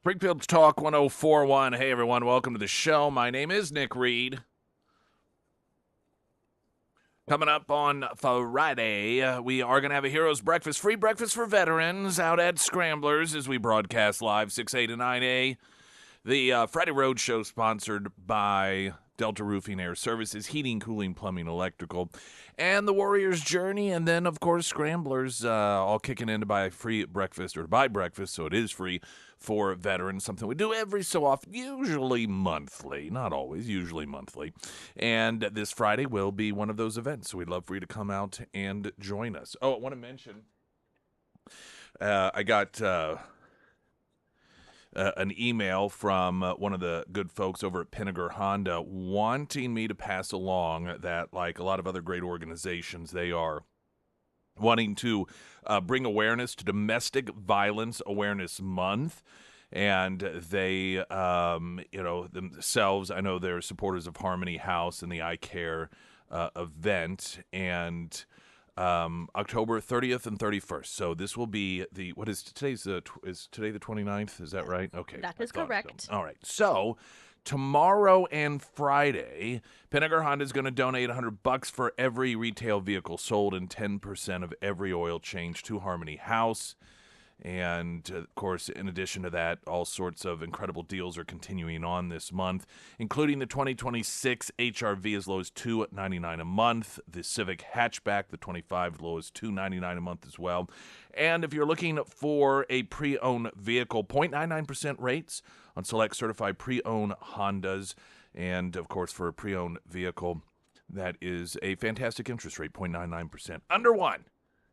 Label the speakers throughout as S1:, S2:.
S1: Springfield's Talk 1041. Hey, everyone. Welcome to the show. My name is Nick Reed. Coming up on Friday, we are going to have a Heroes Breakfast, free breakfast for veterans out at Scramblers as we broadcast live 6A to 9A. The Friday Road Show sponsored by Delta Roofing Air Services, Heating, Cooling, Plumbing, Electrical, and the Warrior's Journey. And then, of course, Scramblers all kicking in to buy free breakfast or to buy breakfast, so it is free for veterans, something we do every so often, usually monthly, not always, usually monthly. And this Friday will be one of those events, so we'd love for you to come out and join us. Oh, I want to mention, I got an email from one of the good folks over at Pinnaker Honda wanting me to pass along that, like a lot of other great organizations, they are wanting to bring awareness to Domestic Violence Awareness Month. And they, themselves, I know they're supporters of Harmony House and the I Care event. And October 30th and 31st. So this will be is today the 29th? Is that right? Okay.
S2: That is correct.
S1: So. All right. So tomorrow and Friday, Pinnaker Honda is going to donate $100 for every retail vehicle sold and 10% of every oil change to Harmony House. And, of course, in addition to that, all sorts of incredible deals are continuing on this month, including the 2026 HRV as low as $299 a month, the Civic hatchback, the 25 as low as $299 a month as well. And if you're looking for a pre-owned vehicle, 0.99% rates on select certified pre-owned Hondas. And, of course, for a pre-owned vehicle, that is a fantastic interest rate, 0.99%. Under 1%.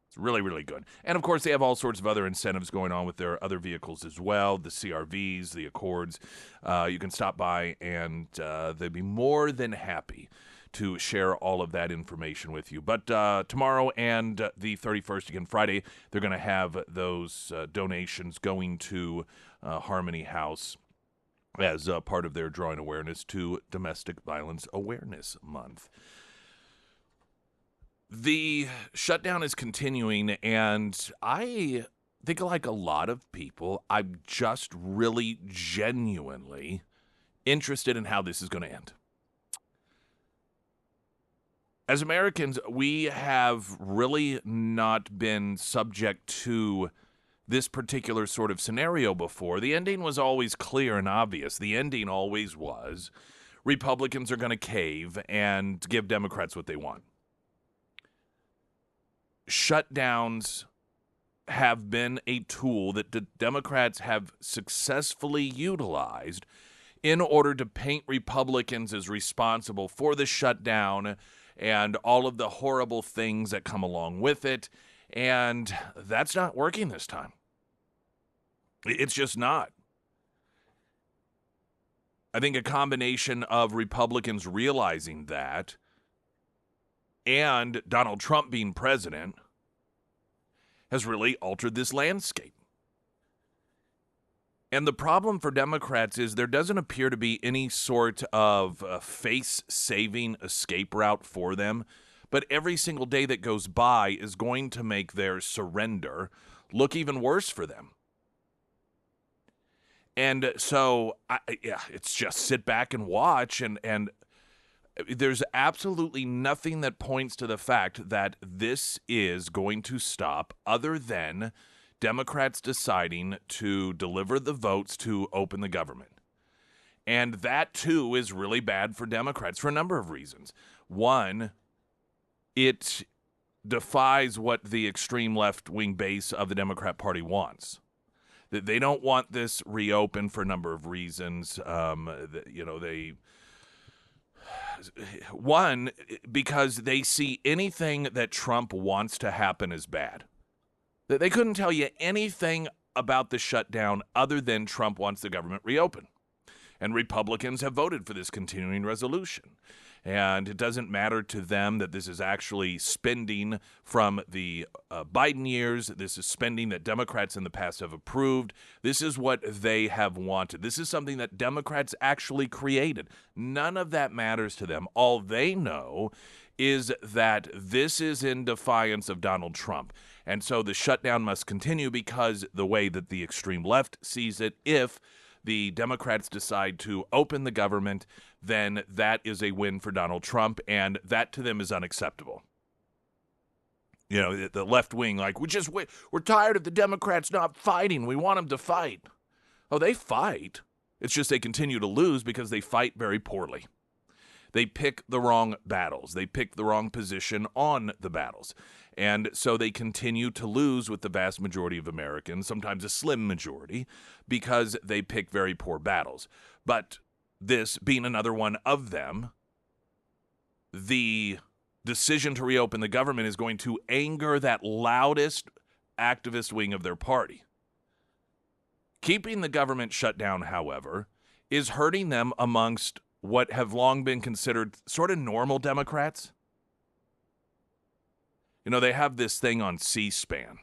S1: It's really, really good. And, of course, they have all sorts of other incentives going on with their other vehicles as well, the CRVs, the Accords. You can stop by, and they'd be more than happy to share all of that information with you. But tomorrow and the 31st, again, Friday, they're going to have those donations going to Harmony House as part of their drawing awareness to Domestic Violence Awareness Month. The shutdown is continuing, and I think, like a lot of people, I'm just really genuinely interested in how this is going to end. As Americans, we have really not been subject to this particular sort of scenario before. The ending was always clear and obvious. The ending always was Republicans are going to cave and give Democrats what they want. Shutdowns have been a tool that the Democrats have successfully utilized in order to paint Republicans as responsible for the shutdown and all of the horrible things that come along with it. And that's not working this time. It's just not. I think a combination of Republicans realizing that and Donald Trump being president has really altered this landscape. And the problem for Democrats is there doesn't appear to be any sort of face-saving escape route for them, but every single day that goes by is going to make their surrender look even worse for them. And so, it's just sit back and watch, and there's absolutely nothing that points to the fact that this is going to stop other than Democrats deciding to deliver the votes to open the government. And that, too, is really bad for Democrats for a number of reasons. One, it defies what the extreme left-wing base of the Democrat Party wants. They don't want this reopened for a number of reasons. One, because they see anything that Trump wants to happen as bad. They couldn't tell you anything about the shutdown other than Trump wants the government reopened. And Republicans have voted for this continuing resolution. And it doesn't matter to them that this is actually spending from the Biden years. This is spending that Democrats in the past have approved. This is what they have wanted. This is something that Democrats actually created. None of that matters to them. All they know is that this is in defiance of Donald Trump. And so the shutdown must continue because the way that the extreme left sees it, if the Democrats decide to open the government, then that is a win for Donald Trump, and that to them is unacceptable. You know, the left wing, like, we're tired of the Democrats not fighting. We want them to fight. Oh, they fight. It's just they continue to lose because they fight very poorly. They pick the wrong battles. They pick the wrong position on the battles. And so they continue to lose with the vast majority of Americans, sometimes a slim majority, because they pick very poor battles. But this being another one of them, the decision to reopen the government is going to anger that loudest activist wing of their party. Keeping the government shut down, however, is hurting them amongst what have long been considered sort of normal Democrats. You know, they have this thing on C-SPAN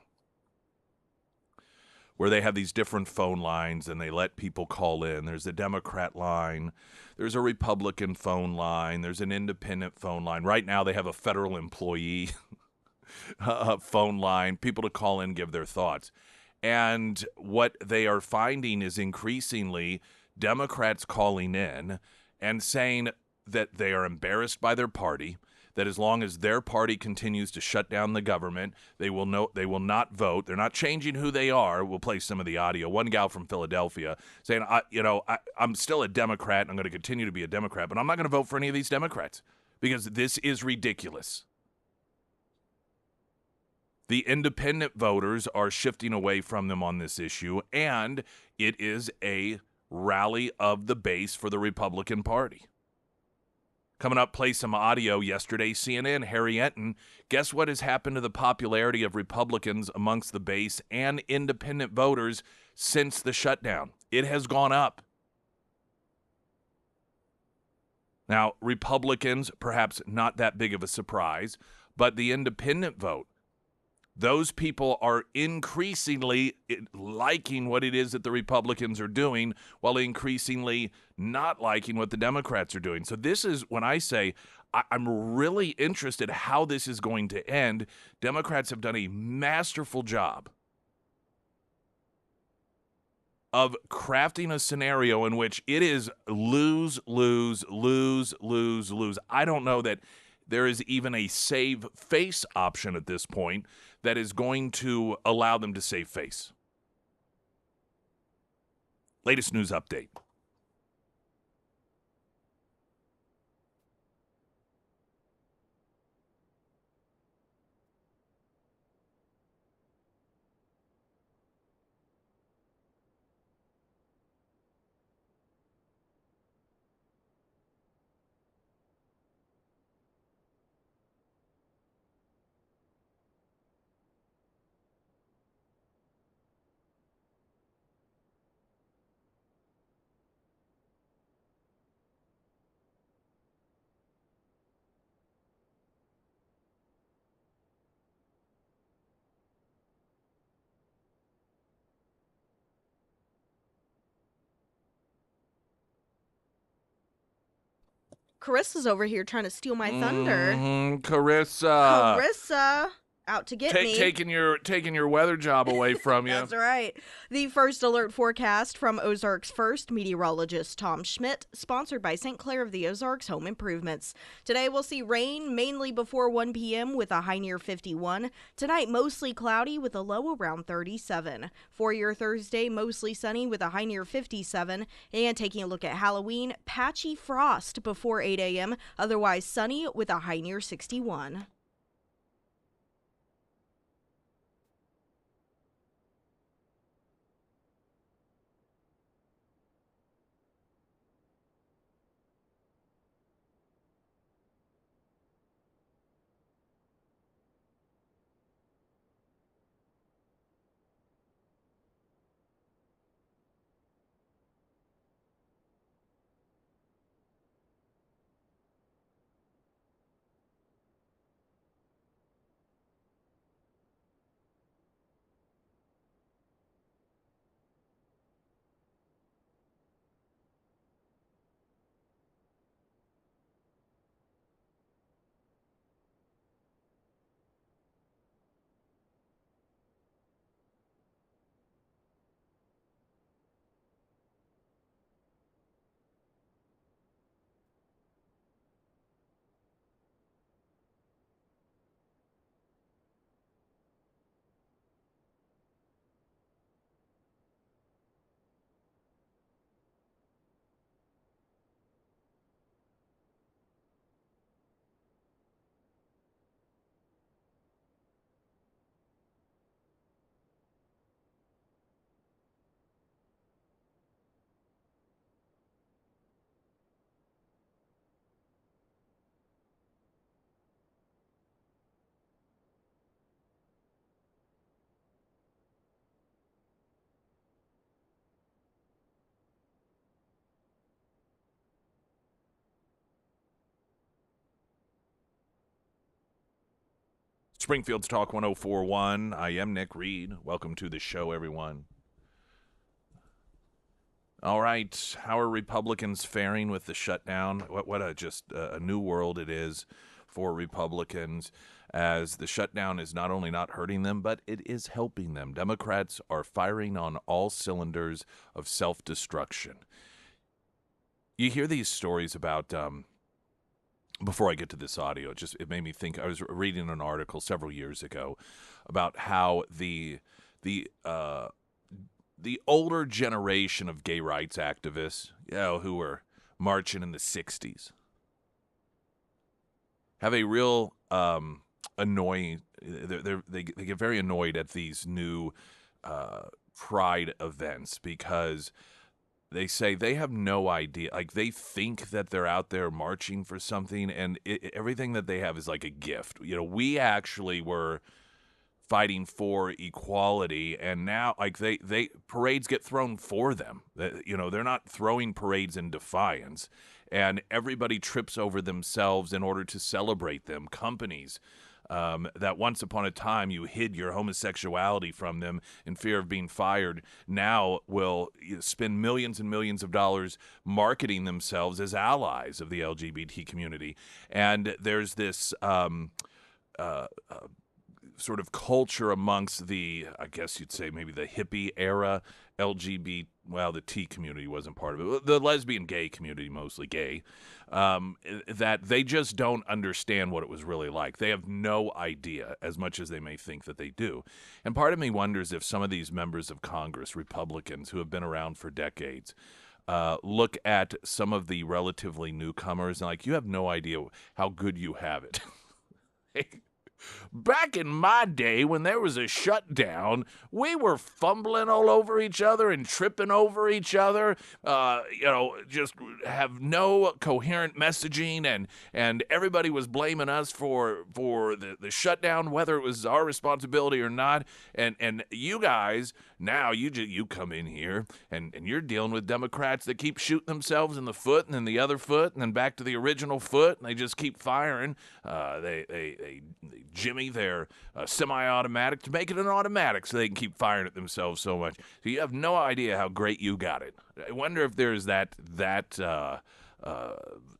S1: where they have these different phone lines and they let people call in. There's a Democrat line. There's a Republican phone line. There's an independent phone line. Right now they have a federal employee phone line, people to call in, give their thoughts. And what they are finding is increasingly Democrats calling in and saying that they are embarrassed by their party, that as long as their party continues to shut down the government, they will not vote. They're not changing who they are. We'll play some of the audio. One gal from Philadelphia saying, I'm still a Democrat, and I'm going to continue to be a Democrat, but I'm not going to vote for any of these Democrats because this is ridiculous. The independent voters are shifting away from them on this issue, and it is a rally of the base for the Republican Party. Coming up, play some audio. Yesterday, CNN, Harry Enton. Guess what has happened to the popularity of Republicans amongst the base and independent voters since the shutdown? It has gone up. Now, Republicans, perhaps not that big of a surprise, but the independent vote, those people are increasingly liking what it is that the Republicans are doing while increasingly not liking what the Democrats are doing. So this is when I say I'm really interested how this is going to end. Democrats have done a masterful job of crafting a scenario in which it is lose, lose, lose, lose, lose. I don't know that there is even a save face option at this point that is going to allow them to save face. Latest news update.
S2: Carissa's over here trying to steal my thunder.
S1: Carissa.
S2: Carissa, out to get me.
S1: Taking your weather job away from you.
S2: That's right. The first alert forecast from Ozarks First meteorologist Tom Schmidt, sponsored by St. Clair of the Ozarks Home Improvements. Today we'll see rain mainly before 1 p.m. with a high near 51. Tonight mostly cloudy with a low around 37. For your Thursday, mostly sunny with a high near 57. And taking a look at Halloween, patchy frost before 8 a.m. Otherwise sunny with a high near 61.
S1: Springfield's Talk 104.1. I am Nick Reed. Welcome to the show, everyone. All right, how are Republicans faring with the shutdown? What a new world it is for Republicans, as the shutdown is not only not hurting them, but it is helping them. Democrats are firing on all cylinders of self-destruction. You hear these stories about, before I get to this audio, it made me think. I was reading an article several years ago about how the older generation of gay rights activists, who were marching in the 60s, have a real annoying. They get very annoyed at these new pride events because they say they have no idea. Like, they think that they're out there marching for something, and everything that they have is like a gift. We actually were fighting for equality, and now they parades get thrown for them. They're not throwing parades in defiance, and everybody trips over themselves in order to celebrate them. Companies that once upon a time you hid your homosexuality from them in fear of being fired now will spend millions and millions of dollars marketing themselves as allies of the LGBT community. And there's this sort of culture amongst the, I guess you'd say maybe the hippie era LGBT, well, the T community wasn't part of it, the lesbian gay community, mostly gay, that they just don't understand what it was really like. They have no idea, as much as they may think that they do. And part of me wonders if some of these members of Congress, Republicans who have been around for decades, look at some of the relatively newcomers and you have no idea how good you have it. Back in my day, when there was a shutdown, we were fumbling all over each other and tripping over each other, just have no coherent messaging, and everybody was blaming us for the shutdown, whether it was our responsibility or not. And you guys, now you come in here, and you're dealing with Democrats that keep shooting themselves in the foot and then the other foot and then back to the original foot, and they just keep firing. They jimmy their semi-automatic to make it an automatic so they can keep firing at themselves so much. So you have no idea how great you got it. I wonder if there's that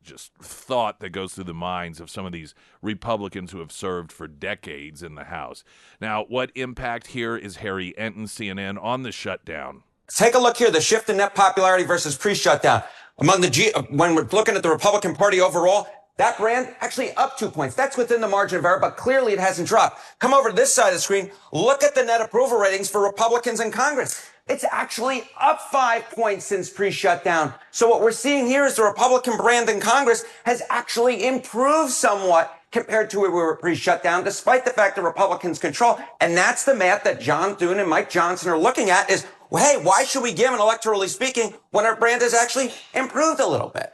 S1: just thought that goes through the minds of some of these Republicans who have served for decades in the House. Now, what impact here is Harry Enton, CNN, on the shutdown?
S3: Take a look here, the shift in net popularity versus pre-shutdown. When we're looking at the Republican Party overall, that brand actually up 2 points. That's within the margin of error, but clearly it hasn't dropped. Come over to this side of the screen. Look at the net approval ratings for Republicans in Congress. It's actually up 5 points since pre-shutdown. So what we're seeing here is the Republican brand in Congress has actually improved somewhat compared to where we were pre-shutdown, despite the fact that Republicans control. And that's the math that John Thune and Mike Johnson are looking at is, well, hey, why should we give, and electorally speaking, when our brand has actually improved a little bit?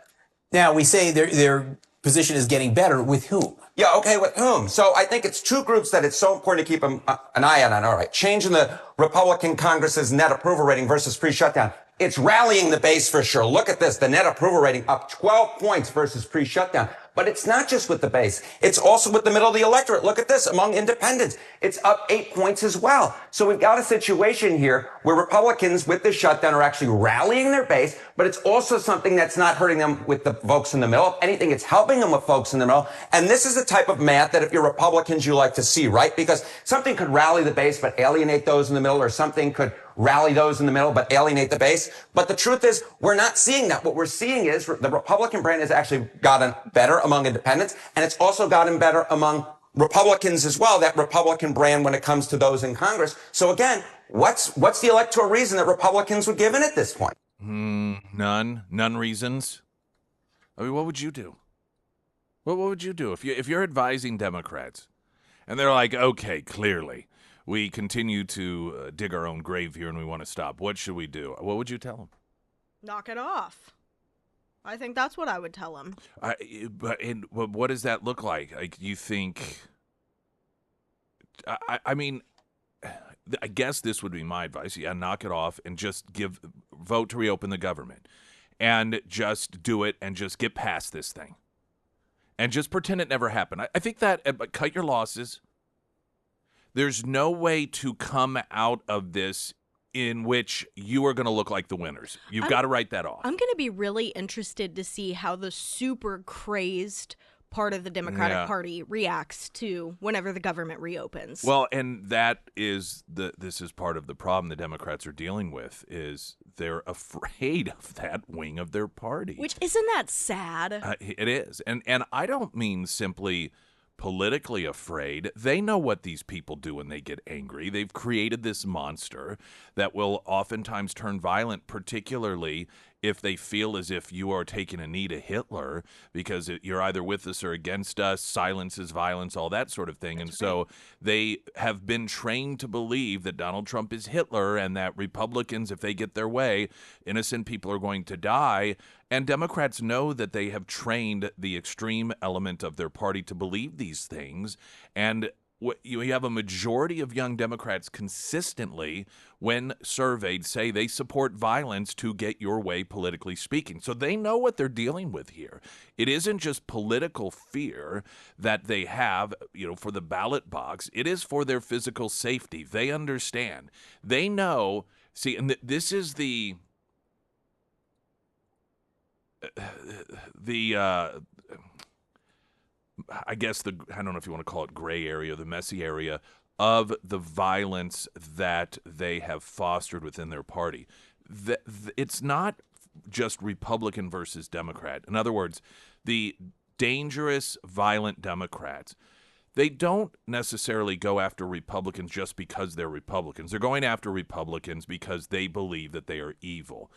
S4: Now, we say their position is getting better. With whom?
S3: Yeah, okay, with whom? So I think it's two groups that it's so important to keep an eye on. All right, change in the Republican Congress's net approval rating versus pre-shutdown. It's rallying the base for sure. Look at this, the net approval rating up 12 points versus pre-shutdown. But it's not just with the base. It's also with the middle of the electorate. Look at this, among independents. It's up 8 points as well. So we've got a situation here where Republicans with the shutdown are actually rallying their base, but it's also something that's not hurting them with the folks in the middle. If anything, it's helping them with folks in the middle. And this is the type of math that if you're Republicans, you like to see, right? Because something could rally the base but alienate those in the middle, or something could rally those in the middle but alienate the base. But the truth is, we're not seeing that. What we're seeing is the Republican brand has actually gotten better among independents, and it's also gotten better among Republicans as well, that Republican brand when it comes to those in Congress. So again, what's the electoral reason that Republicans would give in at this point?
S1: None reasons. I mean, what would you do? What would you do if you're advising Democrats and they're like, okay, clearly we continue to dig our own grave here and we want to stop. What should we do? What would you tell them?
S2: Knock it off. I think that's what I would tell him.
S1: But what does that look like? Like, you think? I mean, I guess this would be my advice. Yeah, knock it off and just vote to reopen the government, and just do it and just get past this thing, and just pretend it never happened. I think that cut your losses. There's no way to come out of this in which you are going to look like the winners. You've got to write that off.
S2: I'm going to be really interested to see how the super crazed part of the Democratic Party reacts to whenever the government reopens.
S1: Well, and this is part of the problem the Democrats are dealing with, is they're afraid of that wing of their party.
S2: Which, isn't that sad?
S1: It is. And I don't mean simply politically afraid. They know what these people do when they get angry. They've created this monster that will oftentimes turn violent, particularly if they feel as if you are taking a knee to Hitler, because you're either with us or against us, silence is violence, all that sort of thing. And so they have been trained to believe that Donald Trump is Hitler and that Republicans, if they get their way, innocent people are going to die. And Democrats know that they have trained the extreme element of their party to believe these things. And you have a majority of young Democrats consistently, when surveyed, say they support violence to get your way, politically speaking. So they know what they're dealing with here. It isn't just political fear that they have, for the ballot box. It is for their physical safety. They understand. They know. See, and this is I guess I don't know if you want to call it gray area, the messy area of the violence that they have fostered within their party. It's not just Republican versus Democrat. In other words, the dangerous, violent Democrats, they don't necessarily go after Republicans just because they're Republicans. They're going after Republicans because they believe that they are evil.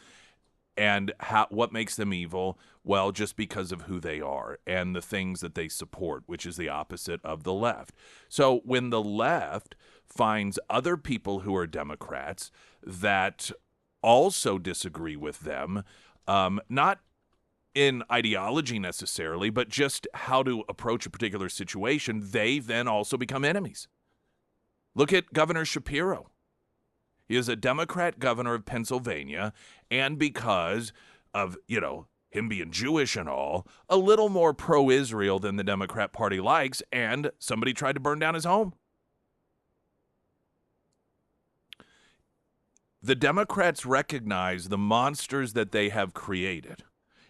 S1: And what makes them evil? Well, just because of who they are and the things that they support, which is the opposite of the left. So when the left finds other people who are Democrats that also disagree with them, not in ideology necessarily, but just how to approach a particular situation, they then also become enemies. Look at Governor Shapiro. He is a Democrat governor of Pennsylvania, and because of, him being Jewish and all, a little more pro-Israel than the Democrat Party likes, and somebody tried to burn down his home. The Democrats recognize the monsters that they have created,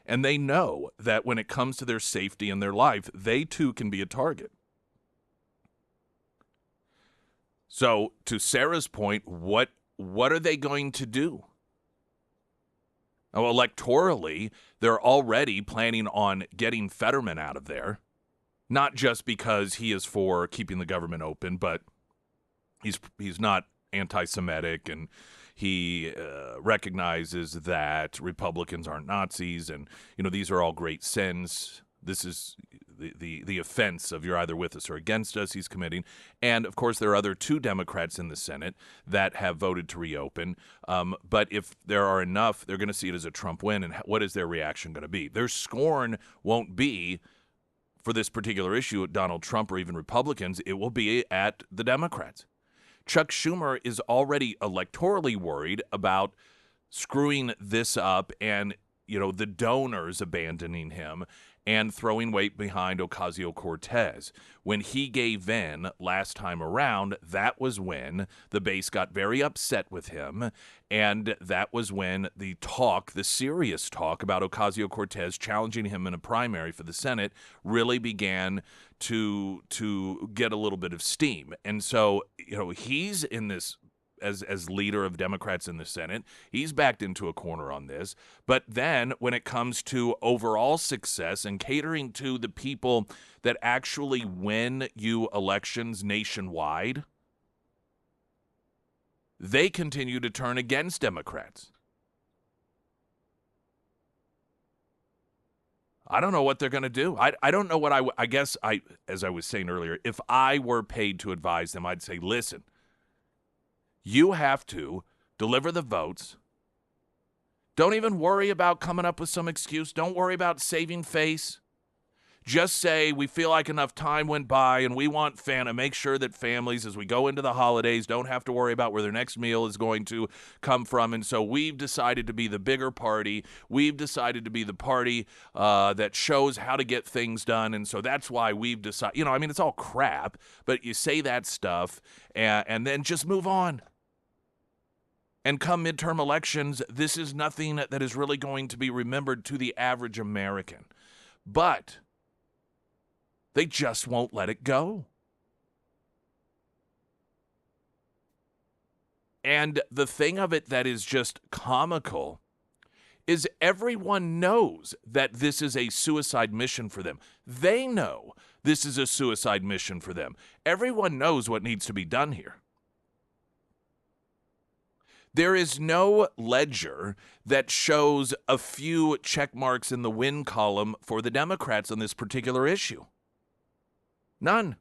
S1: and they know that when it comes to their safety and their life, they too can be a target. So, to Sarah's point, what are they going to do? Now, electorally, they're already planning on getting Fetterman out of there, not just because he is for keeping the government open, but he's not anti-Semitic, and he recognizes that Republicans aren't Nazis, and these are all great sins. This is the offense of you're either with us or against us he's committing. And, of course, there are other two Democrats in the Senate that have voted to reopen. But if there are enough, they're going to see it as a Trump win. And what is their reaction going to be? Their scorn won't be for this particular issue at Donald Trump or even Republicans. It will be at the Democrats. Chuck Schumer is already electorally worried about screwing this up and, the donors abandoning him and throwing weight behind Ocasio-Cortez. When he gave in last time around, that was when the base got very upset with him, and that was when the serious talk about Ocasio-Cortez challenging him in a primary for the Senate really began to get a little bit of steam. And so, he's in this as leader of Democrats in the Senate. He's backed into a corner on this. But then when it comes to overall success and catering to the people that actually win you elections nationwide, they continue to turn against Democrats. I don't know what they're going to do. I don't know what I guess as I was saying earlier, if I were paid to advise them, I'd say, listen, you have to deliver the votes. Don't even worry about coming up with some excuse. Don't worry about saving face. Just say we feel like enough time went by and we want to make sure that families, as we go into the holidays, don't have to worry about where their next meal is going to come from. And so we've decided to be the bigger party. We've decided to be the party that shows how to get things done. And so that's why we've decided, it's all crap, but you say that stuff and then just move on. And come midterm elections, this is nothing that is really going to be remembered to the average American. But they just won't let it go. And the thing of it that is just comical is everyone knows that this is a suicide mission for them. They know this is a suicide mission for them. Everyone knows what needs to be done here. There is no ledger that shows a few check marks in the win column for the Democrats on this particular issue. None.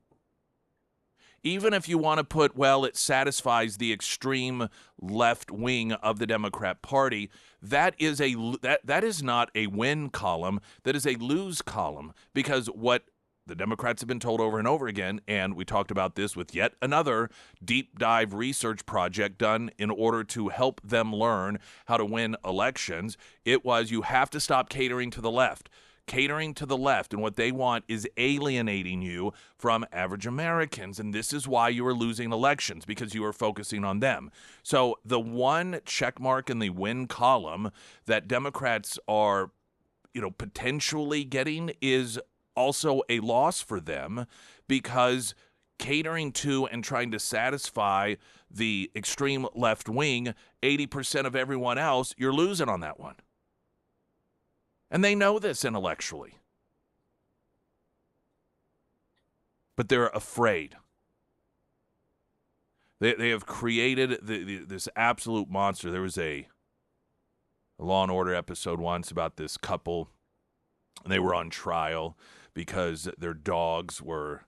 S1: Even if you want to put, well, it satisfies the extreme left wing of the Democrat Party, that is not a win column. That is a lose column, because what the Democrats have been told over and over again, and we talked about this with yet another deep dive research project done in order to help them learn how to win elections, it was you have to stop catering to the left. Catering to the left, and what they want is alienating you from average Americans, and this is why you are losing elections, because you are focusing on them. So the one check mark in the win column that Democrats are, potentially getting is also a loss for them, because catering to and trying to satisfy the extreme left wing, 80% of everyone else, you're losing on that one. And they know this intellectually. But they're afraid. They have created this absolute monster. There was a Law and Order episode once about this couple. They were on trial because their dogs were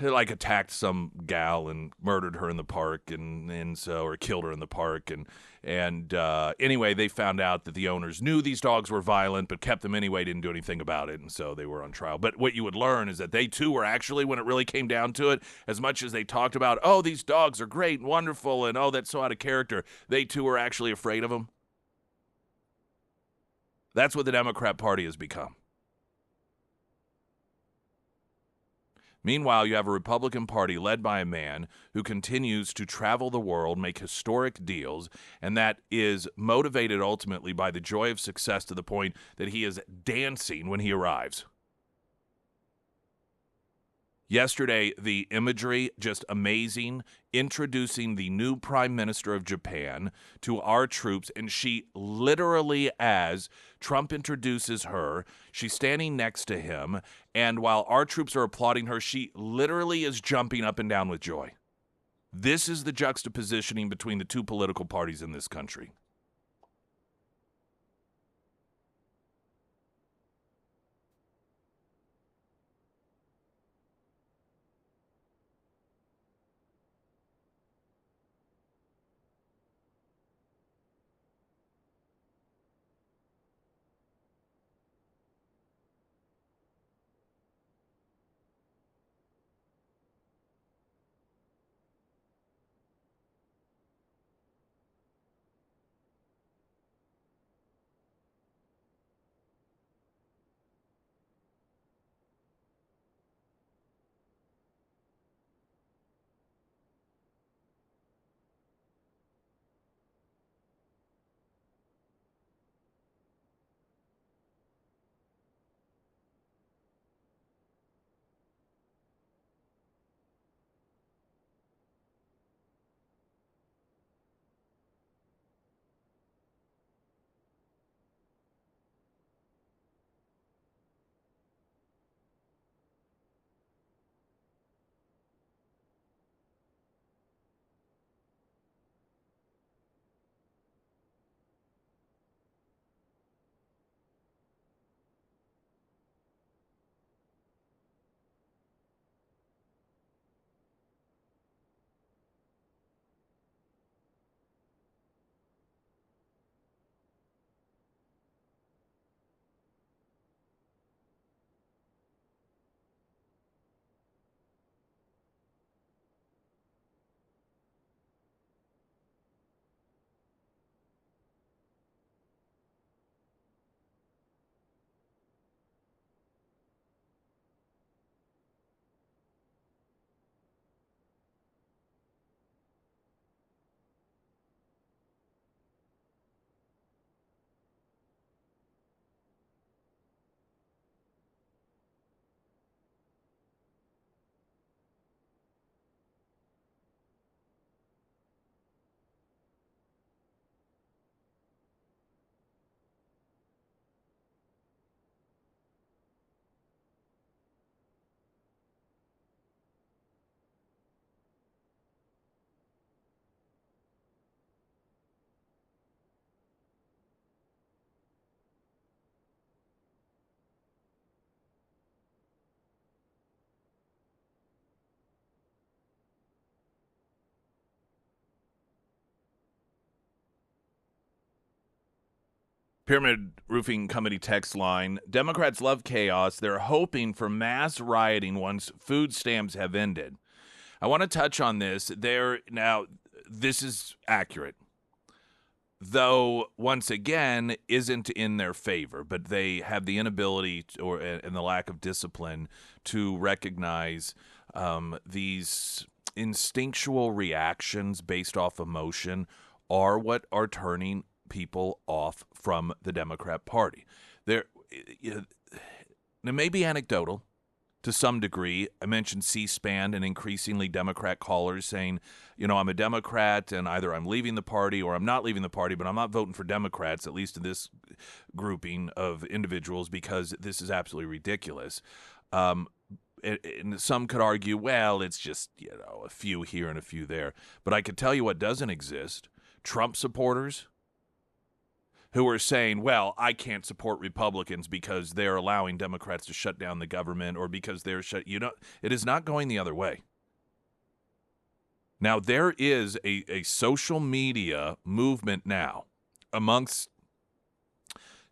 S1: attacked some gal and murdered her in the park, or killed her in the park, and anyway, they found out that the owners knew these dogs were violent but kept them anyway, didn't do anything about it, and so they were on trial. But what you would learn is that they too were actually, when it really came down to it, as much as they talked about, oh, these dogs are great and wonderful and oh, that's so out of character, they too were actually afraid of them. That's what the Democrat Party has become. Meanwhile, you have a Republican Party led by a man who continues to travel the world, make historic deals, and that is motivated ultimately by the joy of success to the point that he is dancing when he arrives. Yesterday, the imagery, just amazing, introducing the new Prime Minister of Japan to our troops, and she literally, as Trump introduces her, she's standing next to him, and while our troops are applauding her, she literally is jumping up and down with joy. This is the juxtapositioning between the two political parties in this country. Pyramid Roofing Company text line, Democrats love chaos. They're hoping for mass rioting once food stamps have ended. I want to touch on this. Now, this is accurate, though once again isn't in their favor, but they have the inability and the lack of discipline to recognize these instinctual reactions based off emotion are what are turning people off from the Democrat Party. It may be anecdotal to some degree. I mentioned C-SPAN and increasingly Democrat callers saying, I'm a Democrat and either I'm leaving the party or I'm not leaving the party, but I'm not voting for Democrats, at least in this grouping of individuals, because this is absolutely ridiculous. And some could argue, well, it's just, a few here and a few there. But I could tell you what doesn't exist. Trump supporters who are saying, well, I can't support Republicans because they're allowing Democrats to shut down the government or because they're it is not going the other way. Now, there is a social media movement now amongst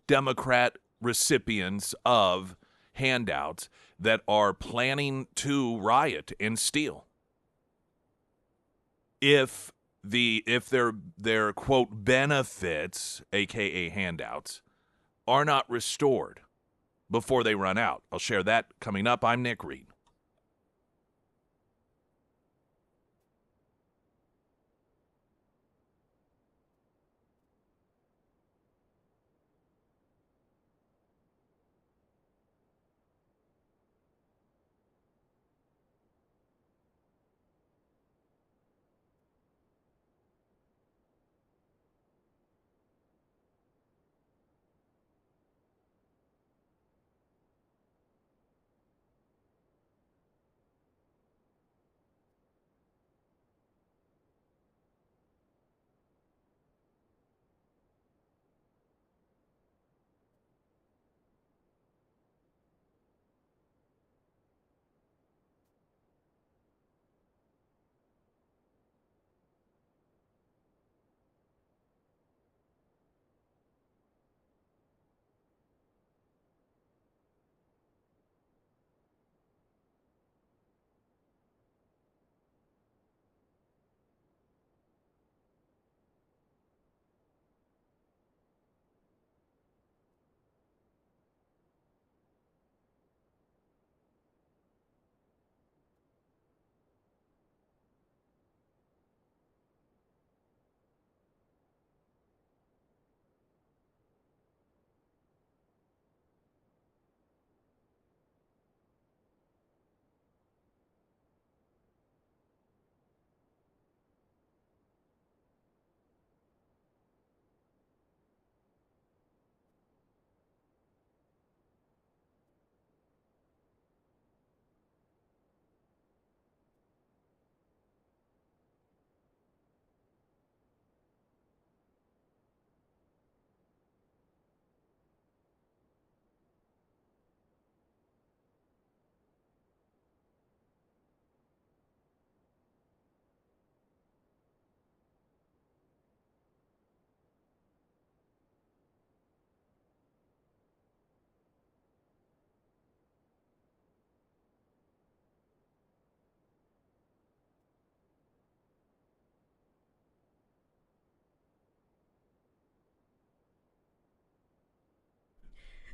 S1: Democrat recipients of handouts that are planning to riot and steal if their quote benefits, aka handouts, are not restored before they run out. I'll share that coming up. I'm Nick Reed.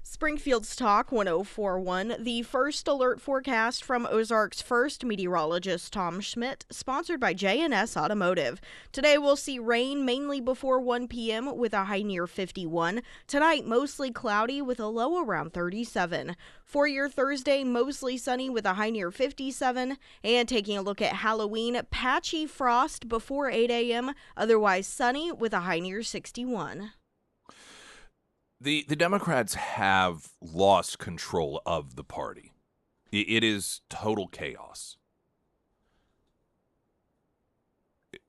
S2: Springfield's Talk 1041, the first alert forecast from Ozark's first meteorologist, Tom Schmidt, sponsored by J&S Automotive. Today we'll see rain mainly before 1 p.m. with a high near 51. Tonight, mostly cloudy with a low around 37. For your Thursday, mostly sunny with a high near 57. And taking a look at Halloween, patchy frost before 8 a.m., otherwise sunny with a high near 61.
S1: The Democrats have lost control of the party. It is total chaos.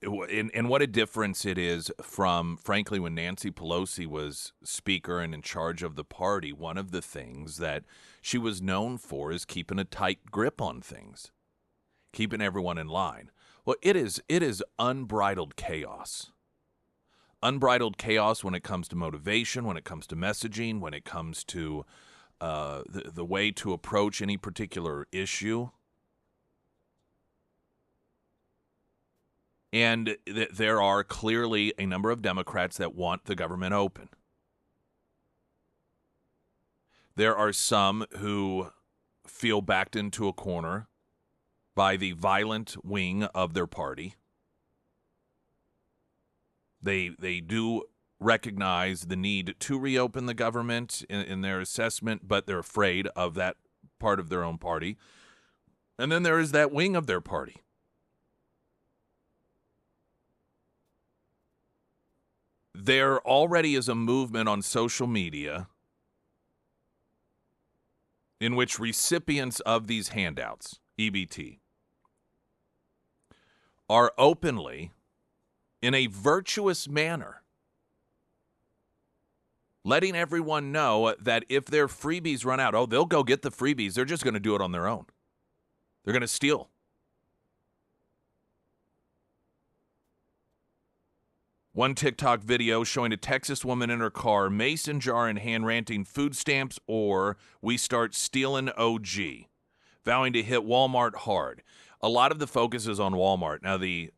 S1: And what a difference it is from, frankly, when Nancy Pelosi was speaker and in charge of the party. One of the things that she was known for is keeping a tight grip on things, keeping everyone in line. Well, it is unbridled chaos. unbridled chaos when it comes to motivation, when it comes to messaging, when it comes to the way to approach any particular issue. And there are clearly a number of Democrats that want the government open. There are some who feel backed into a corner by the violent wing of their party. They do recognize the need to reopen the government in their assessment, but they're afraid of that part of their own party. And then there is that wing of their party. There already is a movement on social media in which recipients of these handouts, EBT, are openly, in a virtuous manner, letting everyone know that if their freebies run out, they'll go get the freebies. They're just going to do it on their own. They're going to steal. One TikTok video showing a Texas woman in her car, mason jar in hand, ranting food stamps or we start stealing OG, vowing to hit Walmart hard. A lot of the focus is on Walmart. Now, the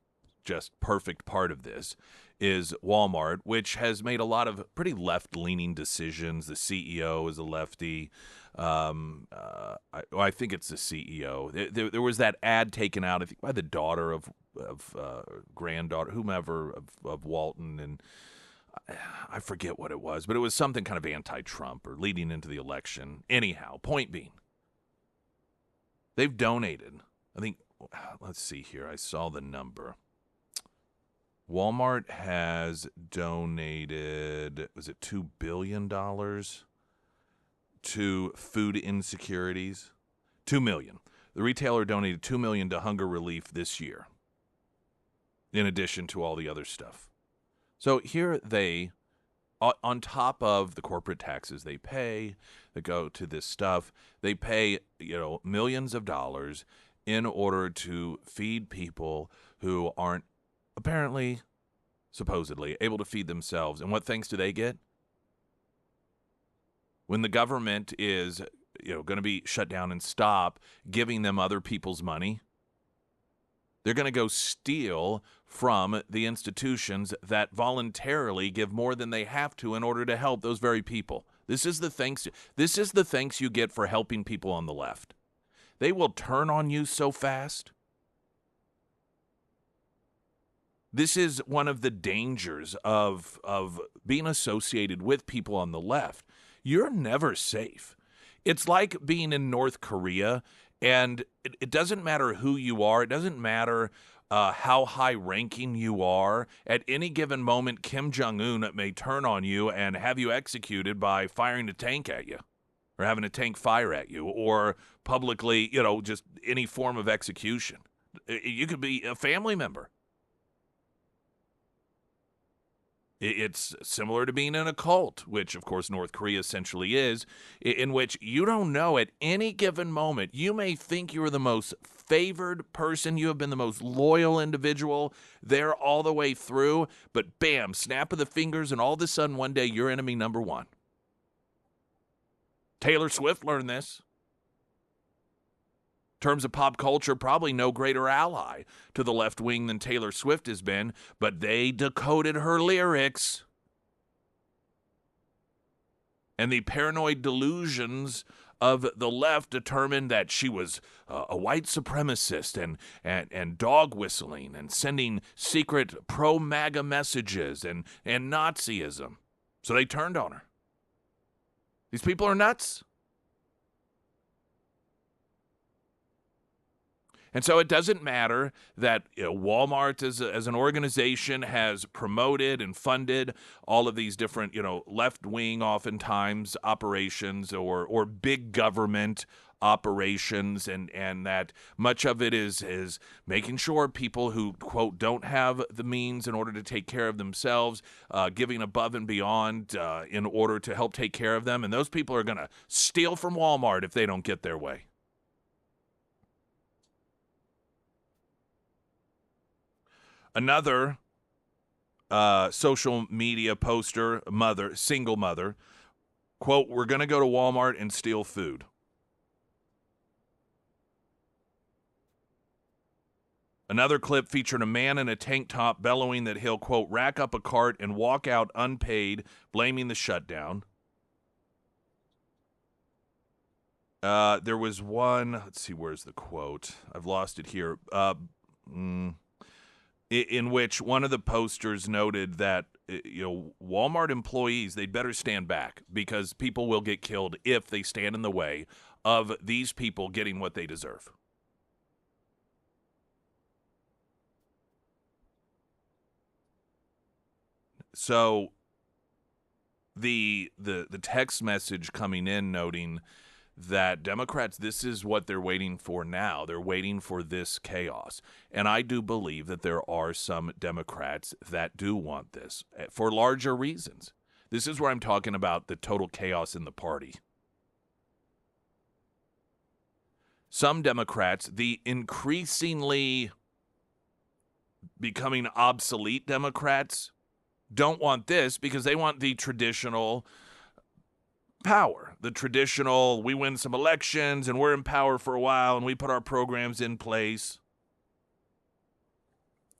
S1: just perfect part of this is Walmart, which has made a lot of pretty left-leaning decisions. The CEO is a lefty. I think it's the CEO. There was that ad taken out, I think, by the daughter of granddaughter, whomever of Walton, and I forget what it was, but it was something kind of anti-Trump or leading into the election. Anyhow, point being, they've donated. I think, let's see here. I saw the number. Walmart has donated, was it $2 billion to food insecurities? $2 million. The retailer donated $2 million to hunger relief this year, in addition to all the other stuff. So here they, on top of the corporate taxes they pay that go to this stuff, they pay, millions of dollars in order to feed people who aren't apparently, supposedly, able to feed themselves. And what thanks do they get? When the government is, going to be shut down and stop giving them other people's money, they're going to go steal from the institutions that voluntarily give more than they have to in order to help those very people. This is the thanks you get for helping people on the left. They will turn on you so fast. This is one of the dangers of being associated with people on the left. You're never safe. It's like being in North Korea, and it doesn't matter who you are. It doesn't matter how high-ranking you are. At any given moment, Kim Jong-un may turn on you and have you executed by firing a tank at you or having a tank fire at you or publicly, just any form of execution. You could be a family member. It's similar to being in a cult, which, of course, North Korea essentially is, in which you don't know at any given moment. You may think you're the most favored person. You have been the most loyal individual there all the way through. But bam, snap of the fingers, and all of a sudden one day you're enemy number one. Taylor Swift learned this. In terms of pop culture, probably no greater ally to the left wing than Taylor Swift has been, but they decoded her lyrics. And the paranoid delusions of the left determined that she was a white supremacist and dog whistling and sending secret pro-MAGA messages and Nazism. So they turned on her. These people are nuts. And so it doesn't matter that Walmart as an organization has promoted and funded all of these different, left-wing oftentimes operations or big government operations, and that much of it is making sure people who, quote, don't have the means in order to take care of themselves, giving above and beyond in order to help take care of them. And those people are going to steal from Walmart if they don't get their way. Another social media poster, single mother, quote, "We're going to go to Walmart and steal food." Another clip featured a man in a tank top bellowing that he'll, quote, "rack up a cart and walk out unpaid," blaming the shutdown. There was one, let's see, where's the quote? I've lost it here. In which one of the posters noted that, Walmart employees, they'd better stand back because people will get killed if they stand in the way of these people getting what they deserve. So the text message coming in noting that Democrats, this is what they're waiting for now. They're waiting for this chaos. And I do believe that there are some Democrats that do want this for larger reasons. This is where I'm talking about the total chaos in the party. Some Democrats, the increasingly becoming obsolete Democrats, don't want this because they want the traditional power, the traditional, we win some elections and we're in power for a while and we put our programs in place.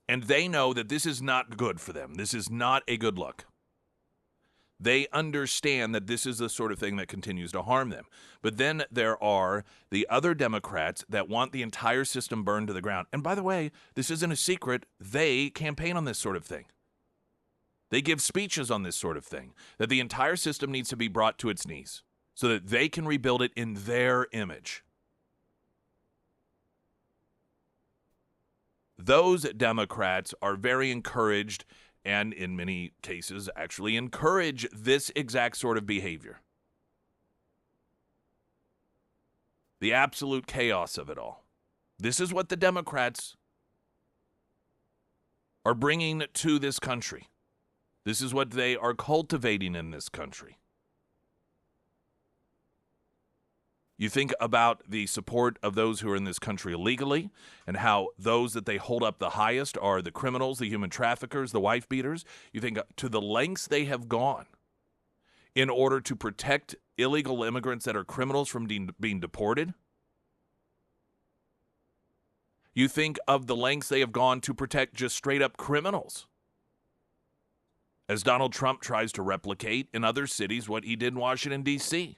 S1: And they know that this is not good for them. This is not a good look. They understand that this is the sort of thing that continues to harm them. But then there are the other Democrats that want the entire system burned to the ground. And by the way, this isn't a secret. They campaign on this sort of thing. They give speeches on this sort of thing, that the entire system needs to be brought to its knees so that they can rebuild it in their image. Those Democrats are very encouraged and in many cases actually encourage this exact sort of behavior. The absolute chaos of it all. This is what the Democrats are bringing to this country. This is what they are cultivating in this country. You think about the support of those who are in this country illegally and how those that they hold up the highest are the criminals, the human traffickers, the wife beaters. You think to the lengths they have gone in order to protect illegal immigrants that are criminals from being deported. You think of the lengths they have gone to protect just straight up criminals. As Donald Trump tries to replicate in other cities what he did in Washington, D.C.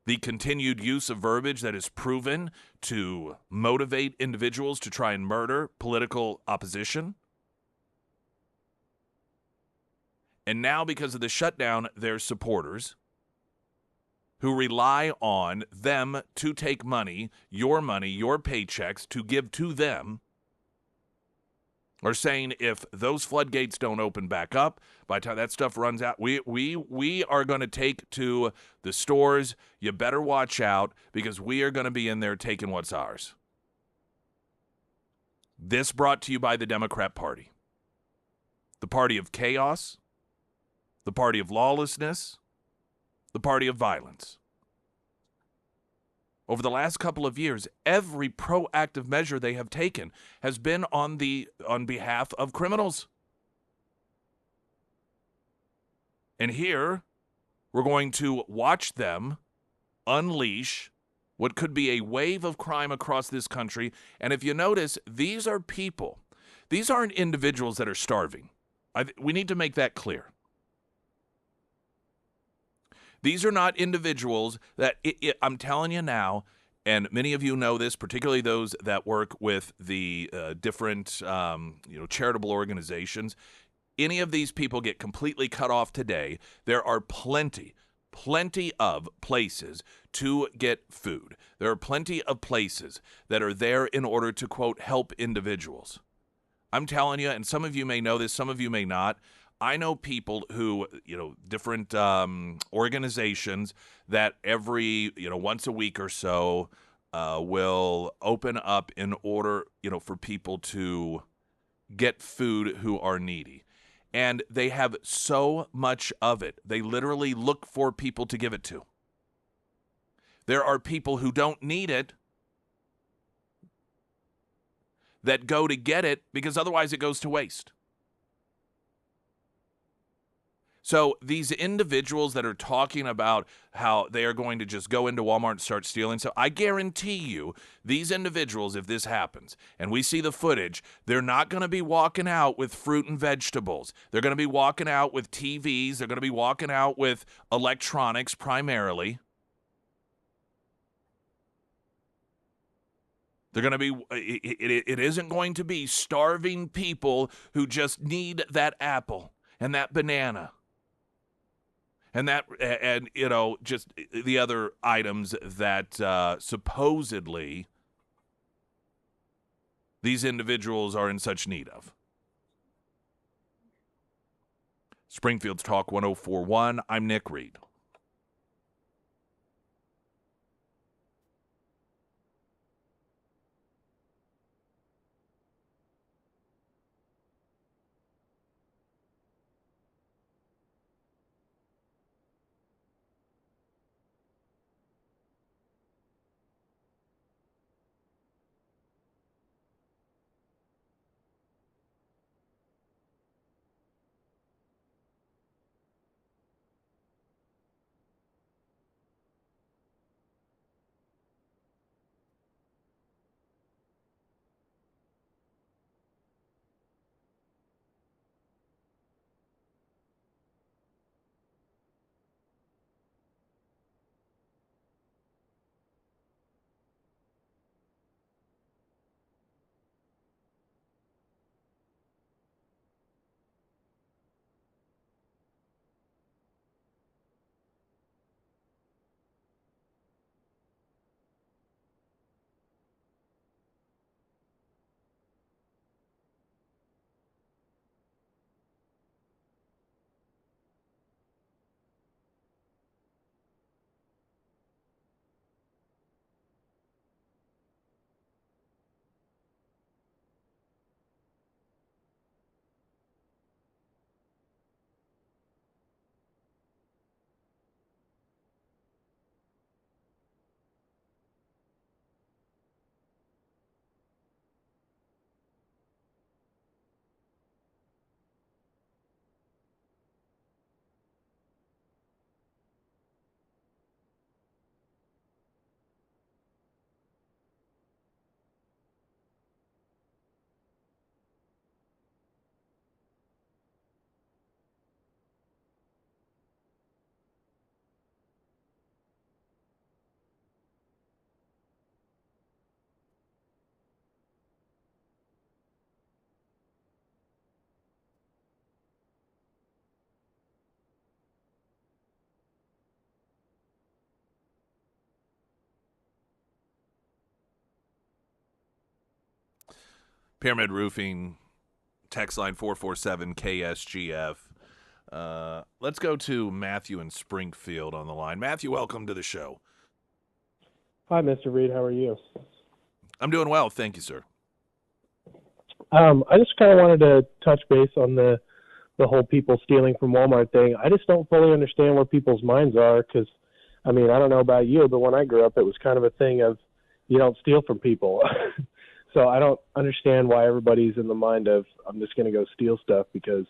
S1: The continued use of verbiage that is proven to motivate individuals to try and murder political opposition. And now, because of the shutdown, their supporters who rely on them to take money, your paychecks, to give to them, are saying if those floodgates don't open back up, by the time that stuff runs out, we are going to take to the stores. You better watch out because we are going to be in there taking what's ours. This brought to you by the Democrat Party. The party of chaos, the party of lawlessness, the party of violence. Over the last couple of years, every proactive measure they have taken has been on behalf of criminals. And here, we're going to watch them unleash what could be a wave of crime across this country. And if you notice, these are people. These aren't individuals that are starving. We need to make that clear. These are not individuals that, I'm telling you now, and many of you know this, particularly those that work with the different charitable organizations. Any of these people get completely cut off today. There are plenty of places to get food. There are plenty of places that are there in order to, quote, help individuals. I'm telling you, and some of you may know this, some of you may not, I know people who, different organizations that every, once a week or so will open up in order, for people to get food who are needy. And they have so much of it. They literally look for people to give it to. There are people who don't need it. that go to get it because otherwise it goes to waste. So these individuals that are talking about how they are going to just go into Walmart and start stealing, so I guarantee you these individuals, if this happens and we see the footage, they're not going to be walking out with fruit and vegetables. They're going to be walking out with TVs. They're going to be walking out with electronics primarily. They're going to be, it isn't going to be starving people who just need that apple and that banana. And just the other items that supposedly these individuals are in such need of. Springfield's Talk 1041. I'm Nick Reed. Pyramid Roofing, text line 447 KSGF. Let's go to Matthew in Springfield on the line. Matthew, welcome to the show.
S5: Hi, Mr. Reed. How are you?
S1: I'm doing well. Thank you, sir.
S5: I just kind of wanted to touch base on the whole people stealing from Walmart thing. I just don't fully understand where people's minds are because, I mean, I don't know about you, but when I grew up, it was kind of a thing of you don't steal from people. So I don't understand why everybody's in the mind of I'm just going to go steal stuff because,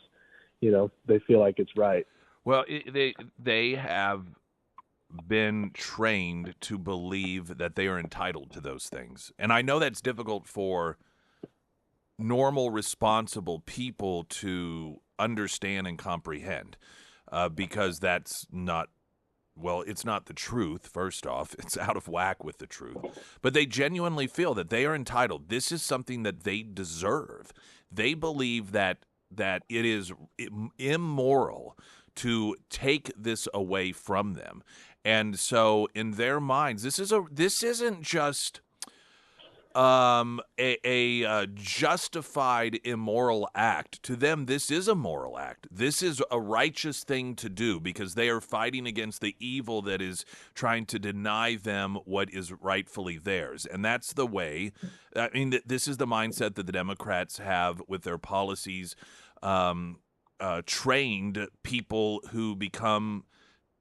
S5: you know, they feel like it's right.
S1: Well, they have been trained to believe that they are entitled to those things. And I know that's difficult for normal, responsible people to understand and comprehend because that's not, well, it's not the truth, first off. It's out of whack with the truth. But they genuinely feel that they are entitled. This is something that they deserve. They believe that it is immoral to take this away from them. And so in their minds, this isn't just a justified immoral act. To them, this is a moral act. This is a righteous thing to do because they are fighting against the evil that is trying to deny them what is rightfully theirs. And that's the way, I mean, this is the mindset that the Democrats have with their policies, trained people who become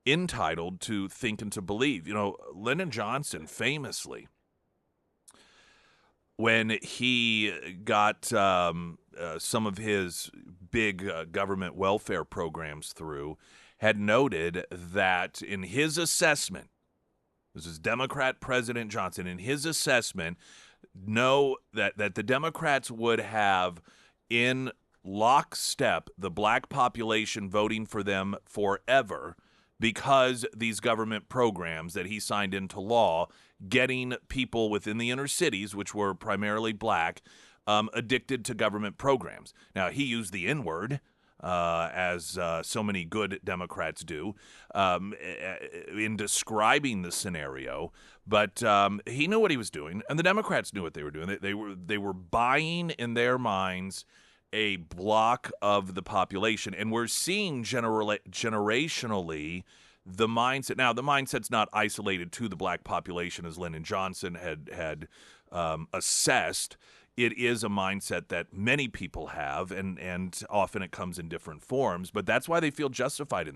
S1: entitled to think and to believe. You know, Lyndon Johnson famously when he got some of his big government welfare programs through, had noted that in his assessment, this is Democrat President Johnson, in his assessment, that the Democrats would have in lockstep the black population voting for them forever because these government programs that he signed into law, getting people within the inner cities, which were primarily black, addicted to government programs. Now, he used the N-word, as so many good Democrats do, in describing the scenario. But he knew what he was doing, and the Democrats knew what they were doing. They were buying in their minds a block of the population, and we're seeing generationally the mindset. Now, the mindset's not isolated to the black population, as Lyndon Johnson had assessed. It is a mindset that many people have, and often it comes in different forms. But that's why they feel justified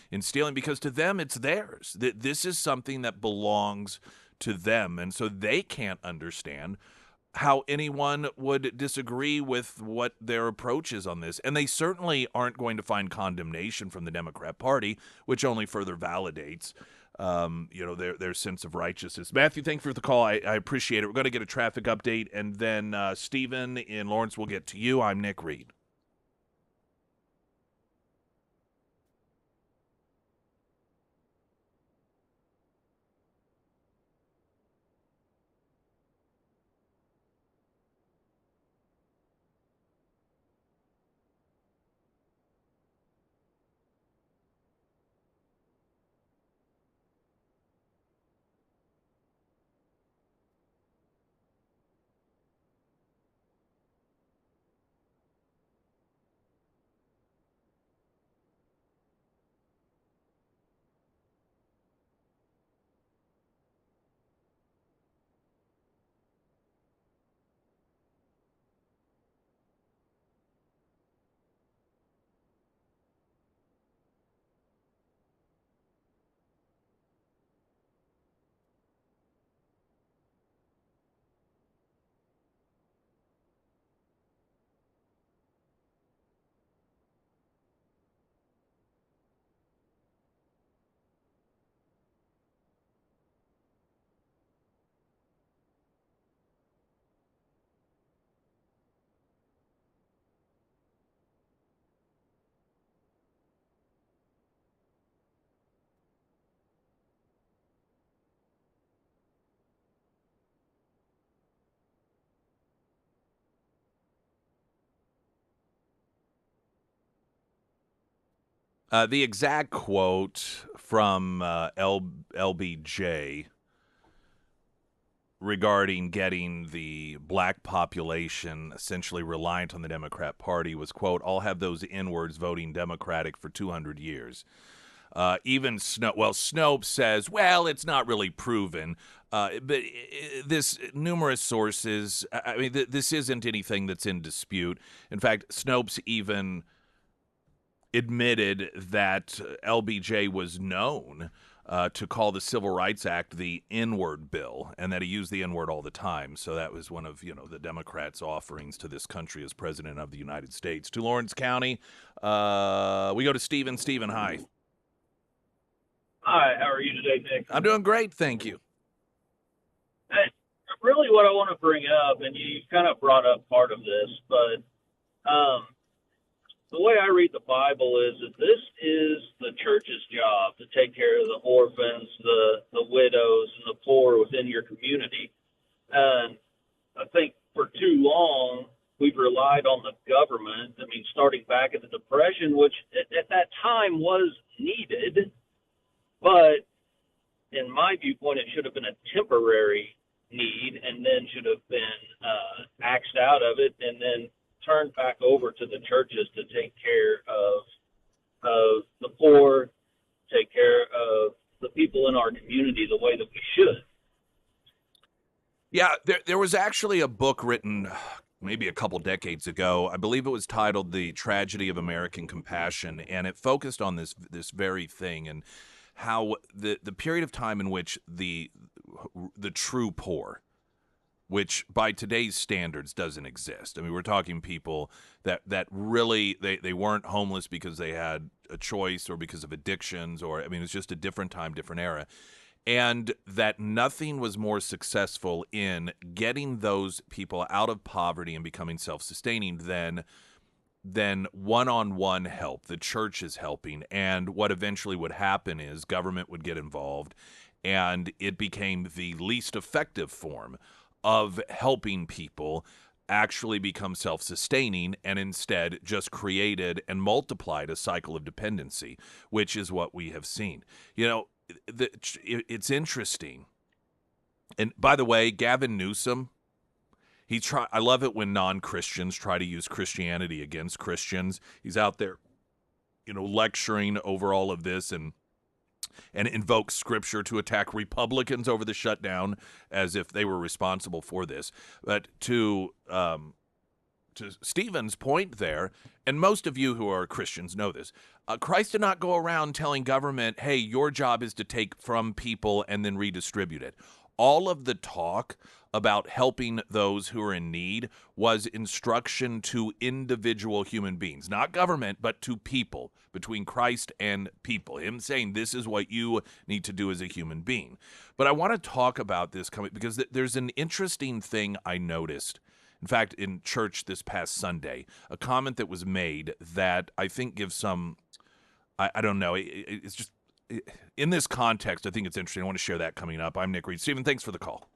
S1: in stealing, because to them it's theirs. This is something that belongs to them, and so they can't understand how anyone would disagree with what their approach is on this. And they certainly aren't going to find condemnation from the Democrat Party, which only further validates their sense of righteousness. Matthew, thank you for the call. I appreciate it. We're going to get a traffic update, and then Stephen in Lawrence will get to you. I'm Nick Reed. The exact quote from LBJ regarding getting the black population essentially reliant on the Democrat Party was, quote, "I'll have those N-words voting Democratic for 200 years." Even Snopes says, well, it's not really proven. But this numerous sources, I mean, this isn't anything that's in dispute. In fact, Snopes even admitted that LBJ was known to call the Civil Rights Act the N-word bill, and that he used the N-word all the time. So that was one of the Democrats' offerings to this country as president of the United States. To Lawrence County, we go to Stephen. Stephen, hi.
S6: Hi, how are you today, Nick?
S1: I'm doing great, thank you.
S6: Hey, really what I want to bring up, and you kind of brought up part of this, but the way I read the Bible is that this is the church's job to take care of the orphans, the widows, and the poor within your community. And I think for too long, we've relied on the government. I mean, starting back in the Depression, which at that time was needed, but in my viewpoint, it should have been a temporary need and then should have been axed out of it and then turned back over to the churches to take care of the poor, take care of the people in our community the way that we should.
S1: Yeah, there was actually a book written maybe a couple decades ago. I believe it was titled "The Tragedy of American Compassion," and it focused on this very thing and how the period of time in which the true poor, which by today's standards doesn't exist. I mean, we're talking people that really they weren't homeless because they had a choice or because of addictions, or I mean, it's just a different time, different era. And that nothing was more successful in getting those people out of poverty and becoming self-sustaining than one-on-one help. The church is helping, and what eventually would happen is government would get involved, and it became the least effective form of helping people actually become self-sustaining, and instead just created and multiplied a cycle of dependency, which is what we have seen. You know, it's interesting. And by the way, Gavin Newsom, I love it when non-Christians try to use Christianity against Christians. He's out there, lecturing over all of this and invoke scripture to attack Republicans over the shutdown as if they were responsible for this. But to Stephen's point there, and most of you who are Christians know this, Christ did not go around telling government, hey, your job is to take from people and then redistribute it. All of the talk about helping those who are in need was instruction to individual human beings, not government, but to people, between Christ and people. Him saying this is what you need to do as a human being. But I want to talk about this because there's an interesting thing I noticed. In fact, in church this past Sunday, a comment that was made that I think gives some, I don't know, it's just, in this context, I think it's interesting. I want to share that coming up. I'm Nick Reed. Stephen, thanks for the call.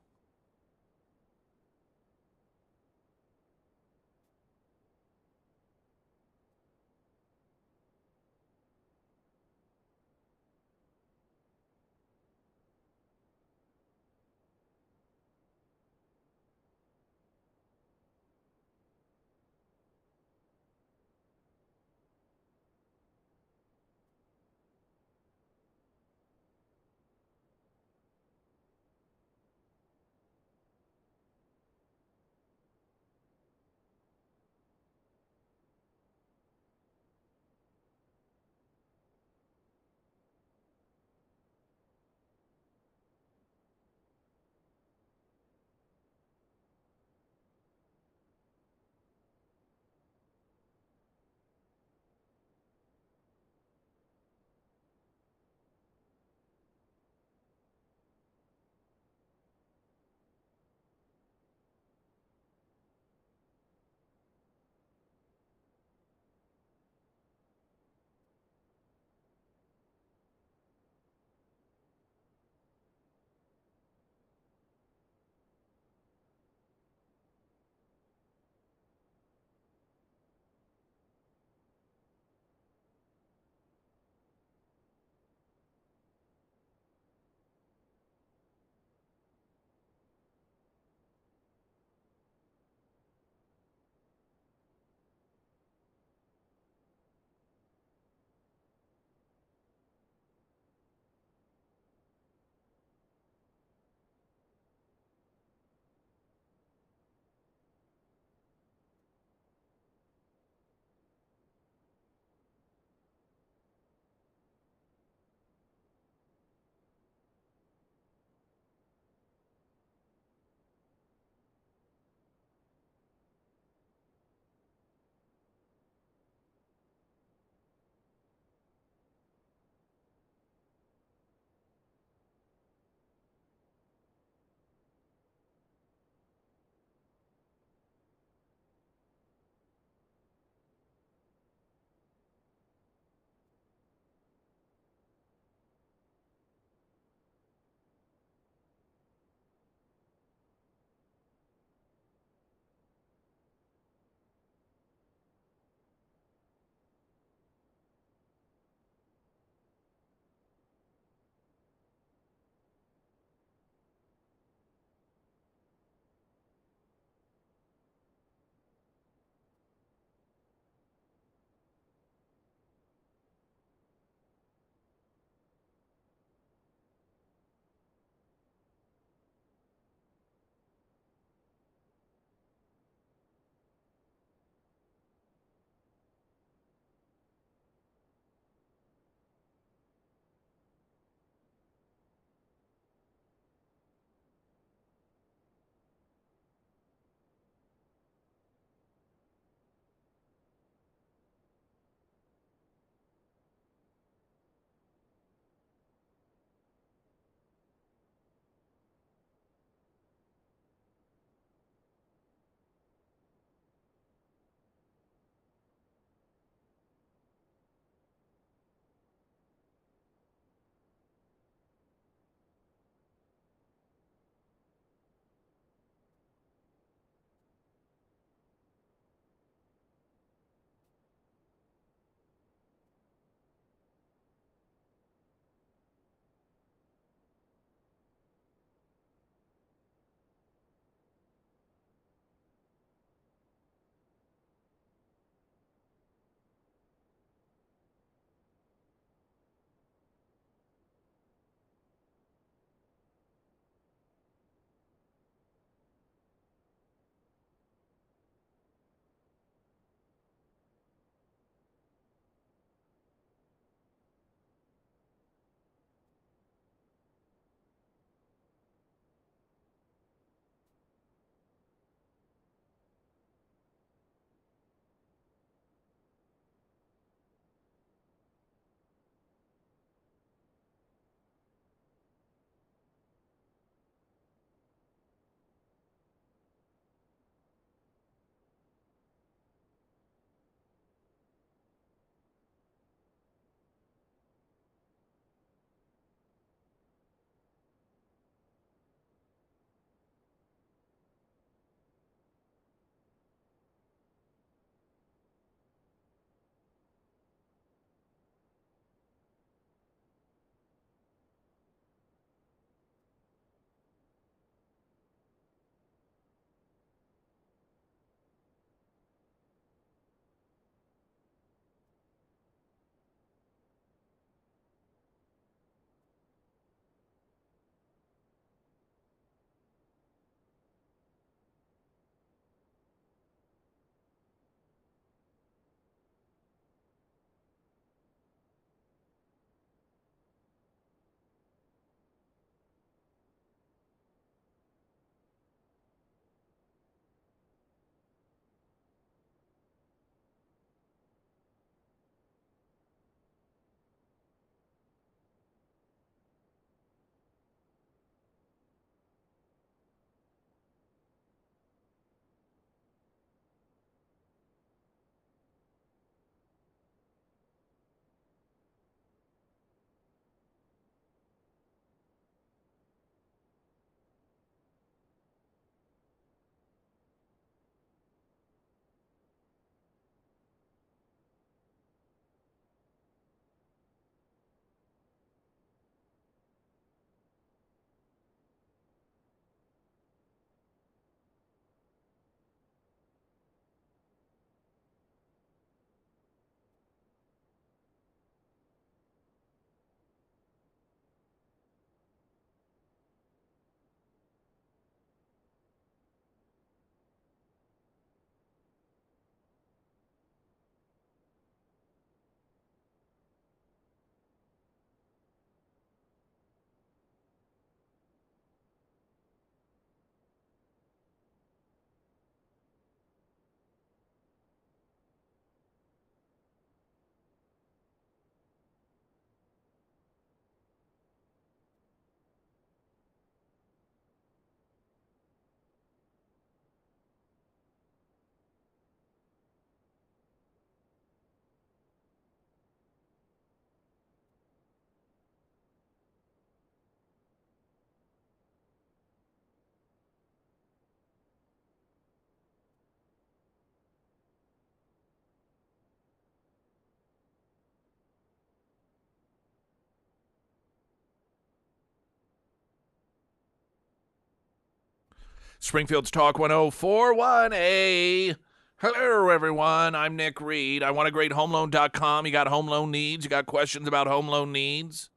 S1: Springfield's Talk 1041A. Hello, everyone. I'm Nick Reed. I want a great homeloan.com. You got home loan needs? You got questions about home loan needs?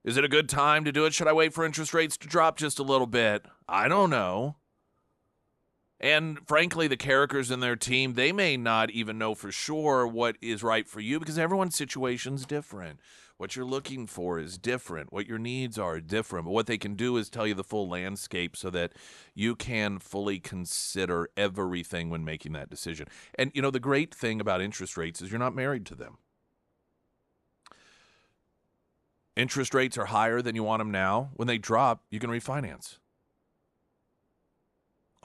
S1: Is it a good time to do it? Should I wait for interest rates to drop just a little bit? I don't know. And frankly, the characters in their team, they may not even know for sure what is right for you because everyone's situation's different. What you're looking for is different. What your needs are different. But what they can do is tell you the full landscape so that you can fully consider everything when making that decision. And, you know, the great thing about interest rates is you're not married to them. Interest rates are higher than you want them now. When they drop, you can refinance.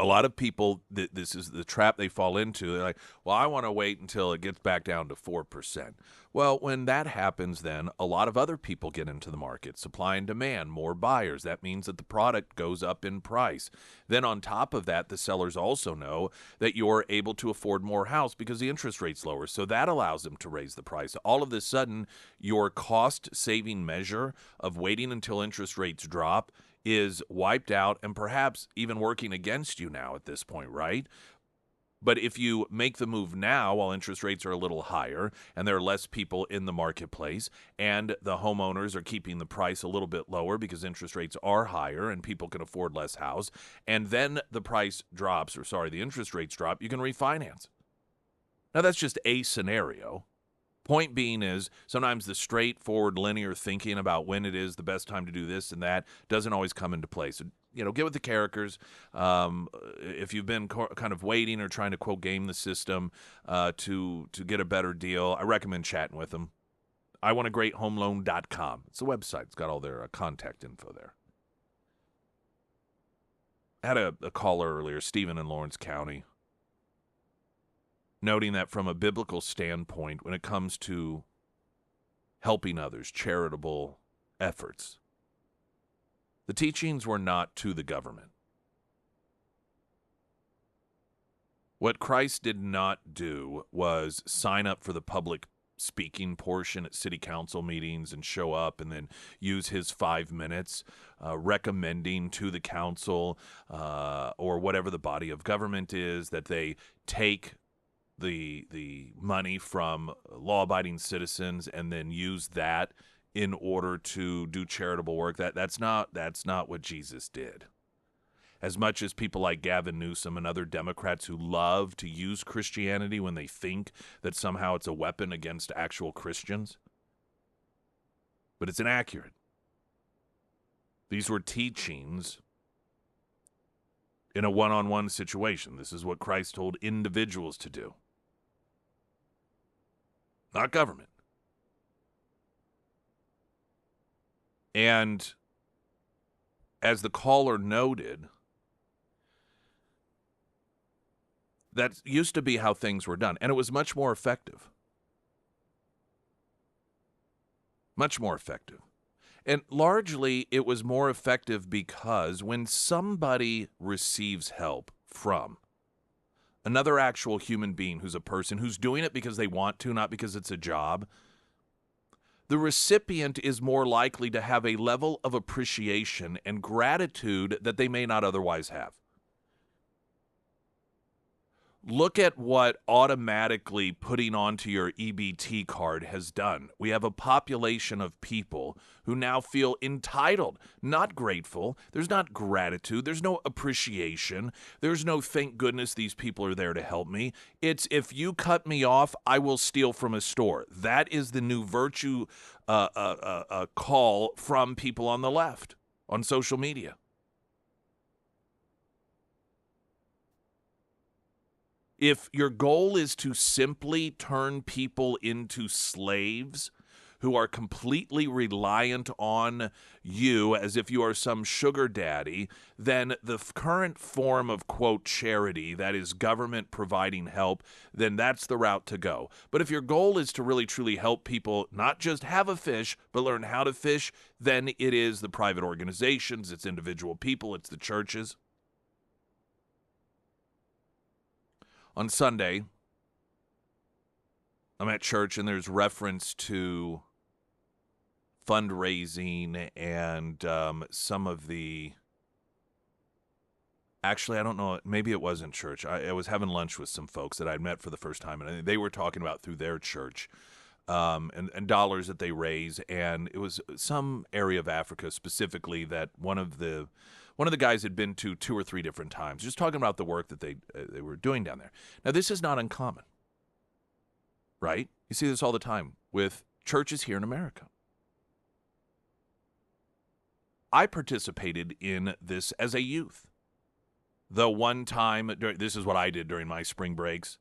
S1: A lot of people, this is the trap they fall into. They're like, well, I want to wait until it gets back down to 4%. Well, when that happens, then a lot of other people get into the market. Supply and demand, more buyers. That means that the product goes up in price. Then on top of that, the sellers also know that you're able to afford more house because the interest rate's lower. So that allows them to raise the price. All of a sudden, your cost-saving measure of waiting until interest rates drop is wiped out and perhaps even working against you now at this point, right? But if you make the move now while interest rates are a little higher and there are less people in the marketplace and the homeowners are keeping the price a little bit lower because interest rates are higher and people can afford less house, and then the price drops, the interest rates drop, you can refinance. Now, that's just a scenario. Point being is sometimes the straightforward linear thinking about when it is the best time to do this and that doesn't always come into play. So, you know, get with the characters. If you've been kind of waiting or trying to, quote, game the system to get a better deal, I recommend chatting with them. iwantagreathomeloan.com. It's a website. It's got all their contact info there. I had a caller earlier, Stephen in Lawrence County, noting that from a biblical standpoint, when it comes to helping others, charitable efforts, the teachings were not to the government. What Christ did not do was sign up for the public speaking portion at city council meetings and show up and then use his 5 minutes recommending to the council or whatever the body of government is that they take the money from law-abiding citizens and then use that in order to do charitable work. That's not what Jesus did. As much as people like Gavin Newsom and other Democrats who love to use Christianity when they think that somehow it's a weapon against actual Christians, but it's inaccurate. These were teachings in a one-on-one situation. This is what Christ told individuals to do. Not government. And as the caller noted, that used to be how things were done, and it was much more effective. Much more effective. And largely, it was more effective because when somebody receives help from another actual human being who's a person who's doing it because they want to, not because it's a job, the recipient is more likely to have a level of appreciation and gratitude that they may not otherwise have. Look at what automatically putting onto your EBT card has done. We have a population of people who now feel entitled, not grateful. There's not gratitude. There's no appreciation. There's no thank goodness these people are there to help me. It's if you cut me off, I will steal from a store. That is the new virtue call from people on the left on social media. If your goal is to simply turn people into slaves who are completely reliant on you as if you are some sugar daddy, then the current form of, quote, charity, that is government providing help, then that's the route to go. But if your goal is to really truly help people not just have a fish, but learn how to fish, then it is the private organizations, it's individual people, it's the churches. On Sunday, I'm at church and there's reference to fundraising and some of the Actually, I don't know. Maybe it was in church. I was having lunch with some folks that I'd met for the first time, and they were talking about through their church and dollars that they raise. And it was some area of Africa specifically that one of the guys had been to 2 or 3 different times, just talking about the work that they were doing down there. Now, this is not uncommon, right? You see this all the time with churches here in America. I participated in this as a youth. The one time, this is what I did during my spring breaks.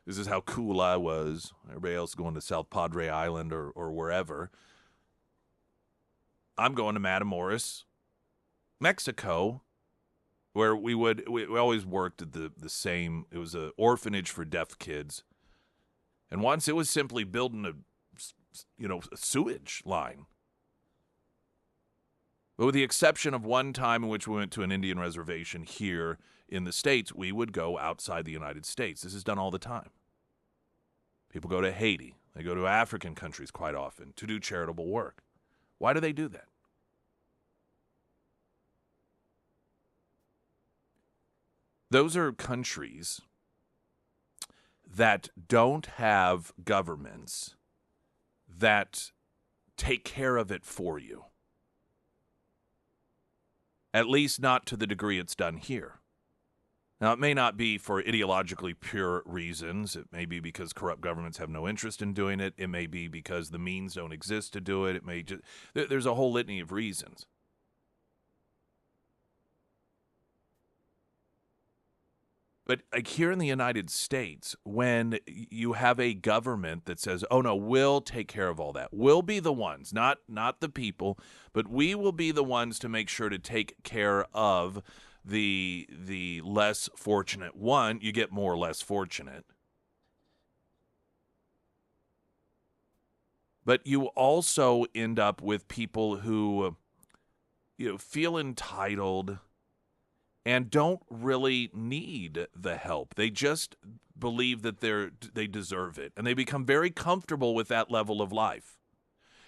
S1: This is how cool I was. Everybody else going to South Padre Island or wherever. I'm going to Matamoros, Mexico, where we always worked at the same, it was an orphanage for deaf kids. And once it was simply building a sewage line. But with the exception of one time in which we went to an Indian reservation here in the States, we would go outside the United States. This is done all the time. People go to Haiti. They go to African countries quite often to do charitable work. Why do they do that? Those are countries that don't have governments that take care of it for you. At least not to the degree it's done here. Now, it may not be for ideologically pure reasons. It may be because corrupt governments have no interest in doing it. It may be because the means don't exist to do it. It may just, there's a whole litany of reasons. But like here in the United States, when you have a government that says, oh, no, we'll take care of all that. We'll be the ones, not the people, but we will be the ones to make sure to take care of the less fortunate. One, you get more or less fortunate. But you also end up with people who, feel entitled and don't really need the help. They just believe that they deserve it. And they become very comfortable with that level of life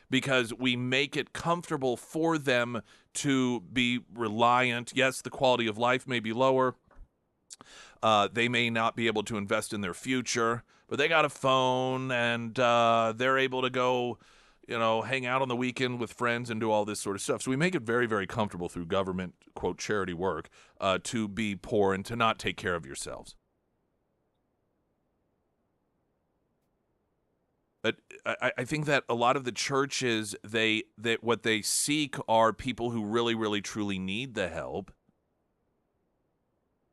S1: because we make it comfortable for them to be reliant. Yes, the quality of life may be lower. They may not be able to invest in their future, but they got a phone and they're able to go hang out on the weekend with friends and do all this sort of stuff. So we make it very, very comfortable through government, quote, charity work, to be poor and to not take care of yourselves. But I think that a lot of the churches, what they seek are people who really, really, truly need the help.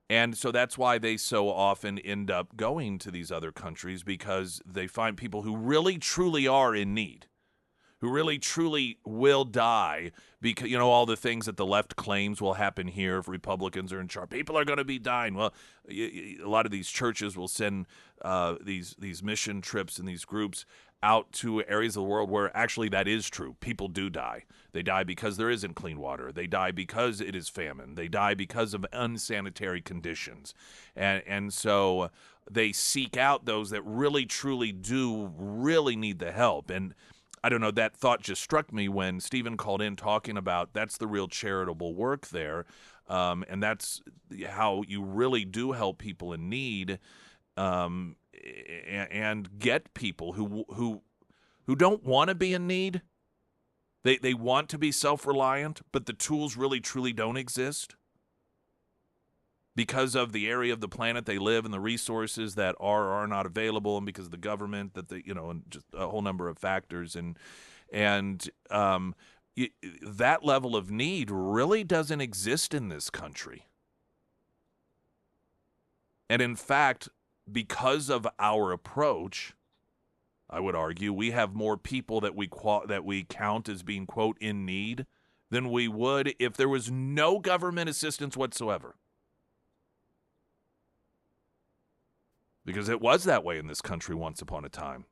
S1: And so that's why they so often end up going to these other countries, because they find people who really, truly are in need. Who really, truly will die because, all the things that the left claims will happen here if Republicans are in charge. People are going to be dying. Well, a lot of these churches will send these mission trips and these groups out to areas of the world where actually that is true. People do die. They die because there isn't clean water. They die because it is famine. They die because of unsanitary conditions. And so they seek out those that really, truly do really need the help. And I don't know, that thought just struck me when Stephen called in talking about that's the real charitable work there, and that's how you really do help people in need, and get people who don't want to be in need. They want to be self-reliant, but the tools really truly don't exist because of the area of the planet they live and the resources that are not available, and because of the government that and just a whole number of factors. And that level of need really doesn't exist in this country. And in fact, because of our approach, I would argue we have more people that we count as being, quote, in need than we would if there was no government assistance whatsoever. Because it was that way in this country once upon a time.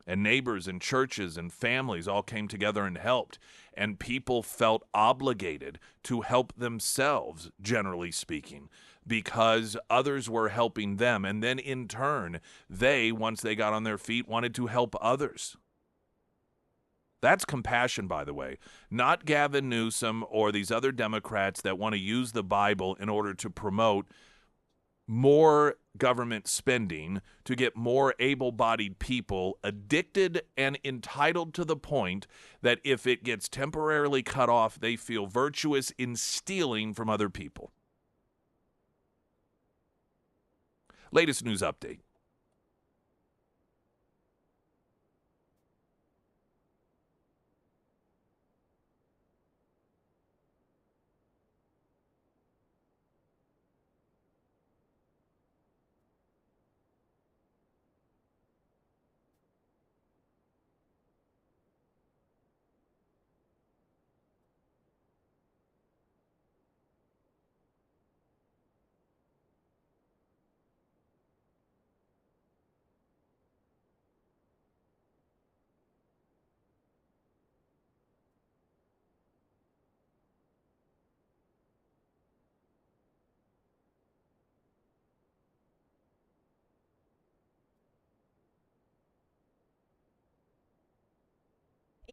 S1: And neighbors and churches and families all came together and helped. And people felt obligated to help themselves, generally speaking, because others were helping them. And then in turn, they, once they got on their feet, wanted to help others. That's compassion, by the way, not Gavin Newsom or these other Democrats that want to use the Bible in order to promote more government spending to get more able-bodied people addicted and entitled to the point that if it gets temporarily cut off, they feel virtuous in stealing from other people. Latest news update.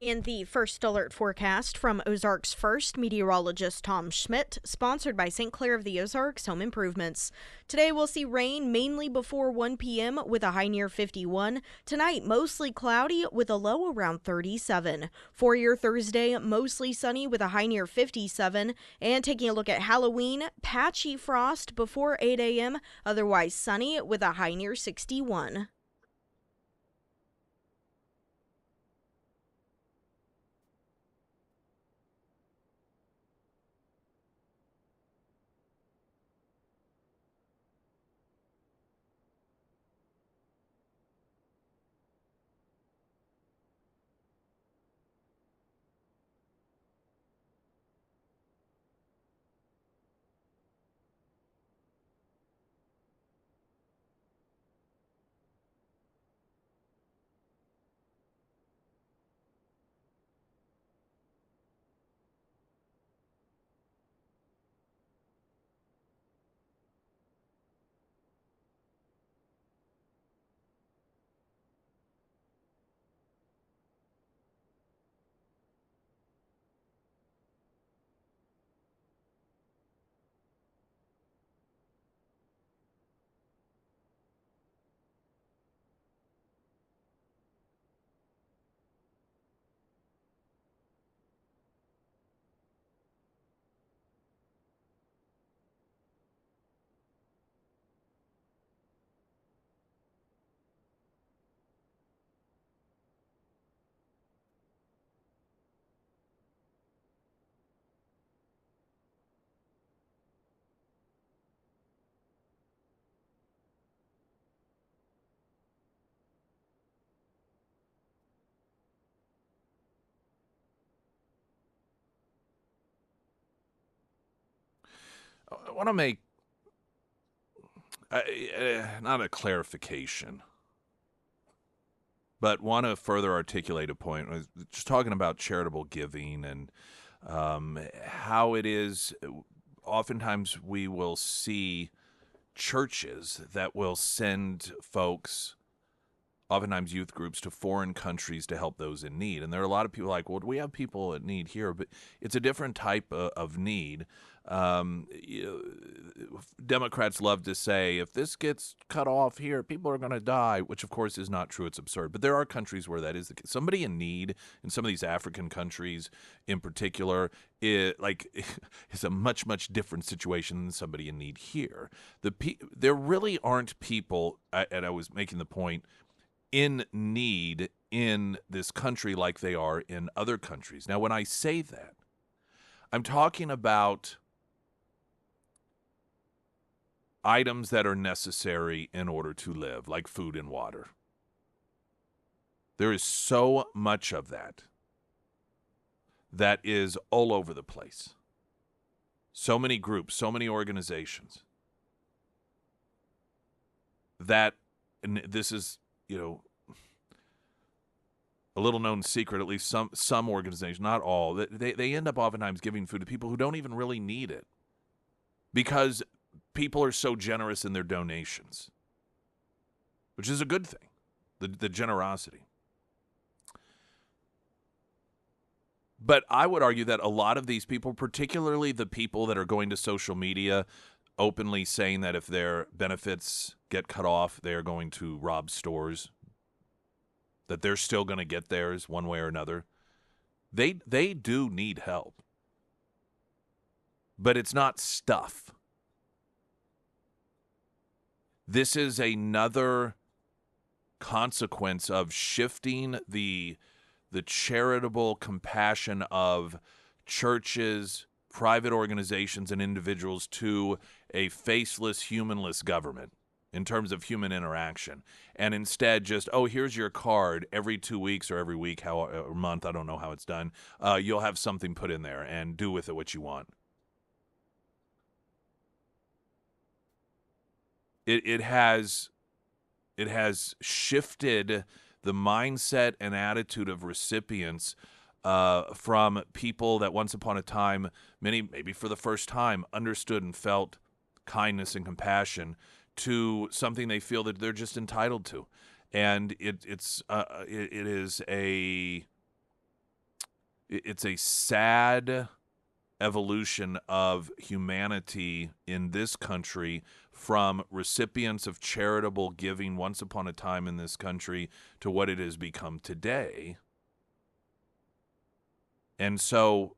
S2: In the first alert forecast from Ozarks First, meteorologist Tom Schmidt, sponsored by St. Clair of the Ozarks Home Improvements. Today we'll see rain mainly before 1 p.m. with a high near 51. Tonight, mostly cloudy with a low around 37. For your Thursday, mostly sunny with a high near 57. And taking a look at Halloween, patchy frost before 8 a.m., otherwise sunny with a high near 61.
S1: I want to make not a clarification, but want to further articulate a point. I was just talking about charitable giving and how it is. Oftentimes, we will see churches that will send folks, oftentimes youth groups, to foreign countries to help those in need. And there are a lot of people like, well, we have people in need here, but it's a different type of need. Democrats love to say, if this gets cut off here, people are going to die, which of course is not true. It's absurd. But there are countries where that is the case. Somebody in need in some of these African countries in particular is a much, much different situation than somebody in need here. There really aren't people, and I was making the point, in need in this country like they are in other countries. Now, when I say that, I'm talking about items that are necessary in order to live, like food and water. There is so much of that is all over the place. So many groups, so many organizations that, and this is, a little known secret, at least some organizations, not all, they end up oftentimes giving food to people who don't even really need it because people are so generous in their donations, which is a good thing, the generosity. But I would argue that a lot of these people, particularly the people that are going to social media openly saying that if their benefits get cut off, they're going to rob stores, that they're still going to get theirs one way or another, they do need help. But it's not stuff. This is another consequence of shifting the charitable compassion of churches, private organizations, and individuals to a faceless, humanless government in terms of human interaction. And instead just, oh, here's your card every 2 weeks or every week, or month, I don't know how it's done. You'll have something put in there and do with it what you want. It has shifted the mindset and attitude of recipients from people that once upon a time, many maybe for the first time, understood and felt kindness and compassion, to something they feel that they're just entitled to. And it's a sad evolution of humanity in this country, from recipients of charitable giving once upon a time in this country to what it has become today. And so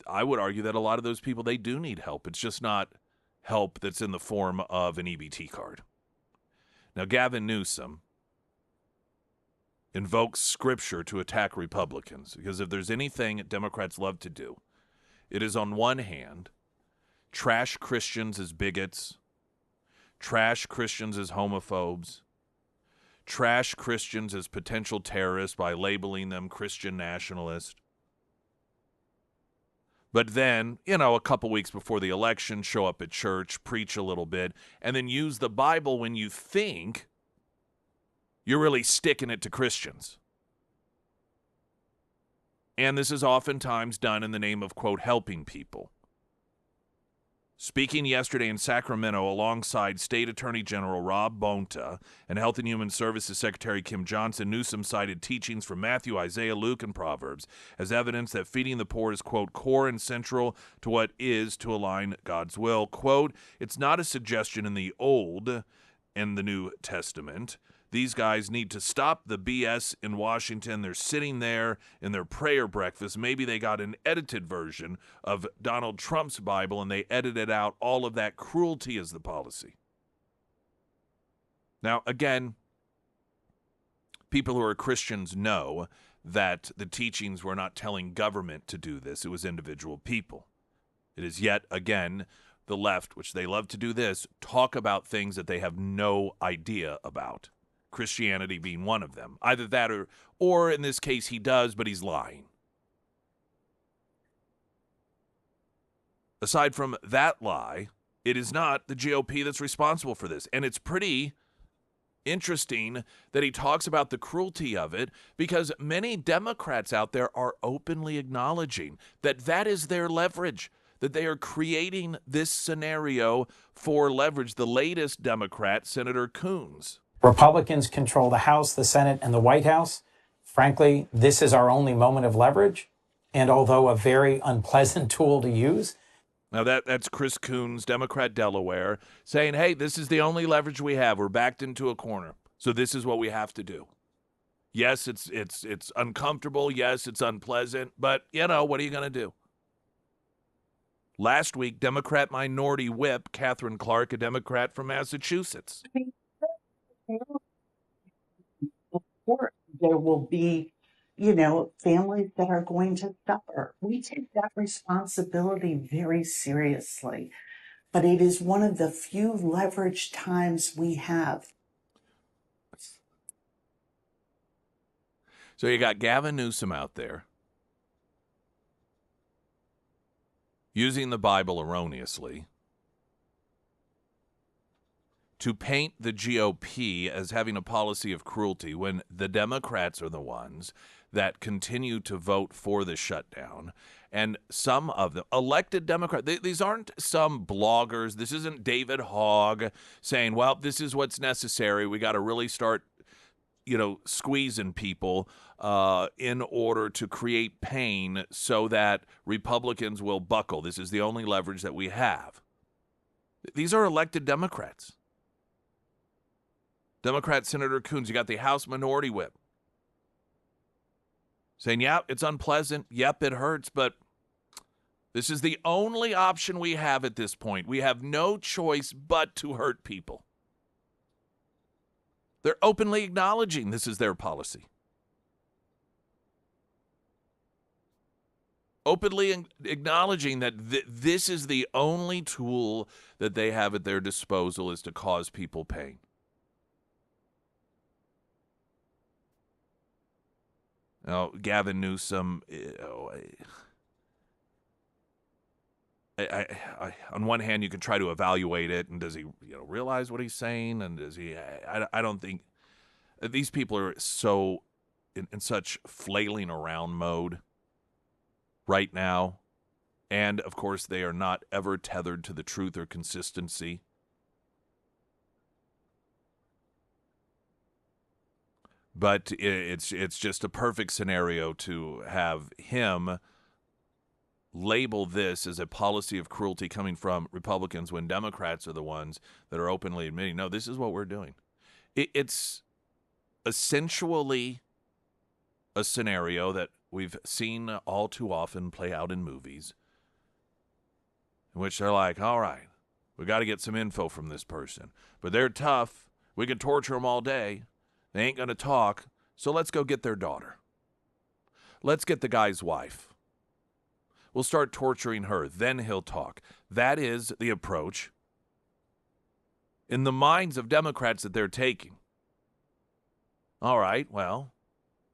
S1: I would argue that a lot of those people, they do need help. It's just not help that's in the form of an EBT card. Now, Gavin Newsom invokes Scripture to attack Republicans, because if there's anything Democrats love to do, it is, on one hand, trash Christians as bigots, trash Christians as homophobes, trash Christians as potential terrorists by labeling them Christian nationalists. But then, a couple weeks before the election, show up at church, preach a little bit, and then use the Bible when you think you're really sticking it to Christians. And this is oftentimes done in the name of, quote, helping people. Speaking yesterday in Sacramento alongside State Attorney General Rob Bonta and Health and Human Services Secretary Kim Johnson, Newsom cited teachings from Matthew, Isaiah, Luke, and Proverbs as evidence that feeding the poor is, quote, core and central to what is to align God's will. Quote, it's not a suggestion in the Old and the New Testament. These guys need to stop the BS in Washington. They're sitting there in their prayer breakfast. Maybe they got an edited version of Donald Trump's Bible and they edited out all of that cruelty as the policy. Now, again, people who are Christians know that the teachings were not telling government to do this. It was individual people. It is yet, again, the left, which they love to do this, talk about things that they have no idea about. Christianity being one of them. Either that or in this case he does, but he's lying. Aside from that lie, it is not the GOP that's responsible for this. And it's pretty interesting that he talks about the cruelty of it, because many Democrats out there are openly acknowledging that that is their leverage, that they are creating this scenario for leverage. The latest Democrat, Senator Coons.
S7: Republicans control the House, the Senate, and the White House. Frankly, this is our only moment of leverage. And although a very unpleasant tool to use.
S1: Now that's Chris Coons, Democrat Delaware, saying, hey, this is the only leverage we have. We're backed into a corner. So this is what we have to do. Yes, it's uncomfortable. Yes, it's unpleasant. But, what are you going to do? Last week, Democrat Minority Whip Catherine Clark, a Democrat from Massachusetts.
S8: There will be, families that are going to suffer. We take that responsibility very seriously, but it is one of the few leverage times we have.
S1: So you got Gavin Newsom out there using the Bible erroneously to paint the GOP as having a policy of cruelty, when the Democrats are the ones that continue to vote for the shutdown. And some of them, elected Democrats, these aren't some bloggers. This isn't David Hogg saying, well, this is what's necessary. We got to really start squeezing people in order to create pain so that Republicans will buckle. This is the only leverage that we have. These are elected Democrats. Democrat Senator Coons, you got the House Minority Whip saying, yep, it's unpleasant. Yep, it hurts, but this is the only option we have at this point. We have no choice but to hurt people. They're openly acknowledging this is their policy. Openly acknowledging that this is the only tool that they have at their disposal is to cause people pain. Now, Gavin Newsom, on one hand, you can try to evaluate it, and does he realize what he's saying? And does he? I don't think these people are so in such flailing around mode right now, and of course, they are not ever tethered to the truth or consistency. But it's just a perfect scenario to have him label this as a policy of cruelty coming from Republicans when Democrats are the ones that are openly admitting, no, this is what we're doing. It's essentially a scenario that we've seen all too often play out in movies, in which they're like, all right, we got to get some info from this person, but they're tough. We can torture them all day. They ain't going to talk, so let's go get their daughter. Let's get the guy's wife. We'll start torturing her, then he'll talk. That is the approach in the minds of Democrats that they're taking. All right, well,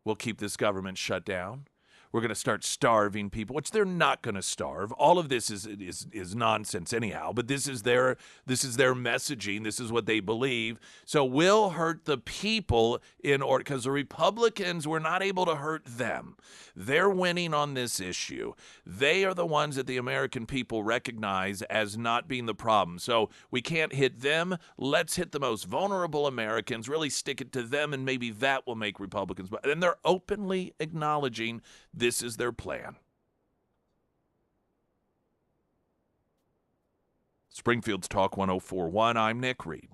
S1: we'll keep this government shut down. We're going to start starving people, which they're not going to starve. All of this is nonsense anyhow, but this is their messaging. This is what they believe. So we'll hurt the people in order, because the Republicans, we're not able to hurt them. They're winning on this issue. They are the ones that the American people recognize as not being the problem. So we can't hit them. Let's hit the most vulnerable Americans, really stick it to them, and maybe that will make Republicans. And they're openly acknowledging this is their plan. Springfield's Talk 104.1. I'm Nick Reed.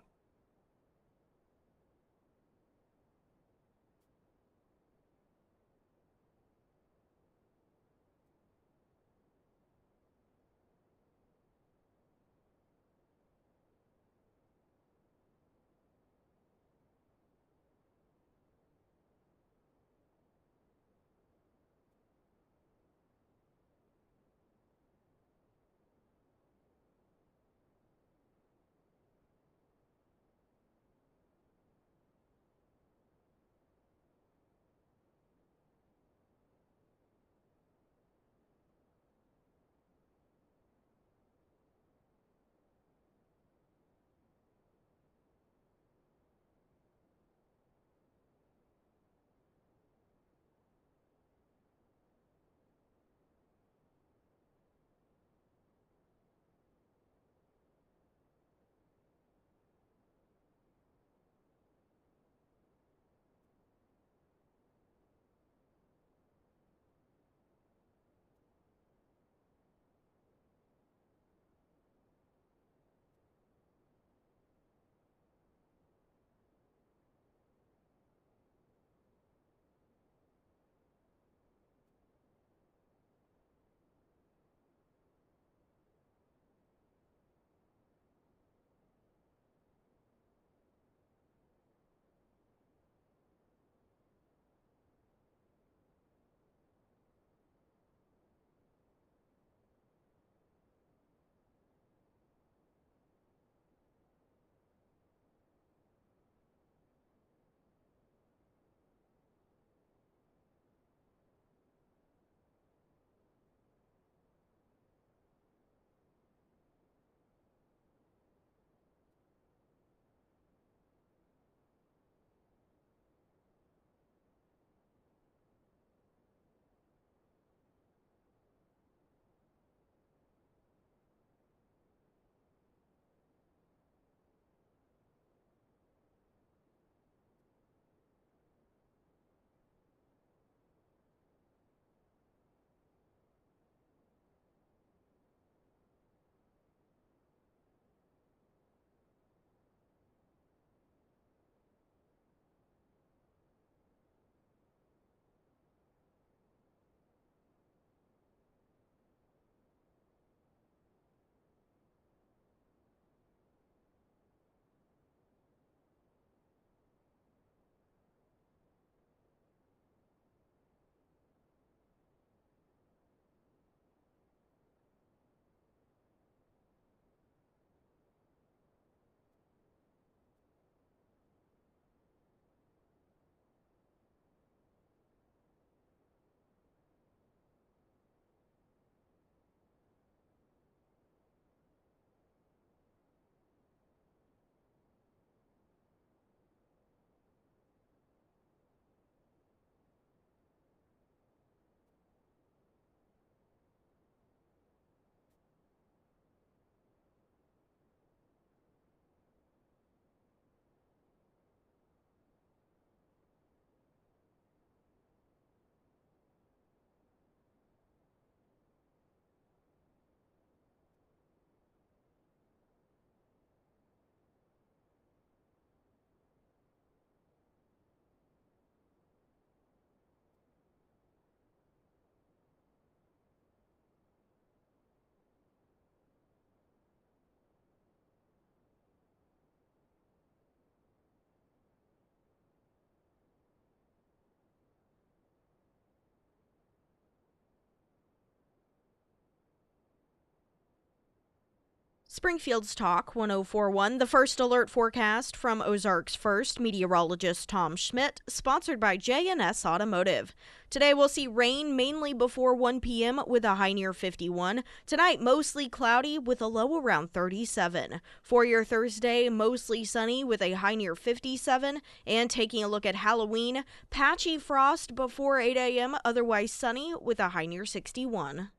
S2: Springfield's Talk 1041, the first alert forecast from Ozarks First meteorologist Tom Schmidt, sponsored by J&S Automotive. Today we'll see rain mainly before 1 p.m. with a high near 51. Tonight, mostly cloudy with a low around 37. For your Thursday, mostly sunny with a high near 57. And taking a look at Halloween, patchy frost before 8 a.m., otherwise sunny with a high near 61.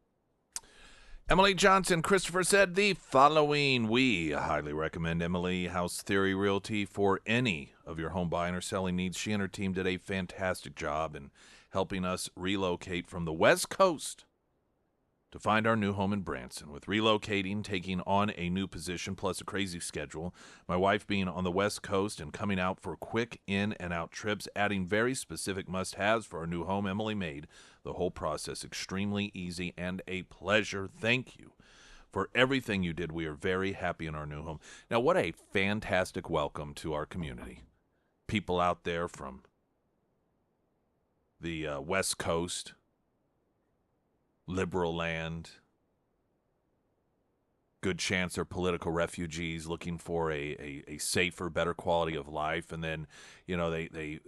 S1: Emily Johnson, Christopher said the following. We highly recommend Emily House Theory Realty for any of your home buying or selling needs. She and her team did a fantastic job in helping us relocate from the West Coast to find our new home in Branson. With relocating, taking on a new position, plus a crazy schedule, my wife being on the West Coast and coming out for quick in and out trips, adding very specific must-haves for our new home, Emily made the whole process extremely easy and a pleasure. Thank you for everything you did. We are very happy in our new home. Now, what a fantastic welcome to our community. People out there from the West Coast, liberal land, good chance they're political refugees looking for a safer, better quality of life, and then they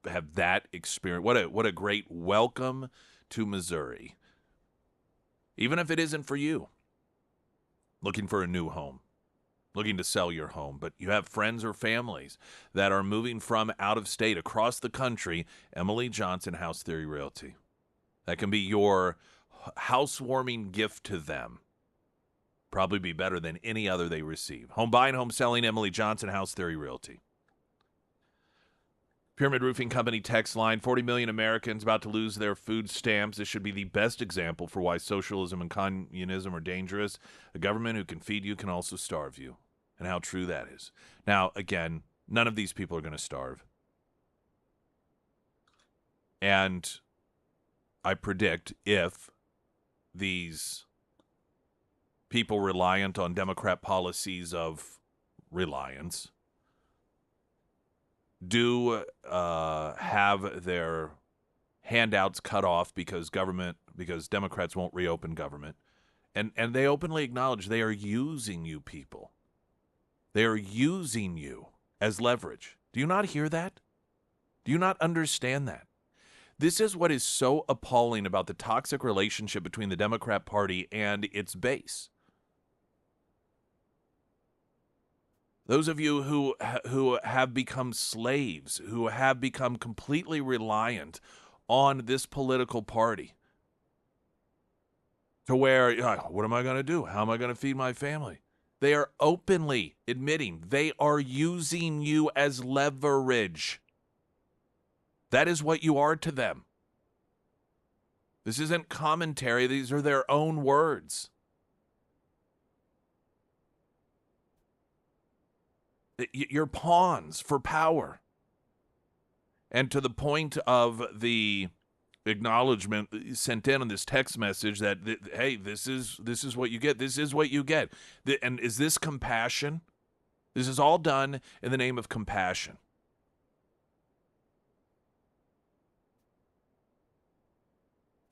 S1: have that experience. What a great welcome to Missouri. Even if it isn't for you, looking for a new home, looking to sell your home, but you have friends or families that are moving from out of state across the country, Emily Johnson, House Theory Realty. That can be your housewarming gift to them. Probably be better than any other they receive. Home buying, home selling, Emily Johnson, House Theory Realty. Pyramid Roofing Company text line, 40 million Americans about to lose their food stamps. This should be the best example for why socialism and communism are dangerous. A government who can feed you can also starve you, and how true that is. Now, again, none of these people are going to starve. And I predict if these people reliant on Democrat policies of reliance do have their handouts cut off because Democrats won't reopen government, and they openly acknowledge they are using you people. They are using you as leverage. Do you not hear that? Do you not understand that? This is what is so appalling about the toxic relationship between the Democrat Party and its base. Those of you who have become slaves, who have become completely reliant on this political party, to where, what am I going to do? How am I going to feed my family? They are openly admitting they are using you as leverage. That is what you are to them. This isn't commentary. These are their own words. You're pawns for power. And to the point of the acknowledgement sent in on this text message that, hey, this is what you get. This is what you get. And is this compassion? This is all done in the name of compassion.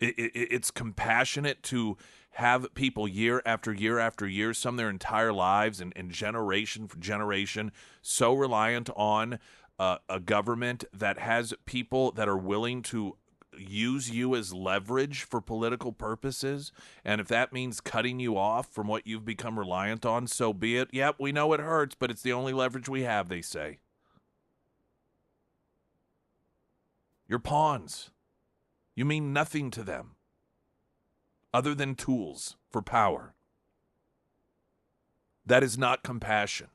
S1: It's compassionate to have people year after year after year, some their entire lives and generation for generation, so reliant on a government that has people that are willing to use you as leverage for political purposes. And if that means cutting you off from what you've become reliant on, so be it. Yep, we know it hurts, but it's the only leverage we have, they say. You're pawns. You mean nothing to them other than tools for power. That is not compassion.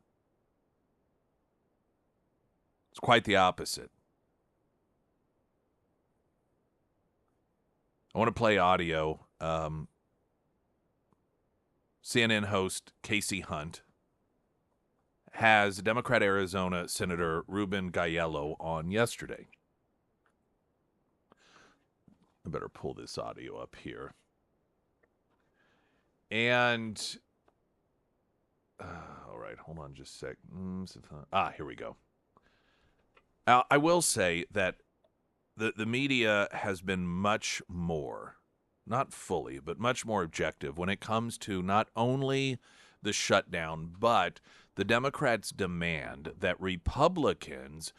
S1: It's quite the opposite. I want to play audio. CNN host Casey Hunt has Democrat Arizona Senator Ruben Gaiello on yesterday. I better pull this audio up here. And, all right, hold on just a sec. Here we go. I will say that the media has been much more, not fully, but much more objective when it comes to not only the shutdown, but the Democrats demand that Republicans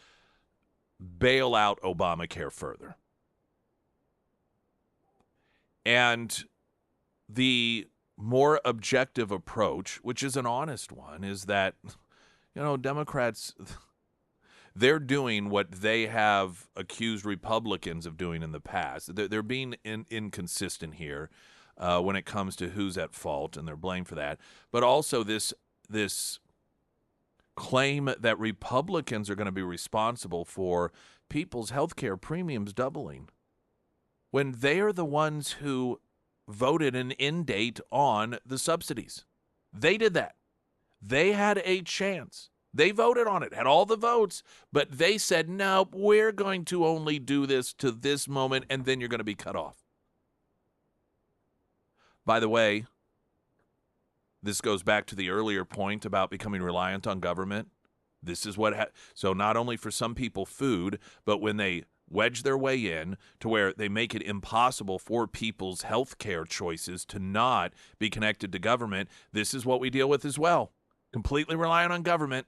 S1: bail out Obamacare further. And the more objective approach, which is an honest one, is that, Democrats, they're doing what they have accused Republicans of doing in the past. They're being inconsistent here when it comes to who's at fault, and they're blamed for that. But also this claim that Republicans are going to be responsible for people's health care premiums doubling when they are the ones who voted an end date on the subsidies. They did that. They had a chance. They voted on it, had all the votes, but they said, no, we're going to only do this to this moment, and then you're going to be cut off. By the way, this goes back to the earlier point about becoming reliant on government. This is what so not only for some people food, but when they wedge their way in to where they make it impossible for people's health care choices to not be connected to government, this is what we deal with as well. Completely reliant on government.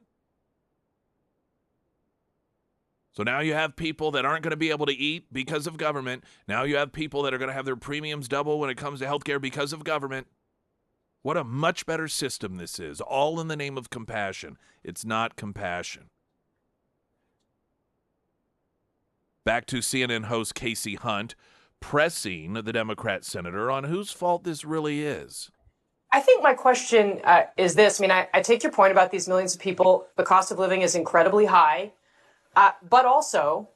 S1: So now you have people that aren't going to be able to eat because of government. Now you have people that are going to have their premiums double when it comes to health care because of government. What a much better system this is, all in the name of compassion. It's not compassion. Back to CNN host Casey Hunt pressing the Democrat senator on whose fault this really is.
S9: I think my question is this. I take your point about these millions of people. The cost of living is incredibly high. But also,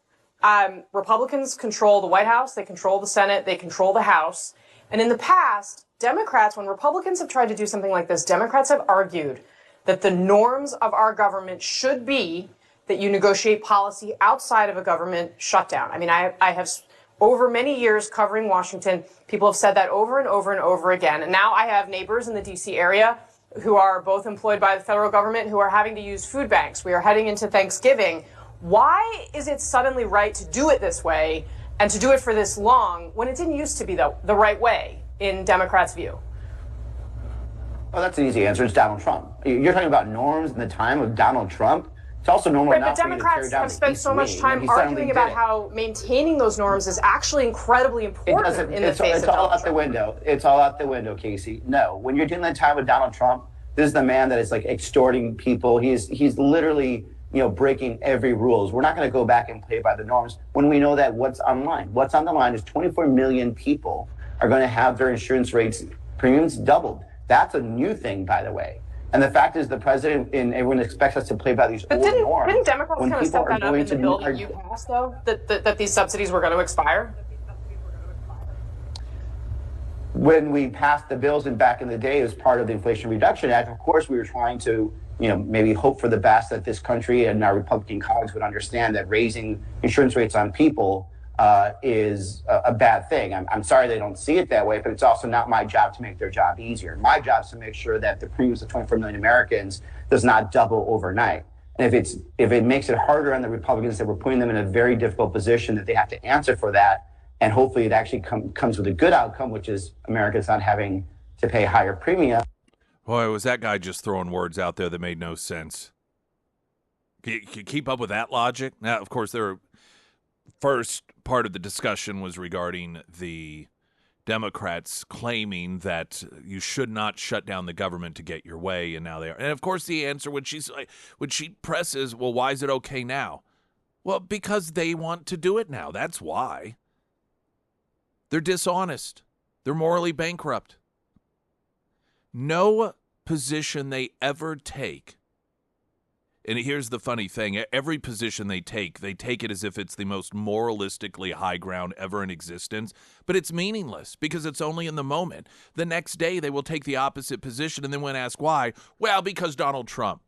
S9: Republicans control the White House, they control the Senate, they control the House. And in the past, Democrats, when Republicans have tried to do something like this, Democrats have argued that the norms of our government should be that you negotiate policy outside of a government shutdown. I have, over many years covering Washington, people have said that over and over and over again. And now I have neighbors in the D.C. area who are both employed by the federal government who are having to use food banks. We are heading into Thanksgiving. Why is it suddenly right to do it this way and to do it for this long when it didn't used to be the right way in Democrats' view?
S10: Well, that's an easy answer. It's Donald Trump. You're talking about norms in the time of Donald Trump. It's also normal
S9: right,
S10: now
S9: but
S10: for you to tear
S9: Democrats
S10: down
S9: have spent so much time arguing about how maintaining those norms is actually incredibly important in the face of Donald Trump.
S10: It's all out the window. It's all out the window, Casey. No, when you're dealing in the time with Donald Trump, this is the man that is like extorting people. He's literally breaking every rules. We're not going to go back and play by the norms when we know that what's on the line is 24 million people are going to have their insurance rates premiums doubled. That's a new thing, by the way. And the fact is the president and everyone expects us to play by these old norms.
S9: Didn't Democrats kind of set that up in the bill that you passed, though, that these subsidies were going to expire?
S10: When we passed the bills and back in the day as part of the Inflation Reduction Act, of course, we were trying to maybe hope for the best that this country and our Republican colleagues would understand that raising insurance rates on people is a bad thing. I'm sorry they don't see it that way, but it's also not my job to make their job easier. My job is to make sure that the premiums of 24 million Americans does not double overnight. And if it makes it harder on the Republicans, that we're putting them in a very difficult position, that they have to answer for that. And hopefully it actually comes with a good outcome, which is Americans not having to pay higher premium.
S1: Boy, was that guy just throwing words out there that made no sense. Can you keep up with that logic? Now, of course, first part of the discussion was regarding the Democrats claiming that you should not shut down the government to get your way, and now they are. And, of course, the answer when she presses, well, why is it okay now? Well, because they want to do it now. That's why. They're dishonest. They're morally bankrupt. No position they ever take, and here's the funny thing, every position they take it as if it's the most moralistically high ground ever in existence, but it's meaningless because it's only in the moment. The next day they will take the opposite position, and then when asked why, well, because Donald Trump.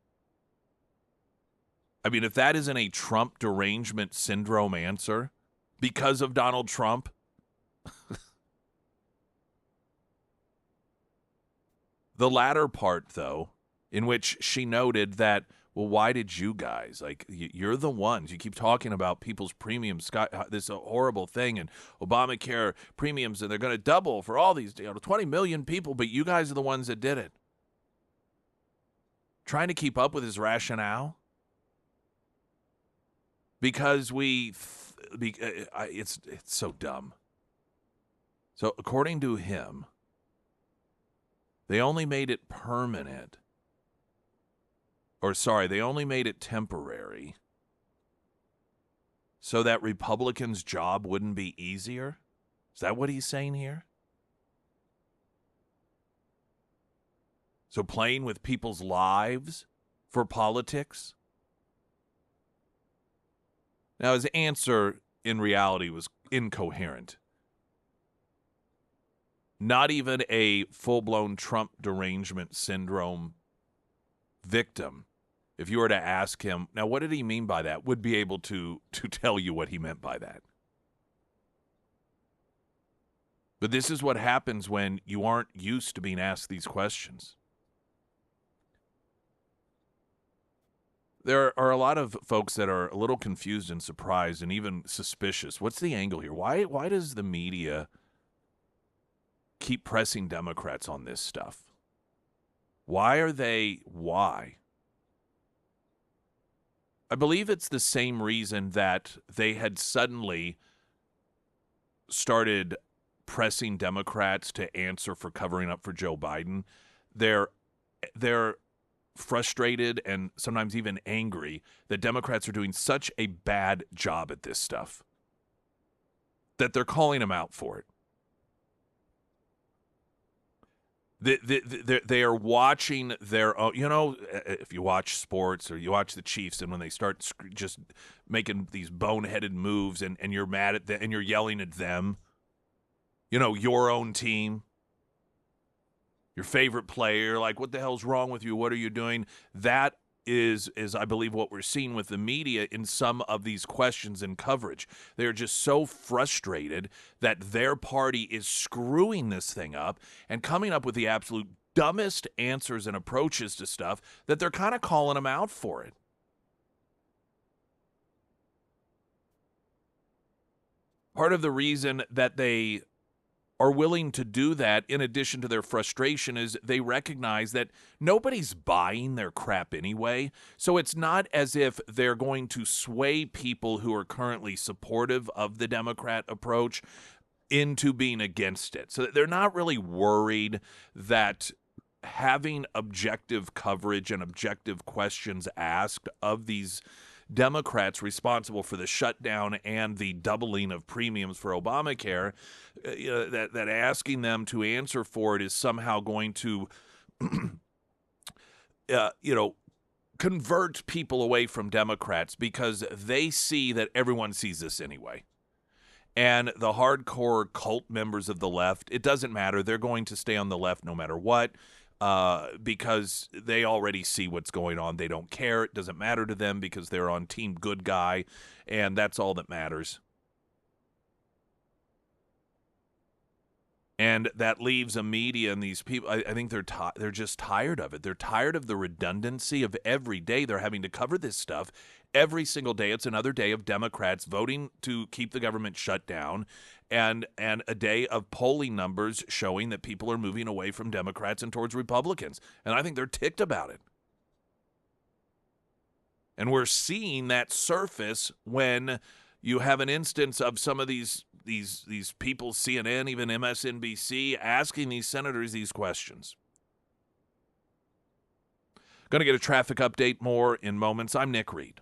S1: If that isn't a Trump derangement syndrome answer, because of Donald Trump, the latter part, though, in which she noted that, well, why did you guys, you're the ones, you keep talking about people's premiums, this horrible thing, and Obamacare premiums, and they're going to double for all these 20 million people, but you guys are the ones that did it. trying to keep up with his rationale? Because it's so dumb. So according to him, they only made it permanent. Or sorry, they only made it temporary so that Republicans' job wouldn't be easier? Is that what he's saying here? So playing with people's lives for politics? Now, his answer in reality was incoherent. Not even a full-blown Trump derangement syndrome victim, if you were to ask him, now what did he mean by that, would be able to tell you what he meant by that. But this is what happens when you aren't used to being asked these questions. There are a lot of folks that are a little confused and surprised and even suspicious. What's the angle here? Why does the media keep pressing Democrats on this stuff? Why? I believe it's the same reason that they had suddenly started pressing Democrats to answer for covering up for Joe Biden. They're frustrated and sometimes even angry that Democrats are doing such a bad job at this stuff that they're calling them out for it. They are watching their own, if you watch sports or you watch the Chiefs, and when they start just making these boneheaded moves and you're mad at them and you're yelling at them, your own team, your favorite player, like, what the hell's wrong with you? What are you doing? That is I believe what we're seeing with the media in some of these questions and coverage. They're just so frustrated that their party is screwing this thing up and coming up with the absolute dumbest answers and approaches to stuff that they're kind of calling them out for it. Part of the reason that they are willing to do that, in addition to their frustration, is they recognize that nobody's buying their crap anyway. So it's not as if they're going to sway people who are currently supportive of the Democrat approach into being against it. So they're not really worried that having objective coverage and objective questions asked of these Democrats responsible for the shutdown and the doubling of premiums for Obamacare, that asking them to answer for it is somehow going to, convert people away from Democrats, because they see that everyone sees this anyway. And the hardcore cult members of the left, it doesn't matter. They're going to stay on the left no matter what. Because they already see what's going on. They don't care. It doesn't matter to them because they're on team good guy, and that's all that matters. And that leaves a media and these people, I think they're just tired of it. They're tired of the redundancy of every day they're having to cover this stuff. Every single day, it's another day of Democrats voting to keep the government shut down, and a day of polling numbers showing that people are moving away from Democrats and towards Republicans. And I think they're ticked about it. And we're seeing that surface when you have an instance of some of these people, CNN, even MSNBC, asking these senators these questions. Going to get a traffic update more in moments. I'm Nick Reed.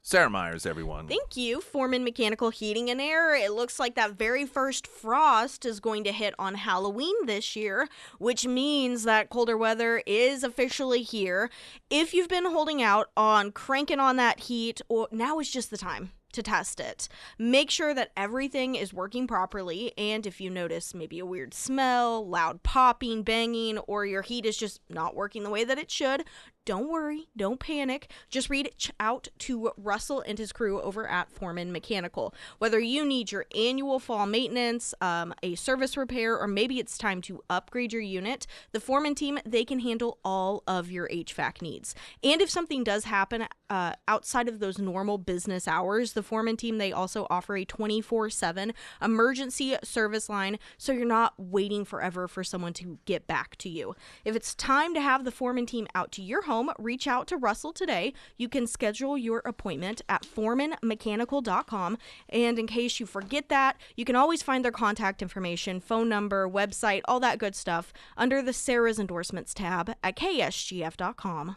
S1: Sarah Myers, everyone.
S2: Thank you, Foreman Mechanical Heating and Air. It looks like that very first frost is going to hit on Halloween this year, which means that colder weather is officially here. If you've been holding out on cranking on that heat, now is just the time to test it. Make sure that everything is working properly, and if you notice maybe a weird smell, loud popping, banging, or your heat is just not working the way that it should, don't worry, don't panic. Just reach out to Russell and his crew over at Foreman Mechanical. Whether you need your annual fall maintenance, a service repair, or maybe it's time to upgrade your unit, the Foreman team, they can handle all of your HVAC needs. And if something does happen outside of those normal business hours, the Foreman team, they also offer a 24/7 emergency service line, so you're not waiting forever for someone to get back to you. If it's time to have the Foreman team out to your home, reach out to Russell today. You can schedule your appointment at foremanmechanical.com. And in case you forget that, you can always find their contact information, phone number, website, all that good stuff under the Sarah's Endorsements tab at ksgf.com.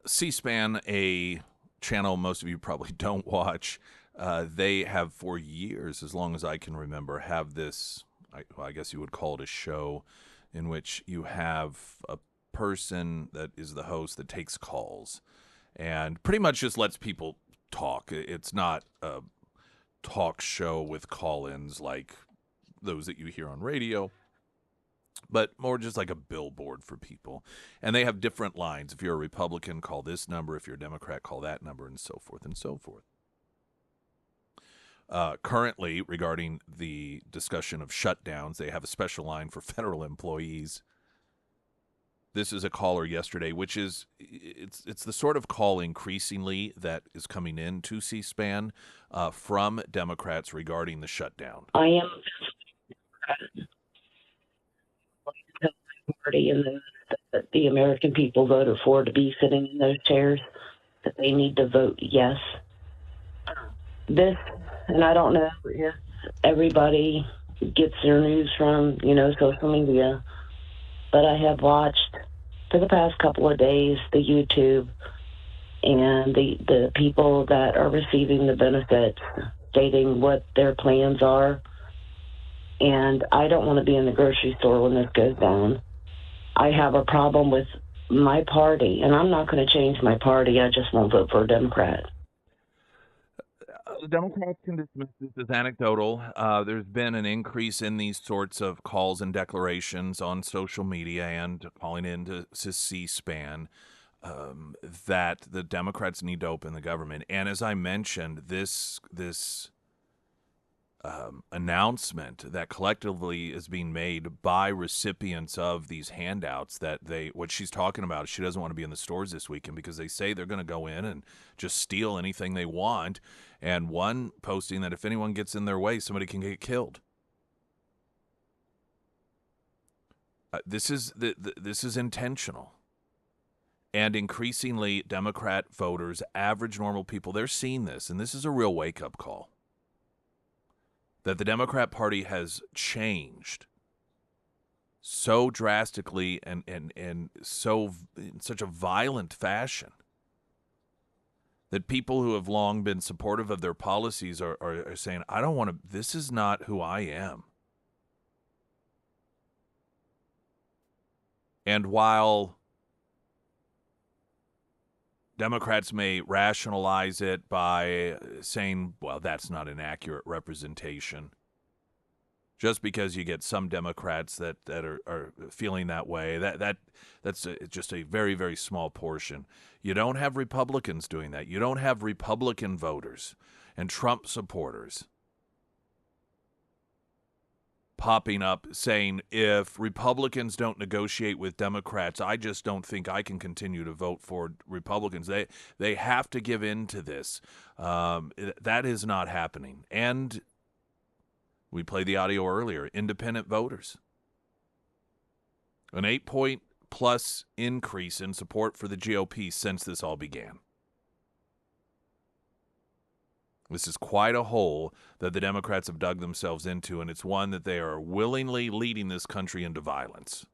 S1: C-SPAN, a channel most of you probably don't watch, they have for years, as long as I can remember, have this, I guess you would call it a show, in which you have a person that is the host that takes calls and pretty much just lets people talk. It's not a talk show with call-ins like those that you hear on radio, but more just like a billboard for people. And they have different lines. If you're a Republican, call this number. If you're a Democrat, call that number, and so forth and so forth. Currently, regarding the discussion of shutdowns, they have a special line for federal employees. This is a caller yesterday, which is, it's the sort of call increasingly that is coming in to C-SPAN from Democrats regarding the shutdown.
S11: I am party and the American people voted for to be sitting in those chairs, that they need to vote yes. This, and I don't know if everybody gets their news from, social media, but I have watched for the past couple of days the YouTube and the people that are receiving the benefits stating what their plans are. And I don't want to be in the grocery store when this goes down. I have a problem with my party, and I'm not going to change my party. I just won't vote for a Democrat.
S1: The Democrats can dismiss this as anecdotal. There's been an increase in these sorts of calls and declarations on social media and calling in to C-SPAN that the Democrats need to open the government. And as I mentioned, this announcement that collectively is being made by recipients of these handouts, that what she's talking about, she doesn't want to be in the stores this weekend because they say they're going to go in and just steal anything they want. And one posting that if anyone gets in their way, somebody can get killed. This is intentional. And increasingly, Democrat voters, average normal people, they're seeing this, and this is a real wake-up call. That the Democrat Party has changed so drastically and so in such a violent fashion that people who have long been supportive of their policies are saying, I don't want to, this is not who I am. And while Democrats may rationalize it by saying, well, that's not an accurate representation. Just because you get some Democrats that are feeling that way, that's just a very, very small portion. You don't have Republicans doing that. You don't have Republican voters and Trump supporters popping up saying, if Republicans don't negotiate with Democrats, I just don't think I can continue to vote for Republicans. They have to give in to this. That is not happening. And we played the audio earlier, independent voters. An 8-point plus increase in support for the GOP since this all began. This is quite a hole that the Democrats have dug themselves into, and it's one that they are willingly leading this country into violence.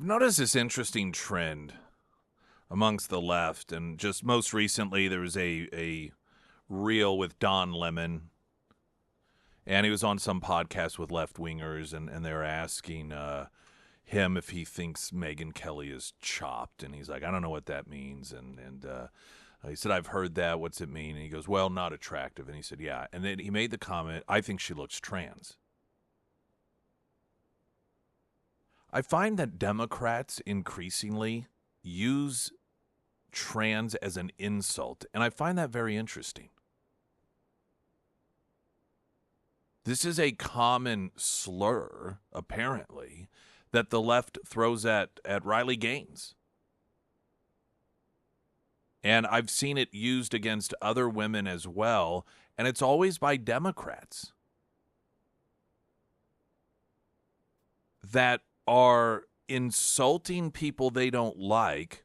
S1: I've noticed this interesting trend amongst the left, and just most recently there was a reel with Don Lemon, and he was on some podcast with left-wingers, and they were asking him if he thinks Megyn Kelly is chopped, and he's like, I don't know what that means, and he said, I've heard that, what's it mean? And he goes, well, not attractive, and he said, yeah, and then he made the comment, I think she looks trans. I find that Democrats increasingly use trans as an insult, and I find that very interesting. This is a common slur, apparently, that the left throws at Riley Gaines. And I've seen it used against other women as well, and it's always by Democrats that are insulting people they don't like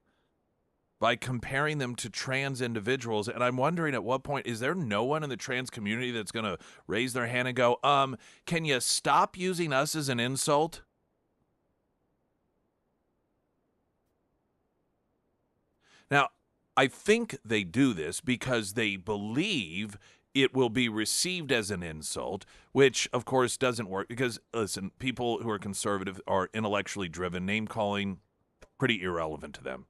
S1: by comparing them to trans individuals. And I'm wondering, at what point, is there no one in the trans community that's going to raise their hand and go, can you stop using us as an insult? Now, I think they do this because they believe it will be received as an insult, which, of course, doesn't work because, listen, people who are conservative are intellectually driven. Name-calling, pretty irrelevant to them.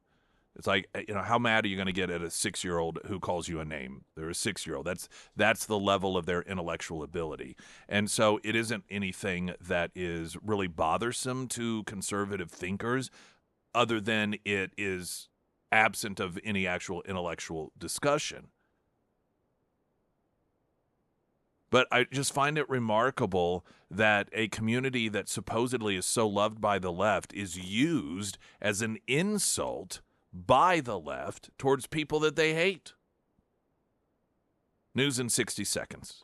S1: It's like, how mad are you going to get at a 6-year-old who calls you a name? They're a 6-year-old. That's the level of their intellectual ability. And so it isn't anything that is really bothersome to conservative thinkers other than it is absent of any actual intellectual discussion. But I just find it remarkable that a community that supposedly is so loved by the left is used as an insult by the left towards people that they hate. News in 60 seconds.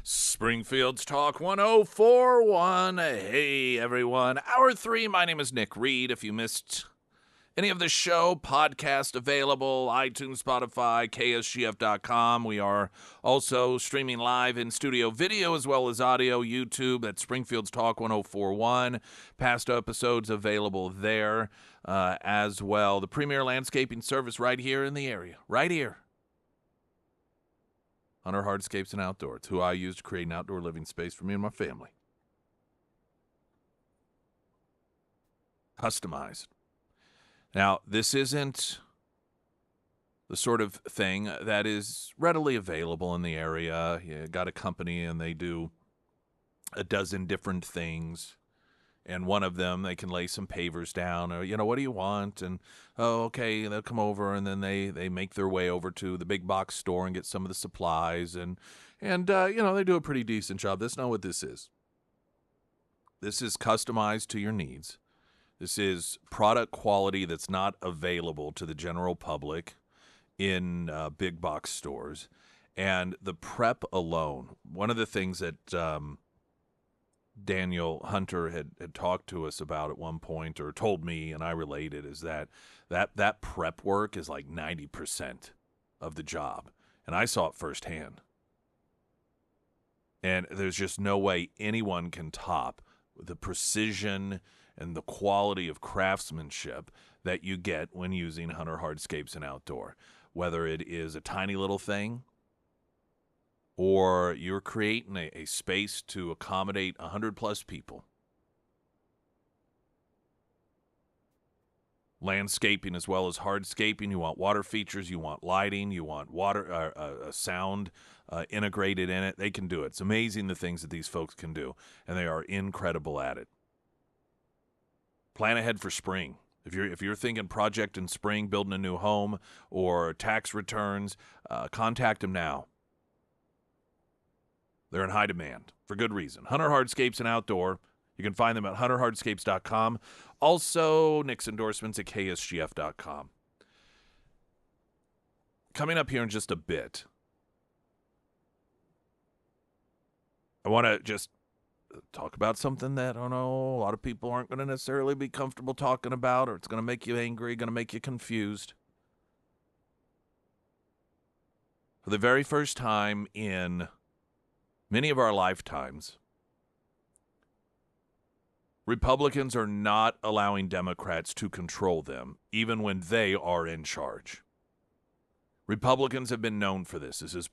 S1: Springfield's Talk 1041. Hey, everyone. Hour 3. My name is Nick Reed. If you missed any of the show, podcast available, iTunes, Spotify, KSGF.com. We are also streaming live in studio video as well as audio, YouTube at Springfield's Talk 1041. Past episodes available there as well. The premier landscaping service right here in the area. Right here. Hunter Hardscapes and Outdoor. It's who I use to create an outdoor living space for me and my family. Customized. Now, this isn't the sort of thing that is readily available in the area. You got a company and they do a dozen different things. And one of them, they can lay some pavers down or, what do you want? And, oh, okay, they'll come over and then they make their way over to the big box store and get some of the supplies. And they do a pretty decent job. That's not what this is. This is customized to your needs. This is product quality that's not available to the general public in big box stores. And the prep alone, one of the things that Daniel Hunter had talked to us about at one point, or told me, and I related, is that prep work is like 90% of the job. And I saw it firsthand. And there's just no way anyone can top the precision and the quality of craftsmanship that you get when using Hunter Hardscapes and Outdoor. Whether it is a tiny little thing, or you're creating a space to accommodate 100-plus people. Landscaping as well as hardscaping. You want water features, you want lighting, you want water sound integrated in it. They can do it. It's amazing the things that these folks can do, and they are incredible at it. Plan ahead for spring. If you're thinking project in spring, building a new home or tax returns, contact them now. They're in high demand for good reason. Hunter Hardscapes and Outdoor. You can find them at hunterhardscapes.com. Also, Nick's endorsements at ksgf.com. Coming up here in just a bit, I want to just talk about something that, I don't know, a lot of people aren't going to necessarily be comfortable talking about, or it's going to make you angry, going to make you confused. For the very first time in many of our lifetimes, Republicans are not allowing Democrats to control them, even when they are in charge. Republicans have been known for this. This is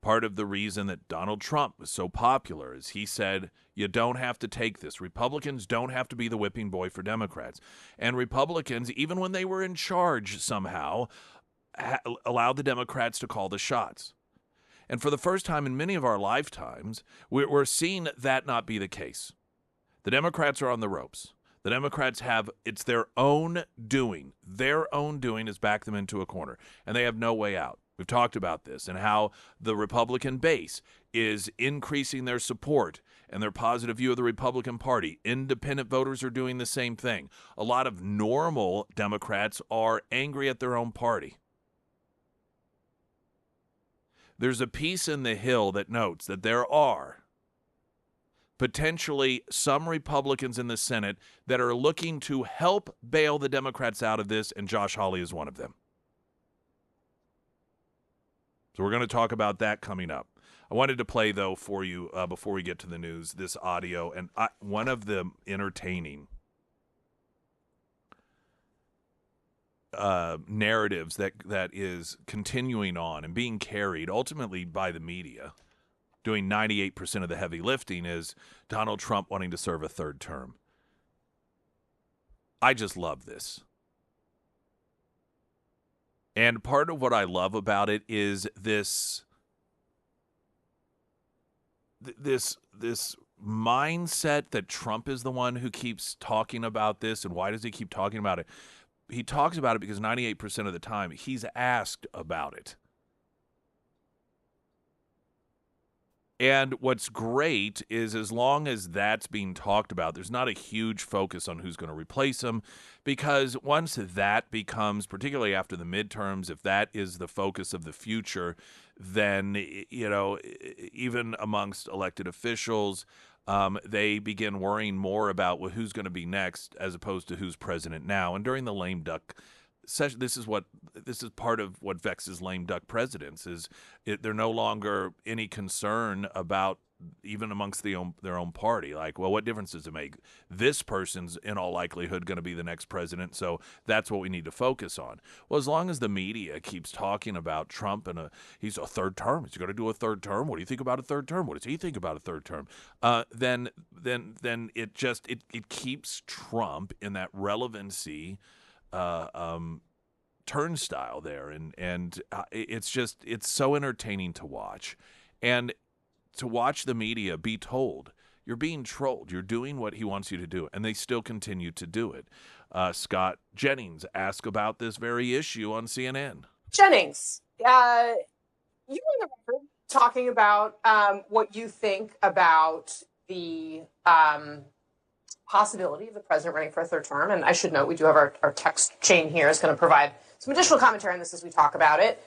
S1: part of the reason that Donald Trump was so popular, is he said, you don't have to take this. Republicans don't have to be the whipping boy for Democrats. And Republicans, even when they were in charge somehow, allowed the Democrats to call the shots. And for the first time in many of our lifetimes, we're seeing that not be the case. The Democrats are on the ropes. The Democrats it's their own doing. Their own doing has backed them into a corner, and they have no way out. We've talked about this and how the Republican base is increasing their support and their positive view of the Republican Party. Independent voters are doing the same thing. A lot of normal Democrats are angry at their own party. There's a piece in The Hill that notes that there are potentially some Republicans in the Senate that are looking to help bail the Democrats out of this, and Josh Hawley is one of them. So we're going to talk about that coming up. I wanted to play, though, for you before we get to the news, this audio, and one of the entertaining narratives that is continuing on and being carried ultimately by the media, doing 98% of the heavy lifting, is Donald Trump wanting to serve a third term. I just love this. And part of what I love about it is this mindset that Trump is the one who keeps talking about this. And why does he keep talking about it? He talks about it because 98% of the time he's asked about it. And what's great is as long as that's being talked about, there's not a huge focus on who's going to replace him, because once that becomes, particularly after the midterms, if that is the focus of the future, then, even amongst elected officials, they begin worrying more about who's going to be next as opposed to who's president now. And during the lame duck session, this is part of what vexes lame duck presidents is they're no longer any concern about, even amongst their own party, like, well, what difference does it make? This person's in all likelihood going to be the next president, so that's what we need to focus on. Well, as long as the media keeps talking about Trump and he's a third term, he's going to do a third term. What do you think about a third term? What does he think about a third term? Then it keeps Trump in that relevancy turnstile there, and it's so entertaining to watch, and to watch the media be told you're being trolled, you're doing what he wants you to do, and they still continue to do it. Scott Jennings asked about this very issue on CNN.
S9: Jennings, you were on the record talking about what you think about the possibility of the president running for a third term. And I should note, we do have our text chain here is going to provide some additional commentary on this as we talk about it.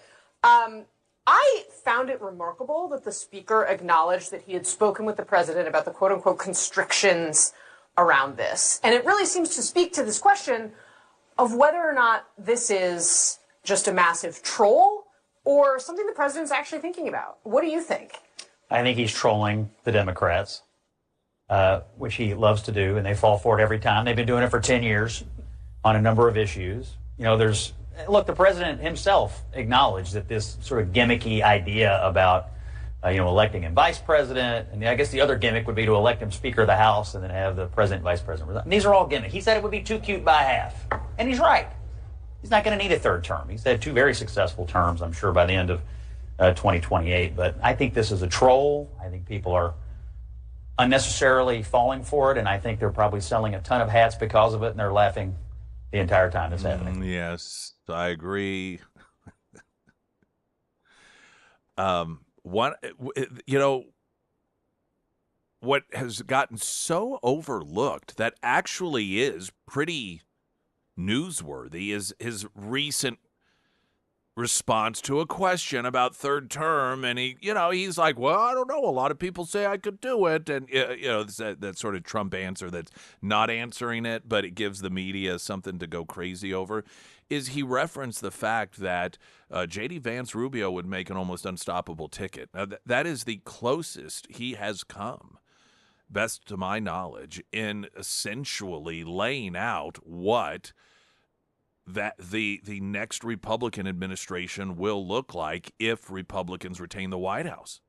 S9: I found it remarkable that the speaker acknowledged that he had spoken with the president about the quote-unquote constrictions around this. And it really seems to speak to this question of whether or not this is just a massive troll or something the president's actually thinking about. What do you think?
S12: I think he's trolling the Democrats, which he loves to do, and they fall for it every time. They've been doing it for 10 years on a number of issues. Look, the president himself acknowledged that this sort of gimmicky idea about, electing him vice president, and I guess the other gimmick would be to elect him Speaker of the House and then have the president and vice president resign. These are all gimmicks. He said it would be too cute by half, and he's right. He's not going to need a third term. He's had 2 very successful terms, I'm sure, by the end of 2028. But I think this is a troll. I think people are unnecessarily falling for it, and I think they're probably selling a ton of hats because of it, and they're laughing the entire time it's happening.
S1: Yes, I agree. What has gotten so overlooked that actually is pretty newsworthy is his recent response to a question about third term, and he's like, well, I don't know, a lot of people say I could do it, and that sort of Trump answer that's not answering it, but it gives the media something to go crazy over, is he referenced the fact that J.D. Vance Rubio would make an almost unstoppable ticket. Now, that is the closest he has come, best to my knowledge, in essentially laying out what that the next Republican administration will look like if Republicans retain the White House.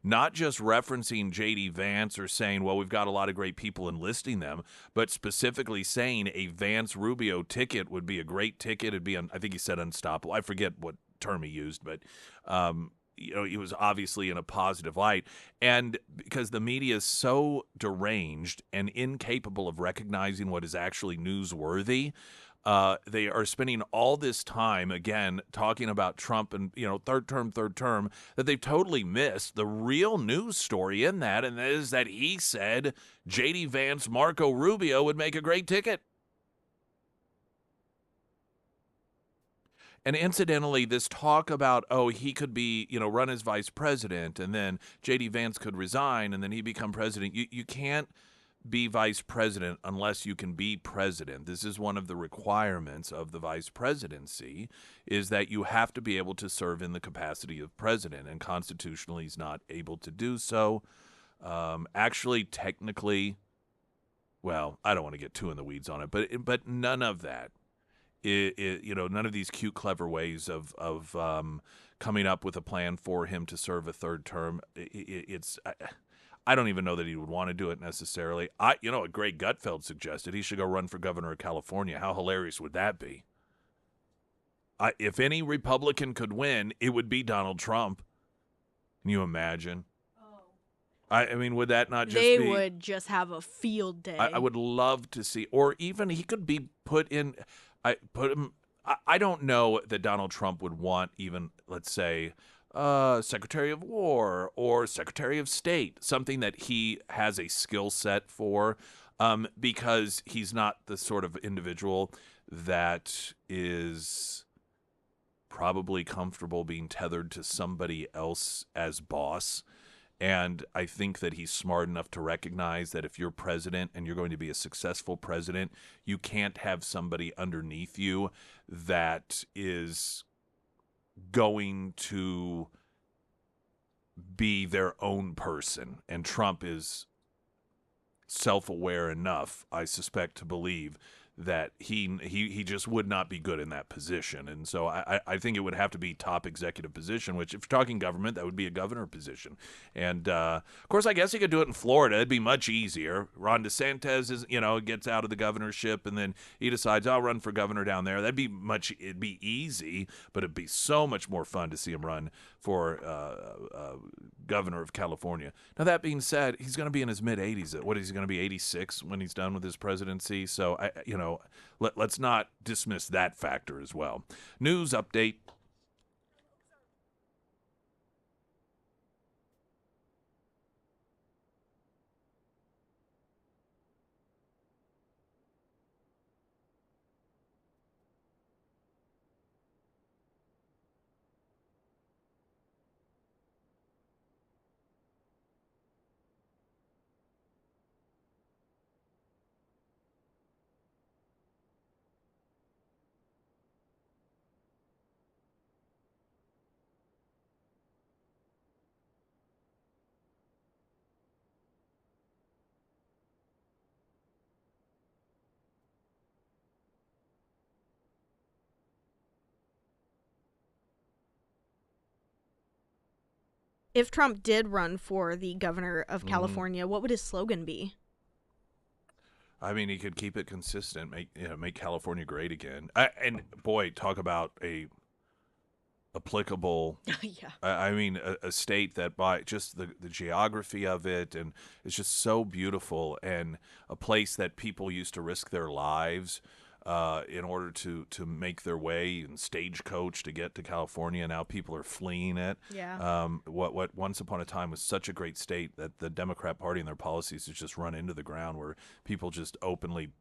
S1: Not just referencing J.D. Vance or saying, well, we've got a lot of great people enlisting them, but specifically saying a Vance-Rubio ticket would be a great ticket. It'd be, I think he said unstoppable. I forget what term he used, but he was obviously in a positive light. And because the media is so deranged and incapable of recognizing what is actually newsworthy, they are spending all this time, again, talking about Trump and, third term, that they've totally missed the real news story in that, and that is that he said J.D. Vance, Marco Rubio would make a great ticket. And incidentally, this talk about, he could be, run as vice president, and then J.D. Vance could resign, and then he become president. You can't be vice president unless you can be president. This is one of the requirements of the vice presidency, is that you have to be able to serve in the capacity of president, and constitutionally he's not able to do so. Actually, technically, well, I don't want to get too in the weeds on it, but none of that, none of these cute, clever ways of coming up with a plan for him to serve a third term, I don't even know that he would want to do it necessarily. What Greg Gutfeld suggested, he should go run for governor of California. How hilarious would that be? If any Republican could win, it would be Donald Trump. Can you imagine? I mean, would that not just
S2: They
S1: be...
S2: would just have a field day.
S1: I would love to see, or even he could be put in... I don't know that Donald Trump would want even, let's say, Secretary of War or Secretary of State, something that he has a skill set for, because he's not the sort of individual that is probably comfortable being tethered to somebody else as boss. And I think that he's smart enough to recognize that if you're president and you're going to be a successful president, you can't have somebody underneath you that is going to be their own person. And Trump is self-aware enough, I suspect, to believe that he just would not be good in that position. And so I think it would have to be top executive position, which if you're talking government, that would be a governor position. And of course, I guess he could do it in Florida. It'd be much easier. Ron DeSantis is, gets out of the governorship and then he decides I'll run for governor down there. It'd be easy, but it'd be so much more fun to see him run for governor of California. Now, that being said, he's going to be in his mid-80s. What is he going to be, 86 when he's done with his presidency? So, let's not dismiss that factor as well. News update.
S2: If Trump did run for the governor of California, what would his slogan be?
S1: I mean, he could keep it consistent, make California great again. And boy, talk about a applicable.
S2: Yeah.
S1: I mean, a state that by just the geography of it, and it's just so beautiful, and a place that people used to risk their lives in order to make their way in stagecoach to get to California. Now people are fleeing it.
S2: Yeah.
S1: What once upon a time was such a great state that the Democrat Party and their policies has just run into the ground, where people just openly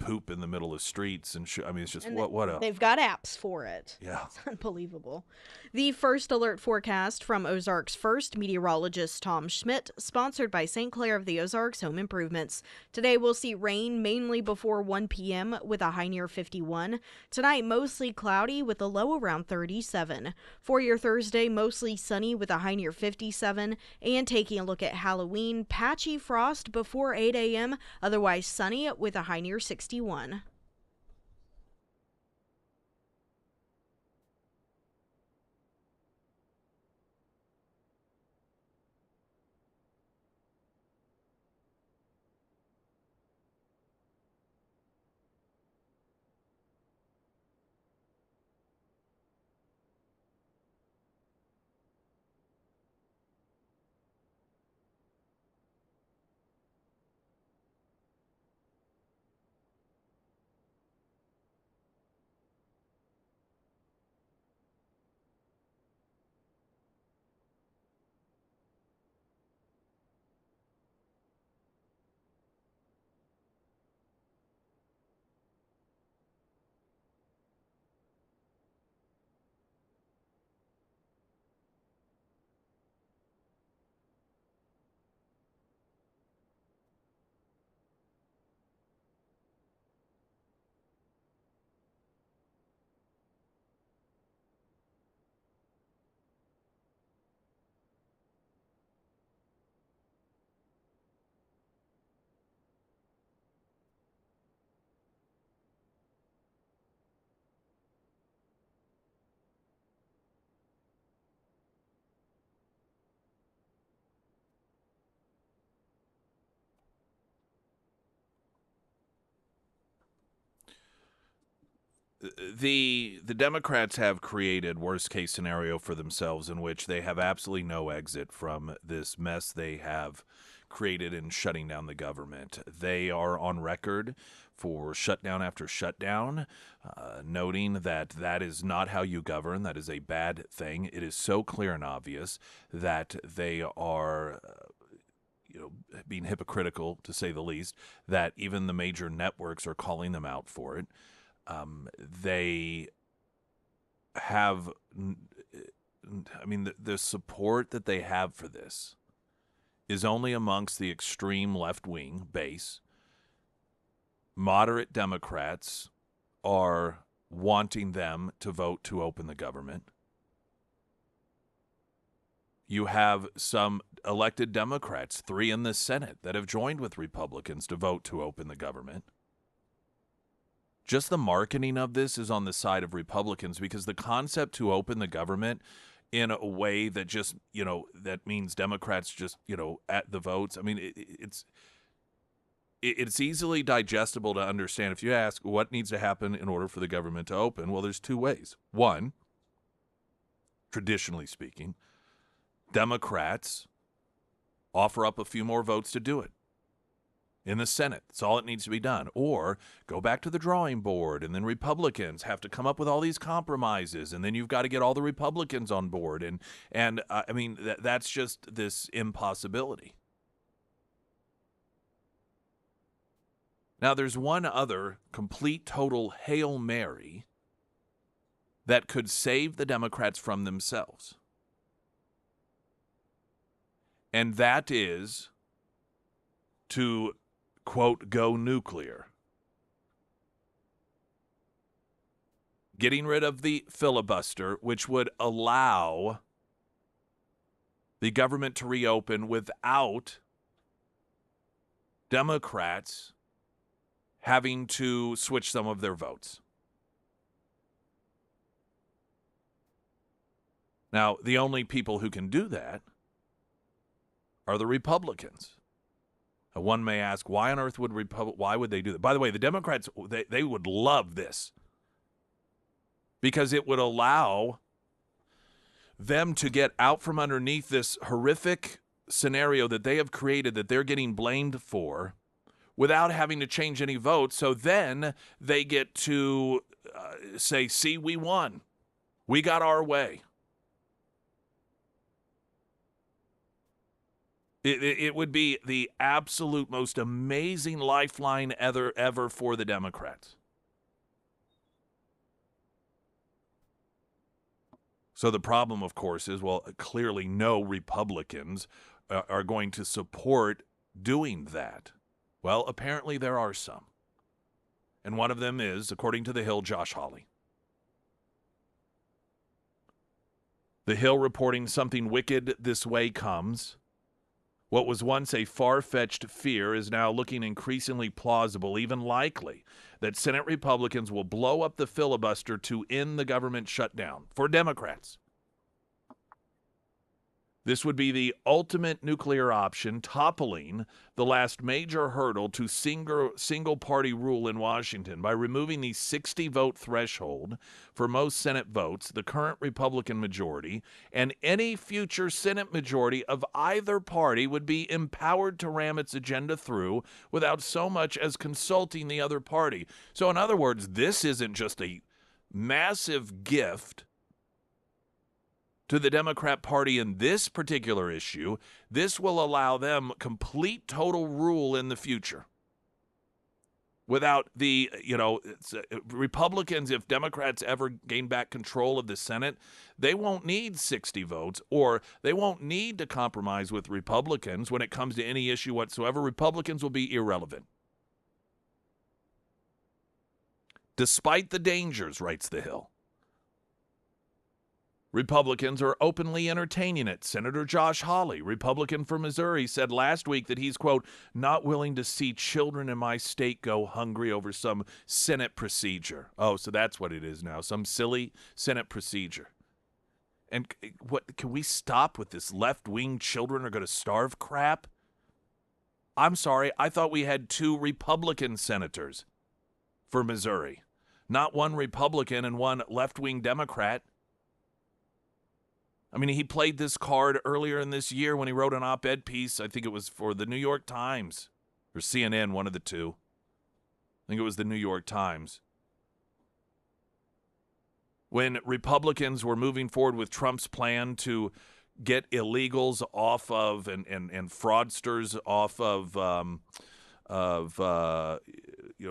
S1: poop in the middle of streets and I mean, it's just
S2: And
S1: what a
S2: they've got apps for it.
S1: yeah.
S2: It's unbelievable. The first alert forecast from Ozarks First meteorologist Tom Schmidt, sponsored by St. Clair of the Ozarks Home Improvements. Today we'll see rain mainly before 1 p.m. with a high near 51. Tonight mostly cloudy with a low around 37. For your Thursday, mostly sunny with a high near 57. And taking a look at Halloween, patchy frost before 8 a.m., otherwise sunny with a high near 61.
S1: The Democrats have created worst case scenario for themselves in which they have absolutely no exit from this mess they have created in shutting down the government. They are on record for shutdown after shutdown, noting that that is not how you govern. That is a bad thing. It is so clear and obvious that they are being hypocritical, to say the least, that even the major networks are calling them out for it. They have, the support that they have for this is only amongst the extreme left-wing base. Moderate Democrats are wanting them to vote to open the government. You have some elected Democrats, 3 in the Senate, that have joined with Republicans to vote to open the government. Just the marketing of this is on the side of Republicans, because the concept to open the government in a way that just, that means Democrats just, at the votes. I mean, it's easily digestible to understand. If you ask what needs to happen in order for the government to open, well, there's 2 ways. One, traditionally speaking, Democrats offer up a few more votes to do it in the Senate. That's all that needs to be done. Or go back to the drawing board, and then Republicans have to come up with all these compromises, and then you've got to get all the Republicans on board. That's just this impossibility. Now, there's one other complete, total Hail Mary that could save the Democrats from themselves. And that is to, quote, go nuclear. Getting rid of the filibuster, which would allow the government to reopen without Democrats having to switch some of their votes. Now, the only people who can do that are the Republicans. One may ask, why on earth why would they do that? By the way, the Democrats, they would love this, because it would allow them to get out from underneath this horrific scenario that they have created, that they're getting blamed for, without having to change any votes. So then they get to say, see, we won. We got our way. It would be the absolute most amazing lifeline ever for the Democrats. So the problem, of course, is, well, clearly no Republicans are going to support doing that. Well, apparently there are some. And one of them is, according to The Hill, Josh Hawley. The Hill reporting something wicked this way comes. What was once a far-fetched fear is now looking increasingly plausible, even likely, that Senate Republicans will blow up the filibuster to end the government shutdown for Democrats. This would be the ultimate nuclear option, toppling the last major hurdle to single-party rule in Washington by removing the 60-vote threshold for most Senate votes, the current Republican majority, and any future Senate majority of either party would be empowered to ram its agenda through without so much as consulting the other party. So, in other words, this isn't just a massive gift to the Democrat Party in this particular issue. This will allow them complete, total rule in the future. Without the, Republicans, if Democrats ever gain back control of the Senate, they won't need 60 votes, or they won't need to compromise with Republicans when it comes to any issue whatsoever. Republicans will be irrelevant. Despite the dangers, writes The Hill, Republicans are openly entertaining it. Senator Josh Hawley, Republican from Missouri, said last week that he's, quote, not willing to see children in my state go hungry over some Senate procedure. Oh, so that's what it is now, some silly Senate procedure. And what can we stop with this left-wing children are going to starve crap? I'm sorry, I thought we had 2 Republican senators for Missouri, not one Republican and one left-wing Democrat. I mean, he played this card earlier in this year when he wrote an op-ed piece. I think it was for the New York Times or CNN, one of the two. I think it was the New York Times. When Republicans were moving forward with Trump's plan to get illegals off of and fraudsters off of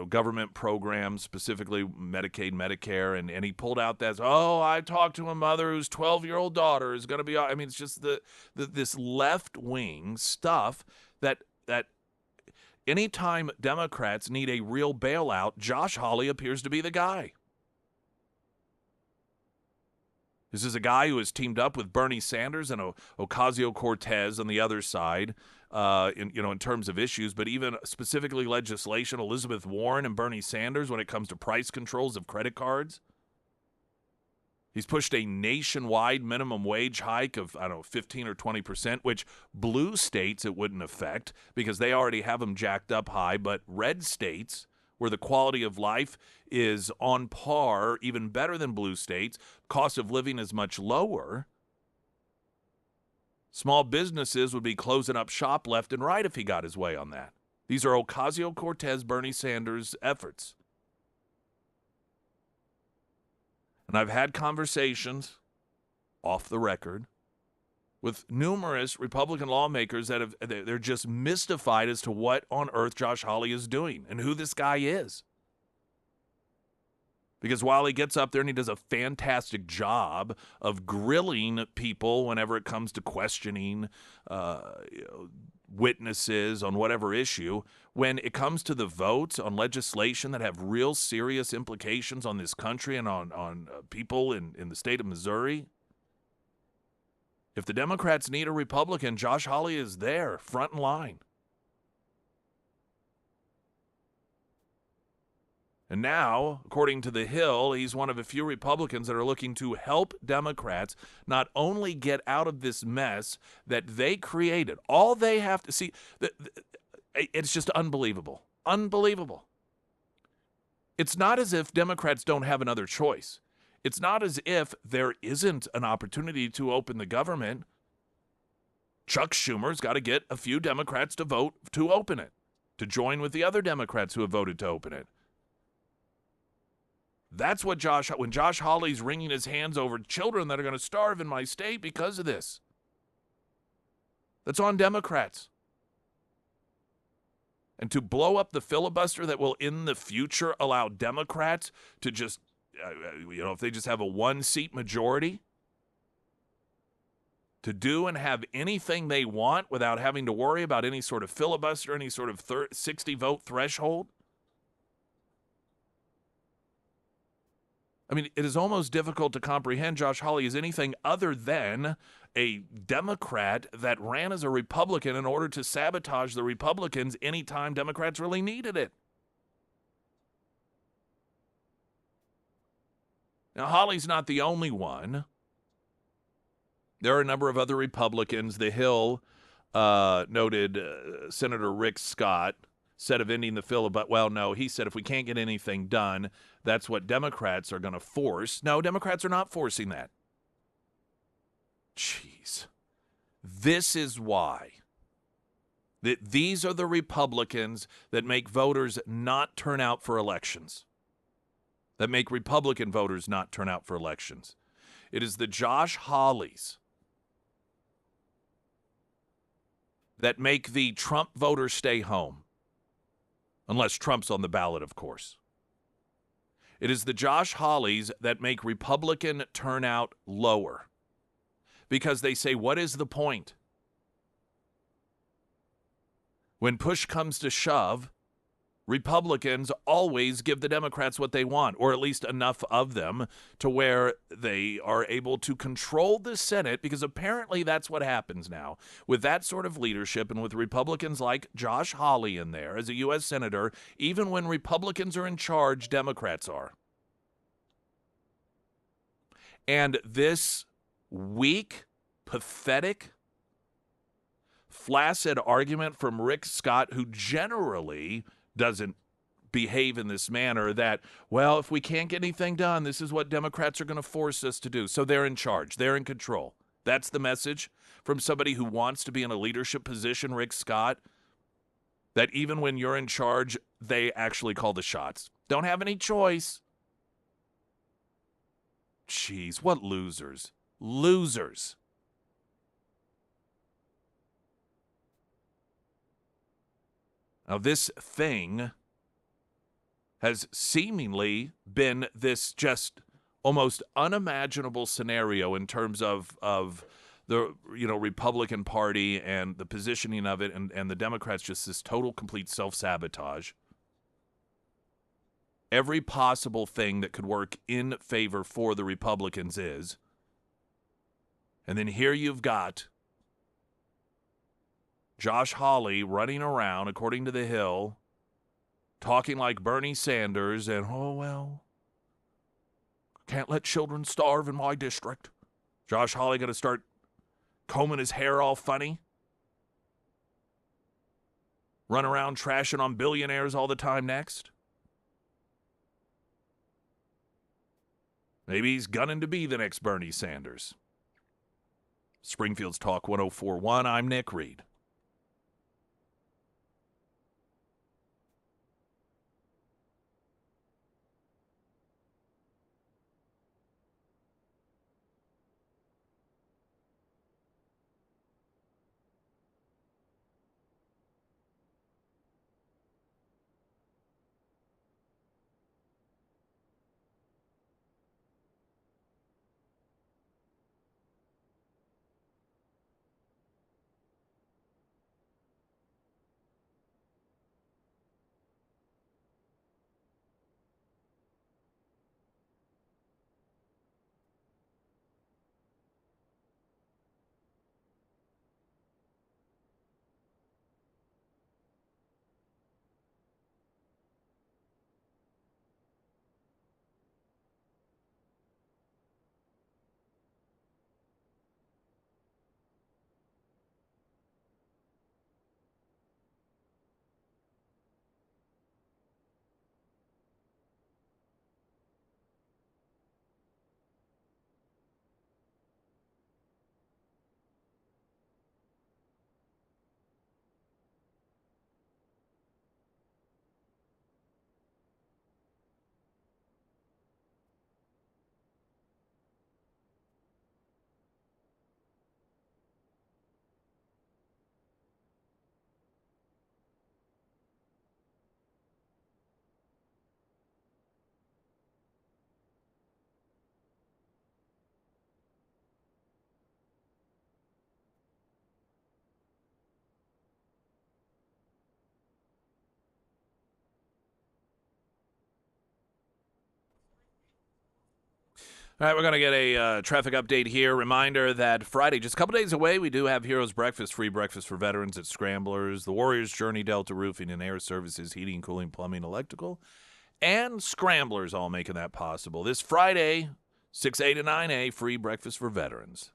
S1: government programs, specifically Medicaid, Medicare, and he pulled out that, I talked to a mother whose 12-year-old daughter is going to be, I mean, it's just this left-wing stuff that anytime Democrats need a real bailout, Josh Hawley appears to be the guy. This is a guy who has teamed up with Bernie Sanders and Ocasio-Cortez on the other side, in terms of issues, but even specifically legislation, Elizabeth Warren and Bernie Sanders when it comes to price controls of credit cards. He's pushed a nationwide minimum wage hike of, 15 or 20%, which blue states it wouldn't affect because they already have them jacked up high, but red states, where the quality of life is on par, even better than blue states, cost of living is much lower. Small businesses would be closing up shop left and right if he got his way on that. These are Ocasio-Cortez, Bernie Sanders efforts. And I've had conversations off the record with numerous Republican lawmakers they're just mystified as to what on earth Josh Hawley is doing and who this guy is. Because while he gets up there and he does a fantastic job of grilling people whenever it comes to questioning witnesses on whatever issue, when it comes to the votes on legislation that have real serious implications on this country and on people in the state of Missouri, if the Democrats need a Republican, Josh Hawley is there, front and line. And now, according to The Hill, he's one of a few Republicans that are looking to help Democrats not only get out of this mess that they created. All they have to see, it's just unbelievable. Unbelievable. It's not as if Democrats don't have another choice. It's not as if there isn't an opportunity to open the government. Chuck Schumer's got to get a few Democrats to vote to open it, to join with the other Democrats who have voted to open it. That's what when Josh Hawley's wringing his hands over children that are going to starve in my state because of this. That's on Democrats. And to blow up the filibuster that will in the future allow Democrats to just, if they just have a one-seat majority, to do and have anything they want without having to worry about any sort of filibuster, any sort of 60-vote threshold. I mean, it is almost difficult to comprehend Josh Hawley as anything other than a Democrat that ran as a Republican in order to sabotage the Republicans anytime Democrats really needed it. Now, Hawley's not the only one. There are a number of other Republicans. The Hill noted Senator Rick Scott said of ending the filibuster, well, no, he said if we can't get anything done, that's what Democrats are going to force. No, Democrats are not forcing that. Jeez. This is why. These are the Republicans that make voters not turn out for elections, that make Republican voters not turn out for elections. It is the Josh Hawleys that make the Trump voters stay home. Unless Trump's on the ballot, of course. It is the Josh Hawleys that make Republican turnout lower. Because they say, what is the point? When push comes to shove, Republicans always give the Democrats what they want, or at least enough of them to where they are able to control the Senate, because apparently that's what happens now. With that sort of leadership and with Republicans like Josh Hawley in there as a U.S. Senator, even when Republicans are in charge, Democrats are. And this weak, pathetic, flaccid argument from Rick Scott, who generally doesn't behave in this manner, that, well, if we can't get anything done, this is what Democrats are going to force us to do. So they're in charge. They're in control. That's the message from somebody who wants to be in a leadership position, Rick Scott, that even when you're in charge, they actually call the shots. Don't have any choice. Jeez, what losers. Losers. Now, this thing has seemingly been this just almost unimaginable scenario in terms of the Republican Party and the positioning of it, and the Democrats, just this total, complete self-sabotage. Every possible thing that could work in favor for the Republicans is. And then here you've got Josh Hawley running around, according to The Hill, talking like Bernie Sanders, and, oh, well, can't let children starve in my district. Josh Hawley going to start combing his hair all funny? Run around trashing on billionaires all the time next? Maybe he's gunning to be the next Bernie Sanders. Springfield's Talk 104.1, I'm Nick Reed. All right, we're going to get a traffic update here. Reminder that Friday, just a couple days away, we do have Heroes Breakfast, free breakfast for veterans at Scramblers, the Warriors Journey, Delta Roofing and Air Services, Heating, Cooling, Plumbing, Electrical, and Scramblers all making that possible. This Friday, 6A to 9A, free breakfast for veterans.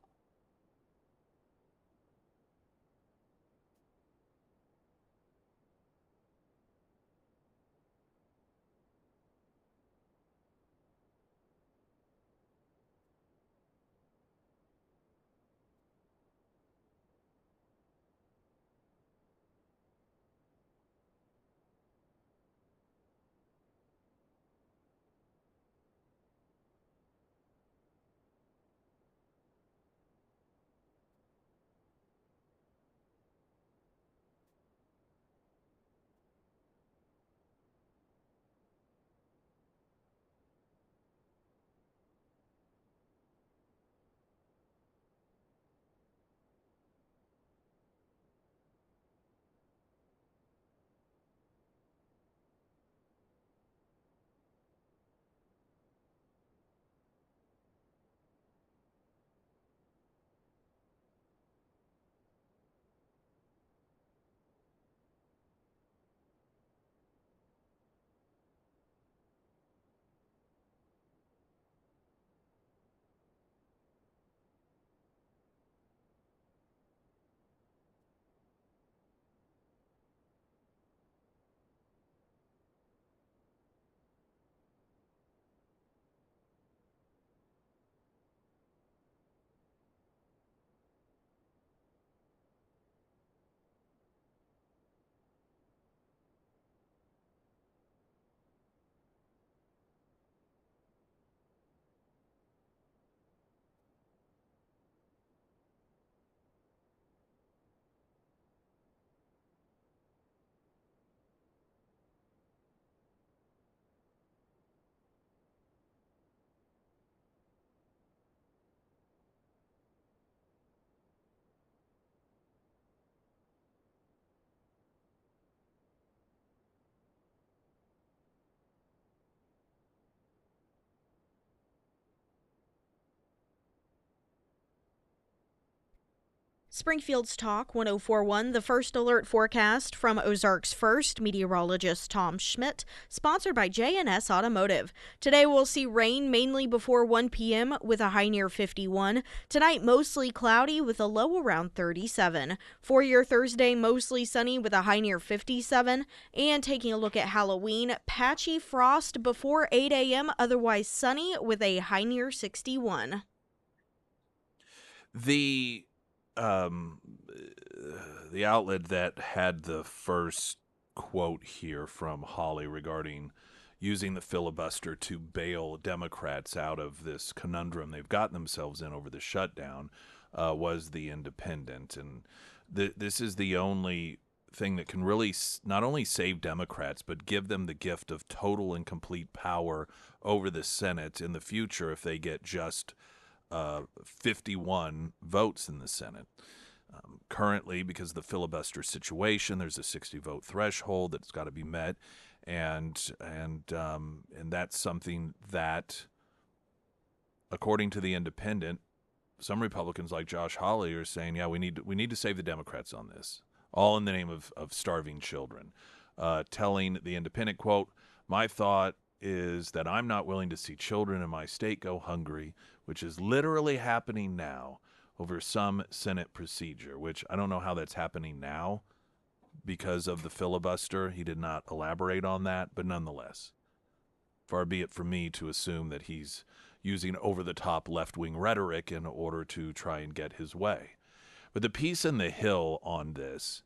S2: Springfield's Talk 1041, the first alert forecast from Ozarks First meteorologist Tom Schmidt, sponsored by J&S Automotive. Today we'll see rain mainly before 1 p.m. with a high near 51. Tonight mostly cloudy with a low around 37. For your Thursday, mostly sunny with a high near 57. And taking a look at Halloween, patchy frost before 8 a.m., otherwise sunny with a high near 61.
S1: The outlet that had the first quote here from Hawley regarding using the filibuster to bail Democrats out of this conundrum they've gotten themselves in over the shutdown was The Independent. And this is the only thing that can really not only save Democrats, but give them the gift of total and complete power over the Senate in the future if they get just 51 votes in the Senate. Currently, because of the filibuster situation, there's a 60-vote threshold that's got to be met, and that's something that, according to The Independent, some Republicans like Josh Hawley are saying, yeah, we need to save the Democrats on this, all in the name of starving children. Telling The Independent, quote, "My thought is that I'm not willing to see children in my state go hungry, which is literally happening now over some Senate procedure," which I don't know how that's happening now because of the filibuster. He did not elaborate on that, but nonetheless, far be it from me to assume that he's using over-the-top left-wing rhetoric in order to try and get his way. But the piece in the Hill on this,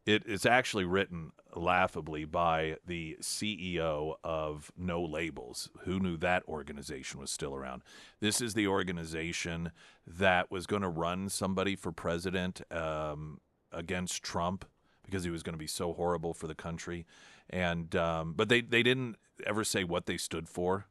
S1: it's actually written laughably by the CEO of No Labels. Who knew that organization was still around? This is the organization that was going to run somebody for president against Trump because he was going to be so horrible for the country. And but they didn't ever say what they stood for.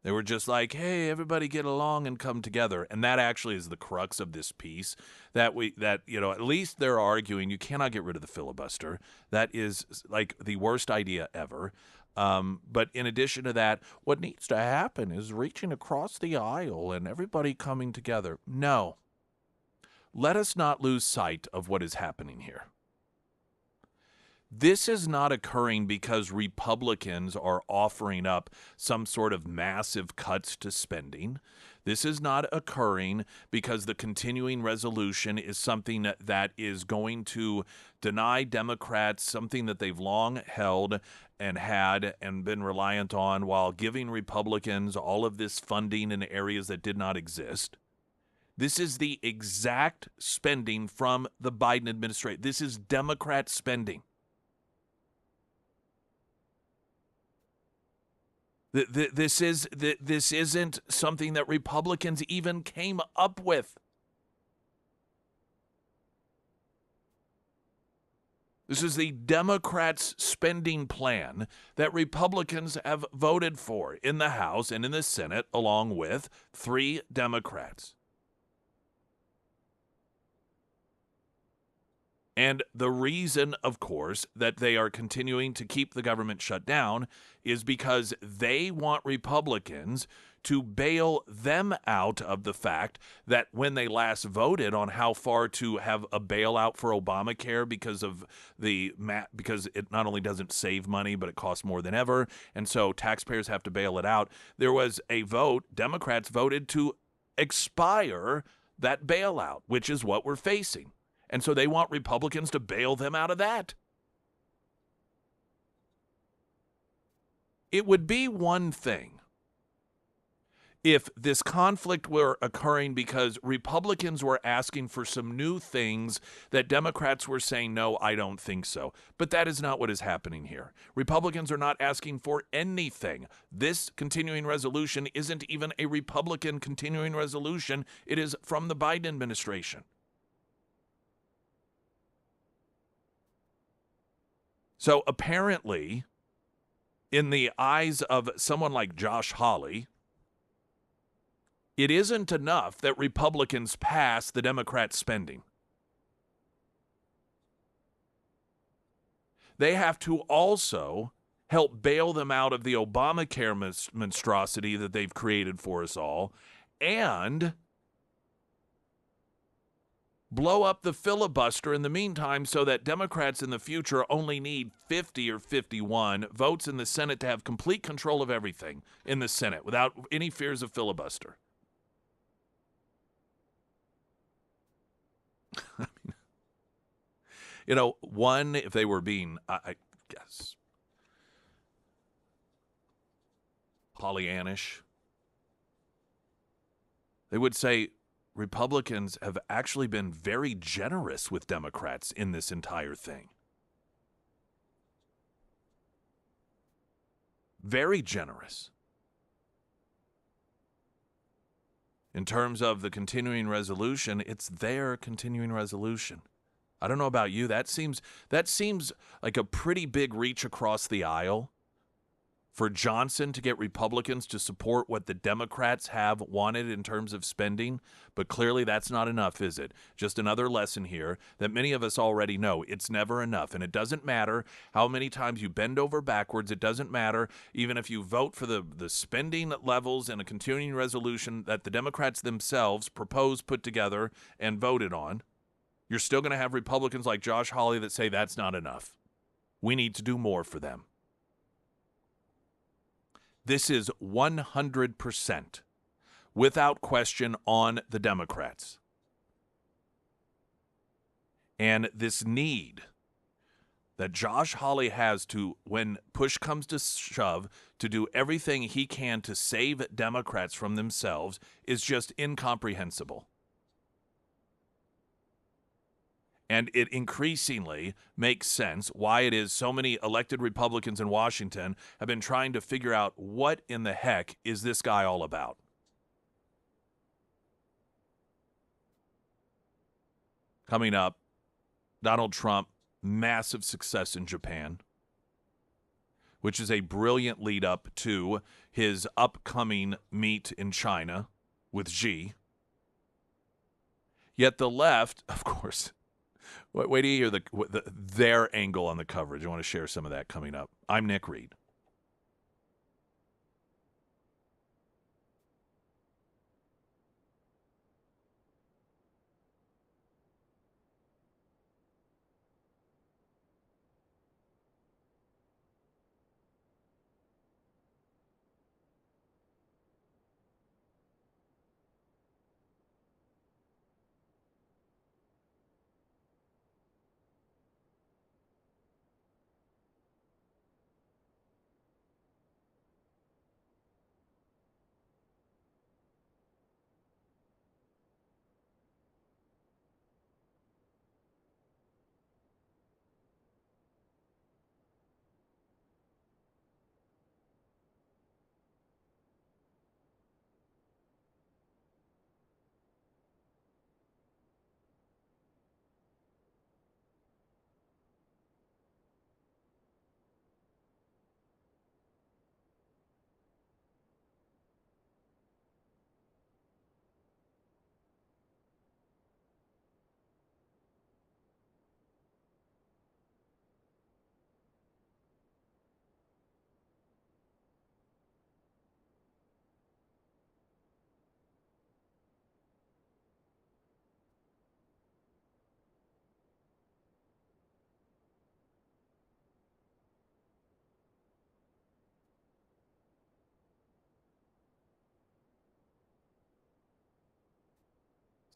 S1: They were just like, hey, everybody get along and come together. And that actually is the crux of this piece, that at least they're arguing you cannot get rid of the filibuster. That is like the worst idea ever. But in addition to that, what needs to happen is reaching across the aisle and everybody coming together. No. Let us not lose sight of what is happening here. This is not occurring because Republicans are offering up some sort of massive cuts to spending. This is not occurring because the continuing resolution is something that is going to deny Democrats something that they've long held and had and been reliant on, while giving Republicans all of this funding in areas that did not exist. This is the exact spending from the Biden administration. This is Democrat spending. This isn't something that Republicans even came up with. This is the Democrats' spending plan that Republicans have voted for in the House and in the Senate, along with 3 Democrats. And the reason, of course, that they are continuing to keep the government shut down is because they want Republicans to bail them out of the fact that when they last voted on how far to have a bailout for Obamacare because it not only doesn't save money, but it costs more than ever, and so taxpayers have to bail it out, there was a vote, Democrats voted to expire that bailout, which is what we're facing. And so they want Republicans to bail them out of that. It would be one thing if this conflict were occurring because Republicans were asking for some new things that Democrats were saying, no, I don't think so. But that is not what is happening here. Republicans are not asking for anything. This continuing resolution isn't even a Republican continuing resolution. It is from the Biden administration. So apparently, in the eyes of someone like Josh Hawley, it isn't enough that Republicans pass the Democrat spending. They have to also help bail them out of the Obamacare monstrosity that they've created for us all, and blow up the filibuster in the meantime so that Democrats in the future only need 50 or 51 votes in the Senate to have complete control of everything in the Senate without any fears of filibuster. I mean, you know, one, if they were being, I guess, Pollyannish, they would say Republicans have actually been very generous with Democrats in this entire thing. Very generous. In terms of the continuing resolution, it's their continuing resolution. I don't know about you. That seems like a pretty big reach across the aisle for Johnson to get Republicans to support what the Democrats have wanted in terms of spending. But clearly that's not enough, is it? Just another lesson here that many of us already know. It's never enough. And it doesn't matter how many times you bend over backwards. It doesn't matter even if you vote for the spending levels in a continuing resolution that the Democrats themselves proposed, put together, and voted on. You're still going to have Republicans like Josh Hawley that say that's not enough. We need to do more for them. This is 100%, without question, on the Democrats. And this need that Josh Hawley has to, when push comes to shove, to do everything he can to save Democrats from themselves is just incomprehensible. And it increasingly makes sense why it is so many elected Republicans in Washington have been trying to figure out what in the heck is this guy all about. Coming up, Donald Trump, massive success in Japan, which is a brilliant lead up to his upcoming meet in China with Xi. Yet the left, of course, wait till you hear their angle on the coverage. I want to share some of that coming up. I'm Nick Reed.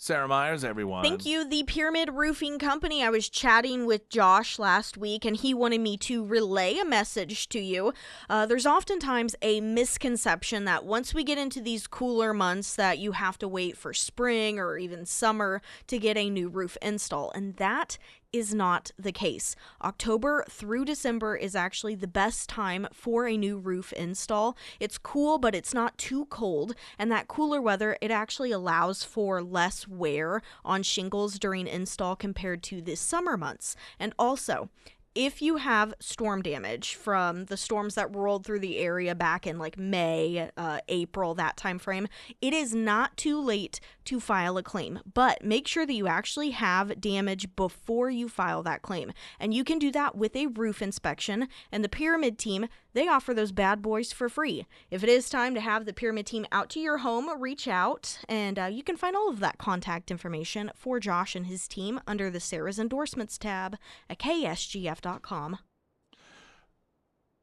S1: Sarah Myers, everyone.
S2: Thank you. The Pyramid Roofing Company. I was chatting with Josh last week, and he wanted me to relay a message to you. There's oftentimes a misconception that once we get into these cooler months that you have to wait for spring or even summer to get a new roof install, and that is not the case. October through December is actually the best time for a new roof install. It's cool, but it's not too cold, and that cooler weather, it actually allows for less wear on shingles during install compared to the summer months. And also, if you have storm damage from the storms that rolled through the area back in like May, April, that time frame, it is not too late to file a claim. But make sure that you actually have damage before you file that claim. And you can do that with a roof inspection. And the Pyramid team, They offer those bad boys for free. If it is time to have the Pyramid team out to your home, reach out, and you can find all of that contact information for Josh and his team under the Sarah's Endorsements tab at ksgf.com.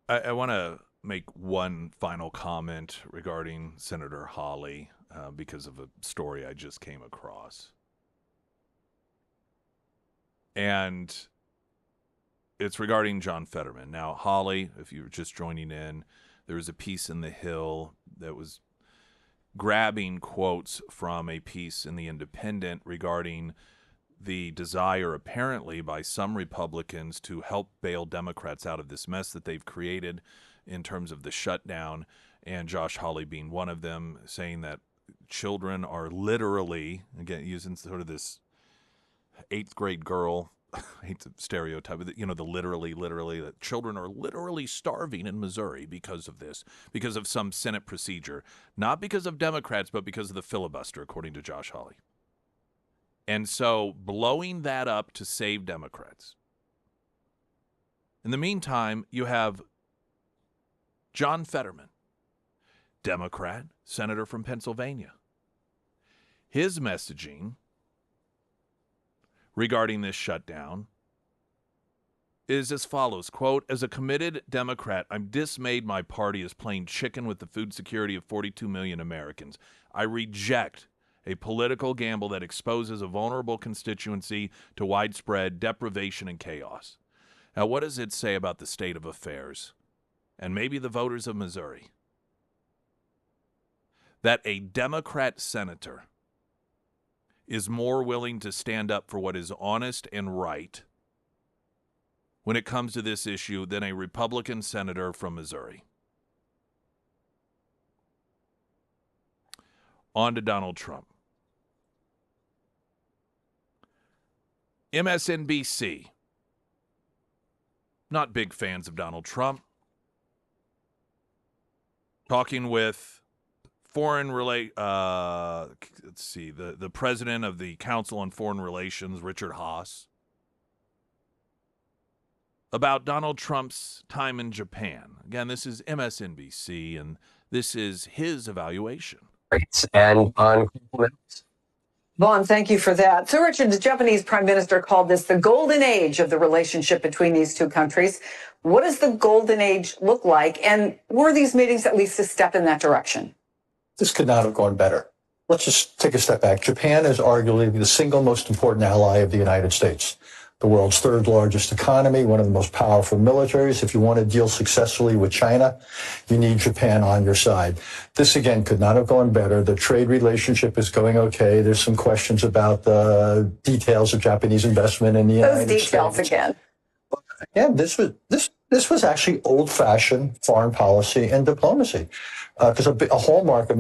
S1: I want to make one final comment regarding Senator Hawley because of a story I just came across. And it's regarding John Fetterman. Now, Hawley, if you were just joining in, there was a piece in The Hill that was grabbing quotes from a piece in The Independent regarding the desire, apparently, by some Republicans to help bail Democrats out of this mess that they've created in terms of the shutdown, and Josh Hawley being one of them, saying that children are literally, again, using sort of this 8th grade girl, I hate to stereotype, but the literally, that children are literally starving in Missouri because of this, because of some Senate procedure, not because of Democrats, but because of the filibuster, according to Josh Hawley. And so blowing that up to save Democrats. In the meantime, you have John Fetterman, Democrat, senator from Pennsylvania. His messaging regarding this shutdown is as follows, quote, "As a committed Democrat, I'm dismayed my party is playing chicken with the food security of 42 million Americans. I reject a political gamble that exposes a vulnerable constituency to widespread deprivation and chaos." Now, what does it say about the state of affairs and maybe the voters of Missouri that a Democrat senator is more willing to stand up for what is honest and right when it comes to this issue than a Republican senator from Missouri? On to Donald Trump. MSNBC. Not big fans of Donald Trump. Talking with the president of the Council on Foreign Relations, Richard Haass, about Donald Trump's time in Japan. Again, this is MSNBC, and this is his evaluation.
S13: And on Vaughn, thank you for that. So, Richard, the Japanese prime minister called this the golden age of the relationship between these two countries. What does the golden age look like? And were these meetings at least a step in that direction?
S14: This could not have gone better. Let's just take a step back. Japan is arguably the single most important ally of the United States. The world's third largest economy, one of the most powerful militaries. If you want to deal successfully with China, you need Japan on your side. This, again, could not have gone better. The trade relationship is going okay. There's some questions about the details of Japanese investment in the United States.
S13: Those details again.
S14: Yeah, this was actually old-fashioned foreign policy and diplomacy. Because a hallmark of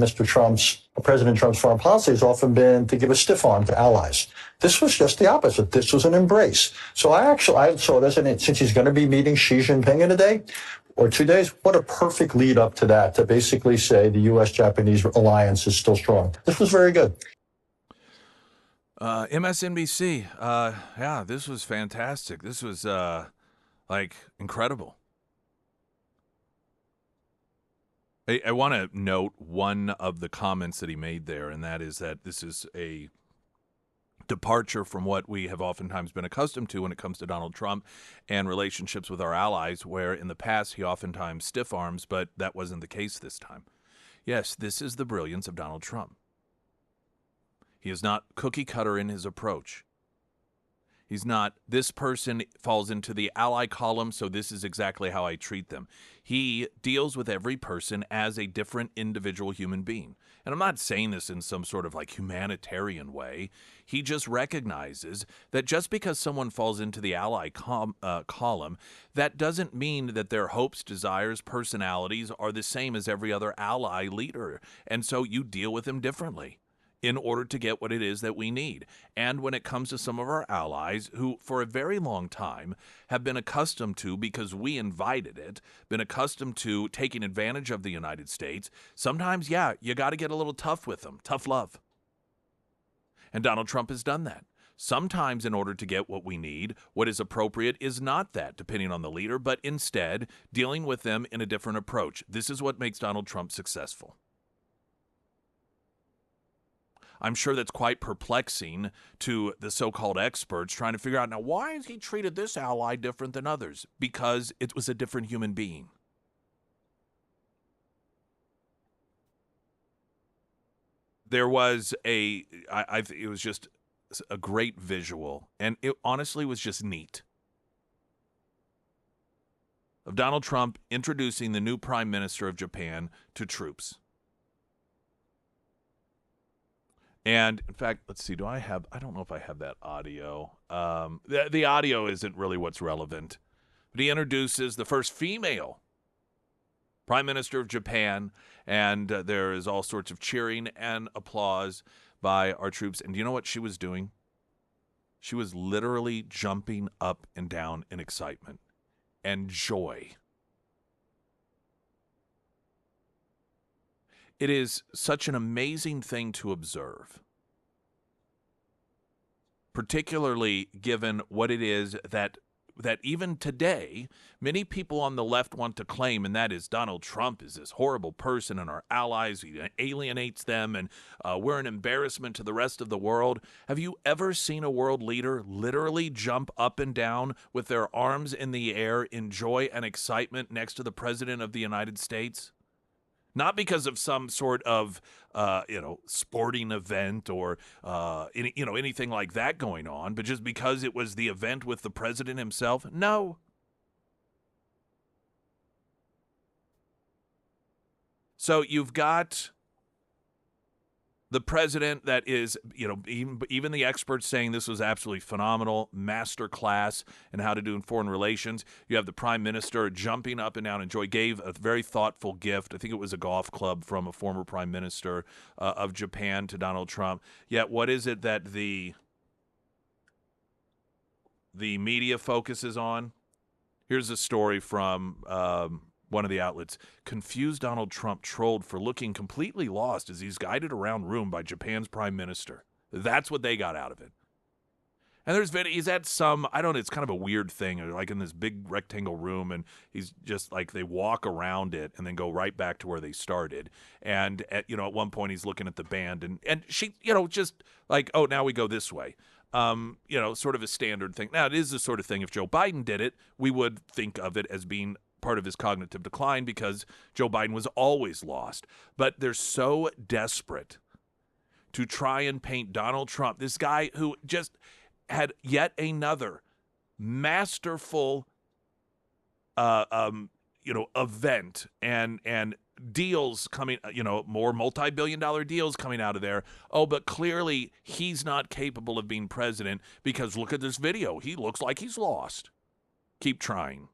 S14: President Trump's foreign policy has often been to give a stiff arm to allies. This was just the opposite. This was an embrace. So I saw this, and since he's going to be meeting Xi Jinping in a day or 2 days, what a perfect lead up to that, to basically say the U.S.-Japanese alliance is still strong. This was very good.
S1: MSNBC, yeah, this was fantastic. This was, incredible. I want to note one of the comments that he made there, and that is that this is a departure from what we have oftentimes been accustomed to when it comes to Donald Trump and relationships with our allies, where in the past he oftentimes stiff arms, but that wasn't the case this time. Yes, this is the brilliance of Donald Trump. He is not cookie cutter in his approach. He's not, this person falls into the ally column, so this is exactly how I treat them. He deals with every person as a different individual human being. And I'm not saying this in some sort of humanitarian way. He just recognizes that just because someone falls into the ally column, that doesn't mean that their hopes, desires, personalities are the same as every other ally leader. And so you deal with them differently in order to get what it is that we need. And when it comes to some of our allies who for a very long time have been accustomed to, because we invited it, been accustomed to taking advantage of the United States, sometimes, yeah, you got to get a little tough with them, tough love. And Donald Trump has done that. Sometimes in order to get what we need, what is appropriate is not that, depending on the leader, but instead dealing with them in a different approach. This is what makes Donald Trump successful. I'm sure that's quite perplexing to the so-called experts trying to figure out, now, why has he treated this ally different than others? Because it was a different human being. There was it was just a great visual, and it honestly was just neat, of Donald Trump introducing the new prime minister of Japan to troops. And in fact, let's see, I don't know if I have that audio. The audio isn't really what's relevant, but he introduces the first female prime minister of Japan, and there is all sorts of cheering and applause by our troops. And do you know what she was doing? She was literally jumping up and down in excitement and joy. It is such an amazing thing to observe, particularly given what it is that even today, many people on the left want to claim, and that is Donald Trump is this horrible person and our allies, he alienates them, and we're an embarrassment to the rest of the world. Have you ever seen a world leader literally jump up and down with their arms in the air in joy and excitement next to the President of the United States? Not because of some sort of, sporting event or, anything like that going on, but just because it was the event with the president himself? No. So you've got the president that is, even the experts saying this was absolutely phenomenal, master class in how to do in foreign relations. You have the prime minister jumping up and down in joy, gave a very thoughtful gift. I think it was a golf club from a former prime minister of Japan to Donald Trump. Yet what is it that the media focuses on? Here's a story from one of the outlets. Confused Donald Trump trolled for looking completely lost as he's guided around room by Japan's prime minister. That's what they got out of it. And there's video, he's at some, I don't know, it's kind of a weird thing, like in this big rectangle room, and he's just like, they walk around it and then go right back to where they started. And at one point he's looking at the band, and she, just like, oh, now we go this way. Sort of a standard thing. Now, it is the sort of thing, if Joe Biden did it, we would think of it as being part of his cognitive decline because Joe Biden was always lost. But they're so desperate to try and paint Donald Trump, this guy who just had yet another masterful, event and deals coming, more multi-billion-dollar deals coming out of there. Oh, but clearly he's not capable of being president because look at this video. He looks like he's lost. Keep trying.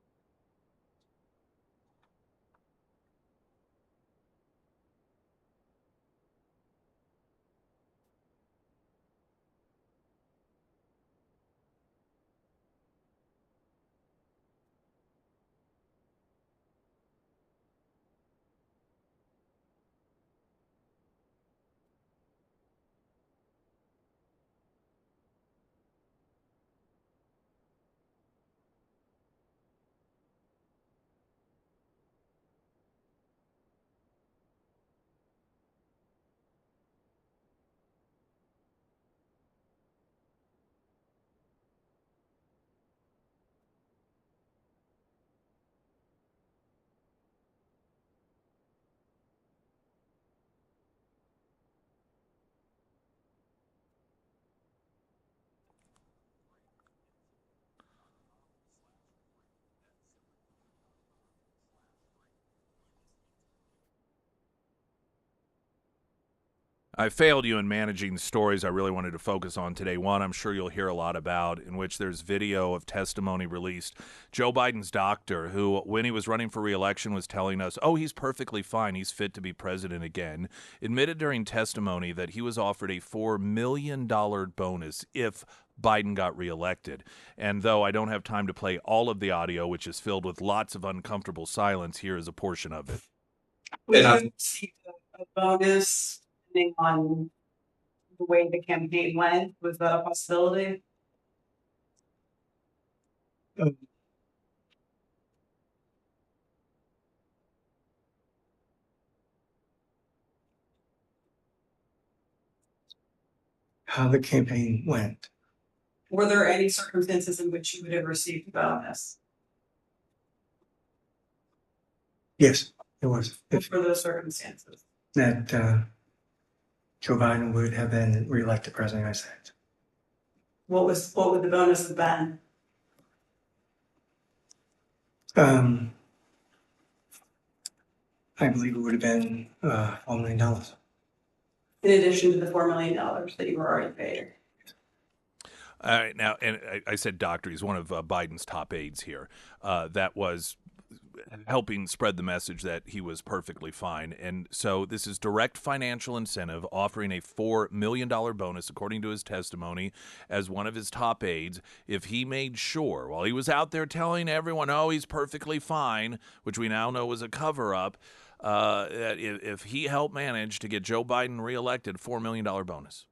S1: I failed you in managing the stories I really wanted to focus on today. One, I'm sure you'll hear a lot about, in which there's video of testimony released. Joe Biden's doctor, who, when he was running for re-election, was telling us, oh, he's perfectly fine, he's fit to be president again, admitted during testimony that he was offered a $4 million bonus if Biden got reelected. And though I don't have time to play all of the audio, which is filled with lots of uncomfortable silence, here is a portion of it.
S15: Would you receive a bonus depending on the way the campaign went? Was that a possibility?
S16: How the campaign went.
S15: Were there any circumstances in which you would have received a bonus?
S16: Yes, it was.
S15: What were those circumstances?
S16: That Joe Biden would have been reelected president of the United States.
S15: What would the bonus have been?
S16: I believe it would have been $4 million.
S15: In addition to the $4 million that you were already paid.
S1: All right, now, and I said doctor. He's one of Biden's top aides here. That was helping spread the message that he was perfectly fine. And so this is direct financial incentive, offering a $4 million bonus, according to his testimony, as one of his top aides, if he made sure, while he was out there telling everyone, oh, he's perfectly fine, which we now know was a cover-up, that if he helped manage to get Joe Biden reelected, $4 million bonus.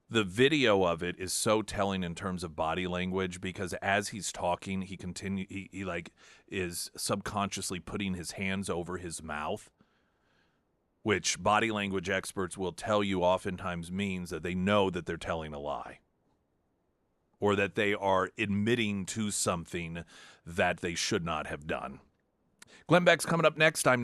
S1: The video of it is so telling in terms of body language, because as he's talking, he like is subconsciously putting his hands over his mouth, which body language experts will tell you oftentimes means that they know that they're telling a lie, or that they are admitting to something that they should not have done. Glenn Beck's coming up next time.